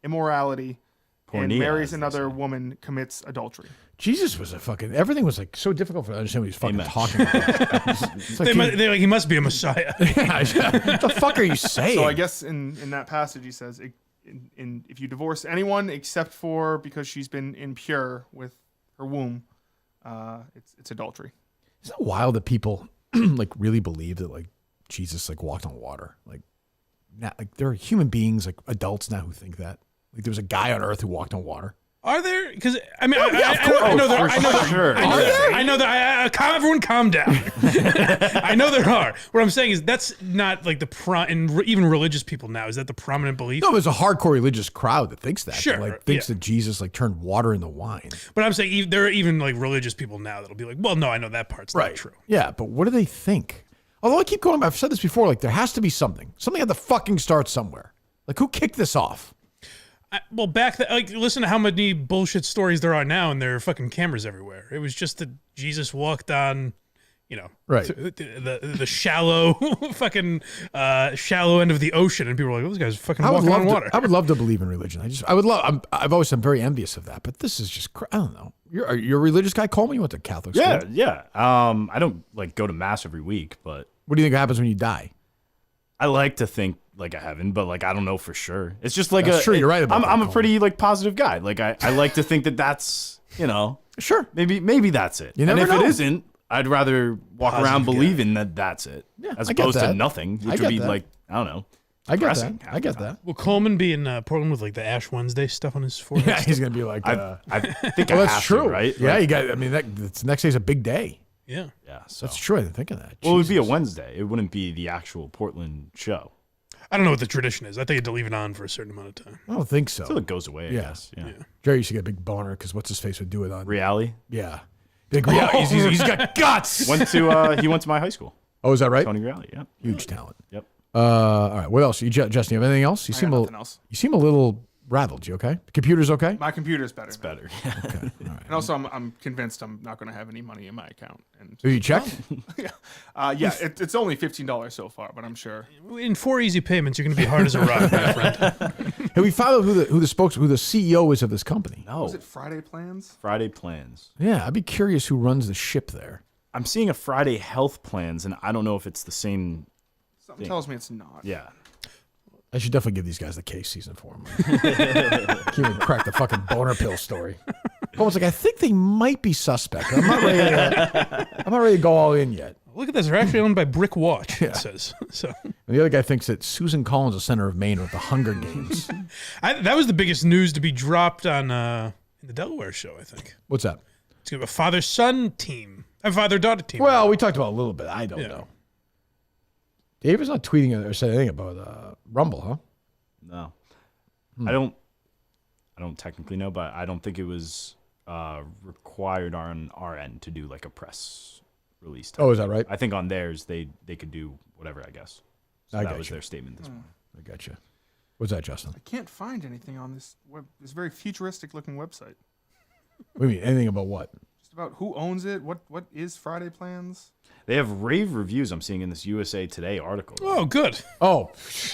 immorality and Pornea, marries another woman commits adultery. Jesus was everything was like so difficult for to understand what he was fucking talking about. It's like They're like, he must be a messiah. What the fuck are you saying? So I guess in that passage he says, if you divorce anyone except for because she's been impure with her womb, it's adultery. Isn't it wild that people like really believe that like Jesus like walked on water? Like there are human beings, like adults now, who think that. Like there was a guy on Earth who walked on water. Are there? Because I mean, I know there. I know that. Everyone, calm down. I know there are. What I'm saying is that's not like even religious people now. Is that the prominent belief? No, there's a hardcore religious crowd that thinks that. Sure, that, like thinks that Jesus like turned water into wine. But I'm saying there are even like religious people now that'll be like, well, no, I know that part's not true. Yeah, but what do they think? Although I keep going, I've said this before. Like there has to be something. Something had to fucking start somewhere. Like who kicked this off? Well, listen to how many bullshit stories there are now, and there are fucking cameras everywhere. It was just that Jesus walked on, right, the shallow, fucking shallow end of the ocean, and people were like, "Oh, this guy's fucking walking on water." I would love to believe in religion. I've always been very envious of that. But this is just, I don't know. You're a religious guy, Coleman? You went to Catholic school? Yeah. I don't like go to mass every week, but what do you think happens when you die? I like to think like a heaven, but like I don't know for sure. It's just like That's true. You're right about that, I'm a pretty like positive guy. Like I like to think that that's sure. Maybe that's it. You never and if know. it isn't, I'd rather walk around believing that that's it, as I get opposed to that. nothing, I which get would be that. like I don't know. I get depressing that. half I the get time. that. Will Coleman be in Portland with like the Ash Wednesday stuff on his forehead? Yeah, he's gonna be like. I think I well, that's have true, to, right? Yeah, Like- you got. I mean, the next day's a big day. Yeah. So. That's true. I didn't think of that. Well, it would be a Wednesday. It wouldn't be the actual Portland show. I don't know what the tradition is. I think you had to leave it on for a certain amount of time. I don't think so. Until it goes away, I Yeah. guess. Yeah. Jerry used to get a big boner because what's his face would do it on Reality? Yeah, big reality. He's got guts. He went to my high school. Oh, is that right? Tony Reality, yeah. Huge talent. Yep. All right. What else? Justin, you have anything else? You I seem got a nothing else. You seem a little rattled. You okay? The computer's okay? My computer's better. It's better. Okay. All right. And also, I'm convinced I'm not going to have any money in my account. And Have you checked? yeah, it's only $15 so far, but I'm sure. In 4 easy payments, you're going to be hard as a rock, my friend. Have we found out who the CEO is of this company? No. Was it Friday Plans? Friday Plans. Yeah, I'd be curious who runs the ship there. I'm seeing a Friday Health Plans, and I don't know if it's the same. Something tells me it's not. Yeah. I should definitely give these guys the case season for them. Can't even crack the fucking boner pill story. Almost like I think they might be suspect. I'm not ready to go all in yet. Look at this. They're actually owned by Brick Watch, it says. So And the other guy thinks that Susan Collins is center of Maine with the Hunger Games. that was the biggest news to be dropped on in the Delaware show, I think. What's that? It's going to be a father-son team. A father-daughter team. Well, we talked about it a little bit. I don't know. David's not tweeting or saying anything about Rumble, huh? No. I don't technically know, but I don't think it was required on our end to do like a press release. Oh, is that right? I think on theirs they could do whatever, I guess. So I that got was you. their statement this morning. I got you. What's that, Justin? I can't find anything on this this very futuristic looking website. What do you mean? Anything about what? Just about who owns it, what is Friday Plans? They have rave reviews I'm seeing in this USA Today article. Oh, good. Oh,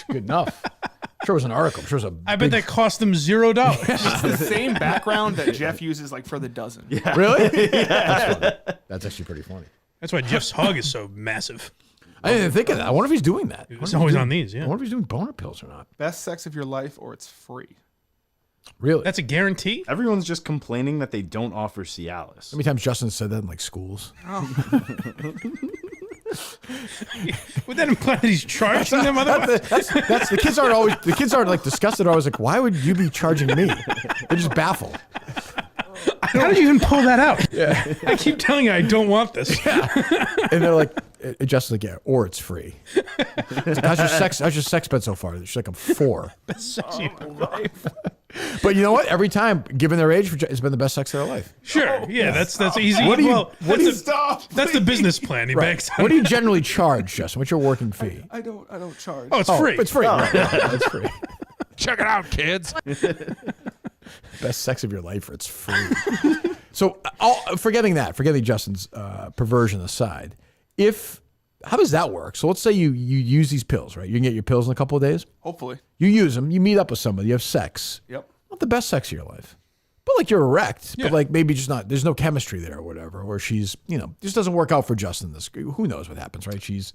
good enough. Sure, it was an article. Sure, it was a. I bet that cost them $0. It's the same background that Jeff uses like for the dozen. Yeah. Really? That's funny. That's actually pretty funny. That's why Jeff's hug is so massive. I didn't think of that. I wonder if he's doing that. It's always on these, yeah. I wonder if he's doing boner pills or not. Best sex of your life or it's free. Really? That's a guarantee? Everyone's just complaining that they don't offer Cialis. How many times Justin said that in like schools? Oh. Would that imply that he's charging them otherwise? That's the kids aren't always like disgusted. They're always like, why would you be charging me? They're just baffled. How did you even pull that out? Yeah. I keep telling you I don't want this. And they're like, Justin's like, yeah, or it's free. It's like, how's your sex been so far? She's like, I'm 4. That's sexy. But you know what? Every time, given their age, it's been the best sex of their life. Sure. Yeah, that's easy. What do you- well, what do you- that's the business plan. He banks on. What do you generally charge, Justin? What's your working fee? I don't charge. Oh, it's free. It's free. Oh. Right, it's free. Check it out, kids. Best sex of your life, or it's free. So, forgetting Justin's perversion aside, how does that work? So let's say you use these pills, right? You can get your pills in a couple of days. Hopefully. You use them. You meet up with somebody. You have sex. Yep. Not the best sex of your life, but like you're erect, Yeah. but like maybe just not. There's no chemistry there or whatever. Or she's, just doesn't work out for Justin. Who knows what happens, right? She's,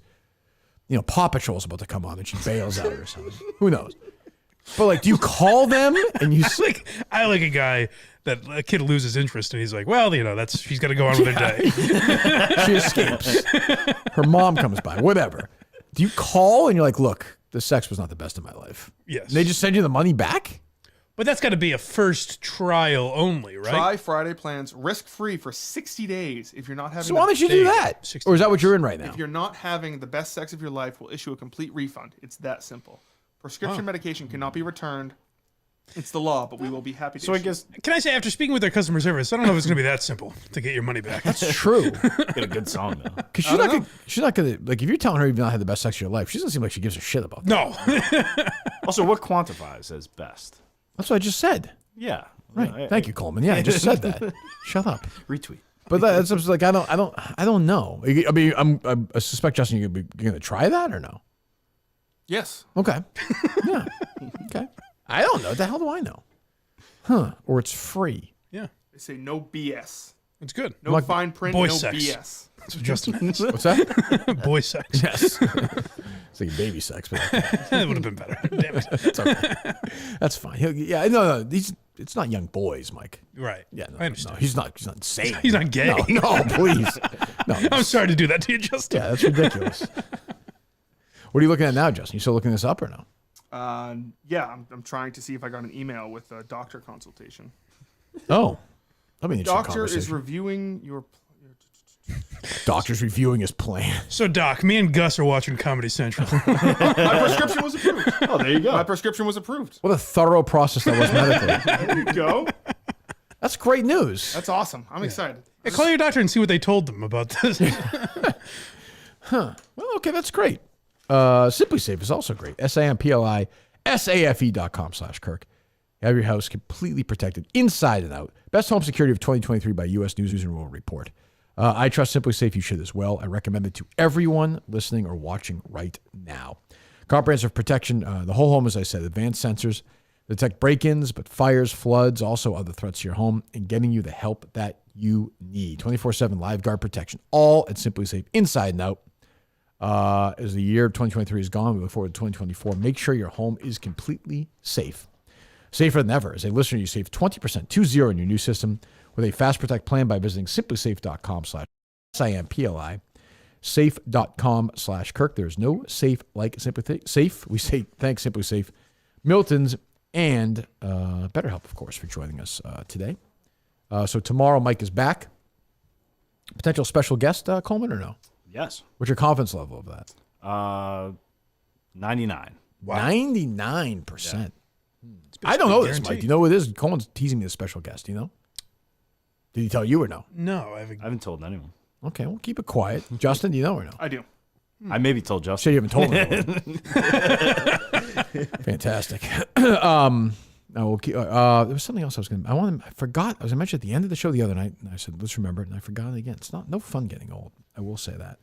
Paw Patrol's about to come on and she bails out or something. Who knows? But like, do you call them and you I like a guy that a kid loses interest and he's like, well, she's got to go on with her day. She escapes. Her mom comes by, whatever. Do you call and you're like, look, the sex was not the best of my life? Yes. And they just send you the money back? But that's got to be a first trial only, right? Try Friday Plans risk-free for 60 days. If you're not having So why don't you do that? 60 Or is that what you're in right now? If you're not having the best sex of your life, we'll issue a complete refund. It's that simple. Prescription medication cannot be returned. It's the law, but we will be happy to. So I issue. guess Can I say, after speaking with their customer service, I don't know if it's going to be that simple to get your money back. That's true. get a good song though. Because she's not gonna like, if you're telling her you've not had the best sex of your life, she doesn't seem like she gives a shit about that. No. Also, what quantifies as best? That's what I just said. Yeah. Right. Thank you, Coleman. Yeah, I just said that. Shut up. Retweet. But that's just like I don't know. I mean, I suspect, Justin, you're gonna try that or no? Yes. Okay. Yeah. Okay. I don't know. What the hell do I know? Huh? Or it's free. Yeah. They say no BS. It's good. No fine print, boy no sex. BS. That's what Justin means. What's that? Boy sex. Yes. It's like baby sex, but That would have been better. Damn it. it's okay. That's fine. Yeah. No. It's not young boys, Mike. Right. Yeah. No, I understand. No, he's not insane. He's not gay. No, please. No. I'm sorry to do that to you, Justin. Yeah, that's ridiculous. What are you looking at now, Justin? You still looking this up or no? Yeah, I'm trying to see if I got an email with a doctor consultation. Oh, that'd be an interesting Doctor is conversation. reviewing your. Doctor's reviewing his plan. So, Doc, me and Gus are watching Comedy Central. My prescription was approved. Oh, there you go. My prescription was approved. What a thorough process that was medically. There you go. That's great news. That's awesome. I'm excited. Hey, call your doctor and see what they told them about this. Huh. Well, okay, that's great. Simply Safe is also great. SAMPLISAFE.com/Kirk. Have your house completely protected inside and out. Best home security of 2023 by U.S. News and World Report. I trust Simply Safe. You should as well. I recommend it to everyone listening or watching right now. Comprehensive protection. The whole home, as I said, advanced sensors detect break-ins, but fires, floods, also other threats to your home, and getting you the help that you need. 24/7 live guard protection, all at Simply Safe, inside and out. As the year of 2023 is gone, we look forward to 2024. Make sure your home is completely safe. Safer than ever. As a listener, you save 20%, 20 in your new system with a Fast Protect plan by visiting simplysafe.com/SIMPLI. Safe.com/Kirk. There's no safe like Simply Safe. We say thanks, Simply Safe, Miltons, and BetterHelp, of course, for joining us today. So tomorrow, Mike is back. Potential special guest, Coleman, or no? Yes. What's your confidence level of that? 99. Wow. 99%. I don't know this, Mike. Do you know what it is? Coleman's teasing me a special guest. Do you know? Did he tell you or no? No, I haven't told anyone. Okay, well, keep it quiet. Justin, do you know or no? I do. I maybe told Justin. Shit, you haven't told me. Fantastic. I will keep, there was something else I was going to. I forgot. I was going to mention at the end of the show the other night, and I said, "Let's remember it," and I forgot it again. It's no fun getting old. I will say that.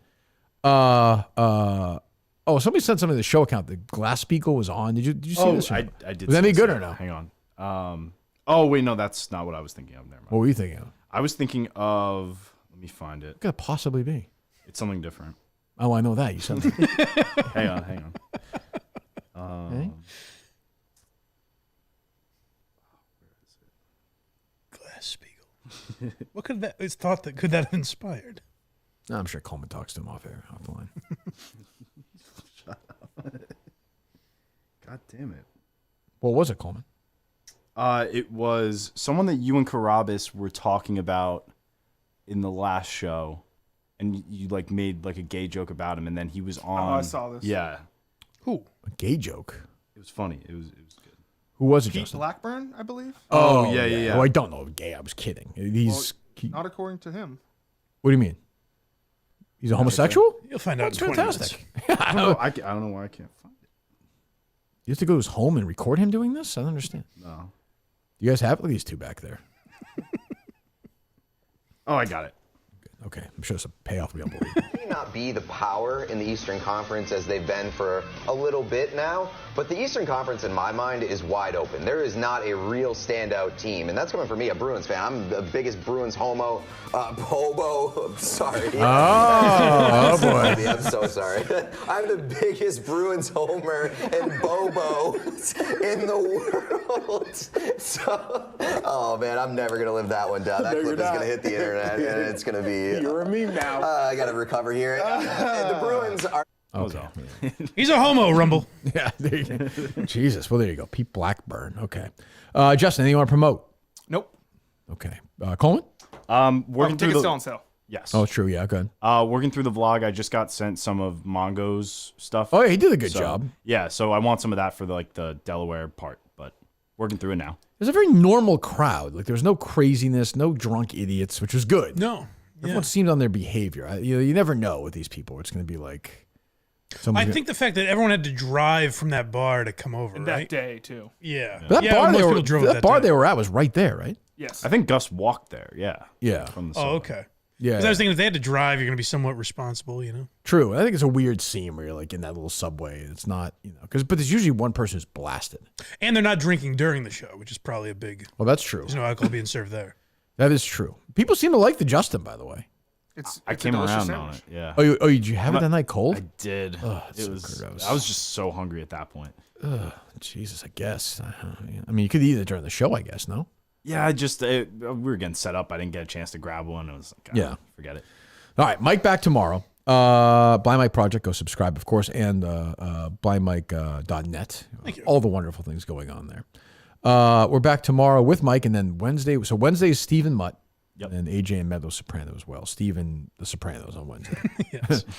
Oh, somebody sent something to the show account. The Glass-Steagall was on. Did you see this? I did. Was that any see good that. or no? Hang on. Oh wait, no, that's not what I was thinking of. Never mind. What were you thinking of? I was thinking of. Let me find it. What could it possibly be? It's something different. Oh, I know that. You said that. Hang on. Okay. Glass-Steagall. What could that? It's thought that could that have inspired? No, I'm sure Coleman talks to him offline. Shut up. God damn it. What was it, Coleman? It was someone that you and Carabas were talking about in the last show, and you like made like a gay joke about him, and then he was on. Oh, I saw this. Yeah. Who? A gay joke. It was funny. It was good. Who was it, Pete Justin? Blackburn, I believe. Oh, yeah. Oh, I don't know. Gay. I was kidding. He's. Not according to him. What do you mean? He's a homosexual? You'll find out. That's in 20 fantastic. I don't know. I don't know why I can't find it. You have to go to his home and record him doing this? I don't understand. No. You guys have look at these two back there. Oh, I got it. Okay, I'm sure it's a payoff will be unbelievable. May not be the power in the Eastern Conference as they've been for a little bit now, but the Eastern Conference in my mind is wide open. There is not a real standout team, and that's coming from me, a Bruins fan. I'm the biggest Bruins homo. Bobo, sorry. Oh boy. I'm so sorry. I'm the biggest Bruins homer and Bobo in the world. So, oh man, I'm never gonna live that one down. That clip is gonna hit the internet, and it's gonna be. You're a meme now. I gotta recover here. The Bruins are. Okay. He's a homo, Rumble. Yeah. There you go. Jesus. Well, there you go. Pete Blackburn. Okay. Justin, anything you want to promote? Nope. Okay. Coleman? Working through tickets the still on sale. Yes. Oh, true. Yeah. Good. Working through the vlog, I just got sent some of Mongo's stuff. Oh, yeah, he did a good job. Yeah, so I want some of that for the Delaware part, but working through it now. There's a very normal crowd. Like, there's no craziness, no drunk idiots, which was good. No. Everyone seemed on their behavior. You never know with these people. It's going to be like. I think the fact that everyone had to drive from that bar to come over, And right? that day, too. Yeah. But Yeah, that bar, most people drove that bar day. they were at was right there, right? Yes. I think Gus walked there, yeah. Yeah. From the Oh, subway. okay. Yeah. Because I was thinking if they had to drive, you're going to be somewhat responsible, you know? True. I think it's a weird scene where you're like in that little subway. It's not, but there's usually one person who's blasted. And they're not drinking during the show, which is probably a big. Well, that's true. There's no alcohol being served there. That is true. People seem to like the Justin, by the way. I came around on it, yeah. Oh, did you have it that night cold? I did. Oh, it's it so was. gross. I was just so hungry at that point. Jesus, I guess. I mean, you could eat it during the show, I guess, no? Yeah, we were getting set up. I didn't get a chance to grab one. It was like, Yeah. forget it. All right, Mike back tomorrow. Blind Mike Project, go subscribe, of course, and blindmike.net. All the wonderful things going on there. We're back tomorrow with Mike, and then Wednesday. So Wednesday is Stephen Mutt. Yep. And AJ and Meadow Soprano as well. Steven the Sopranos on Wednesday.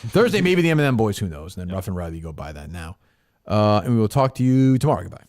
Thursday, maybe the M&M Boys, who knows? And then Rough and Rowdy, go buy that now. And we will talk to you tomorrow. Goodbye.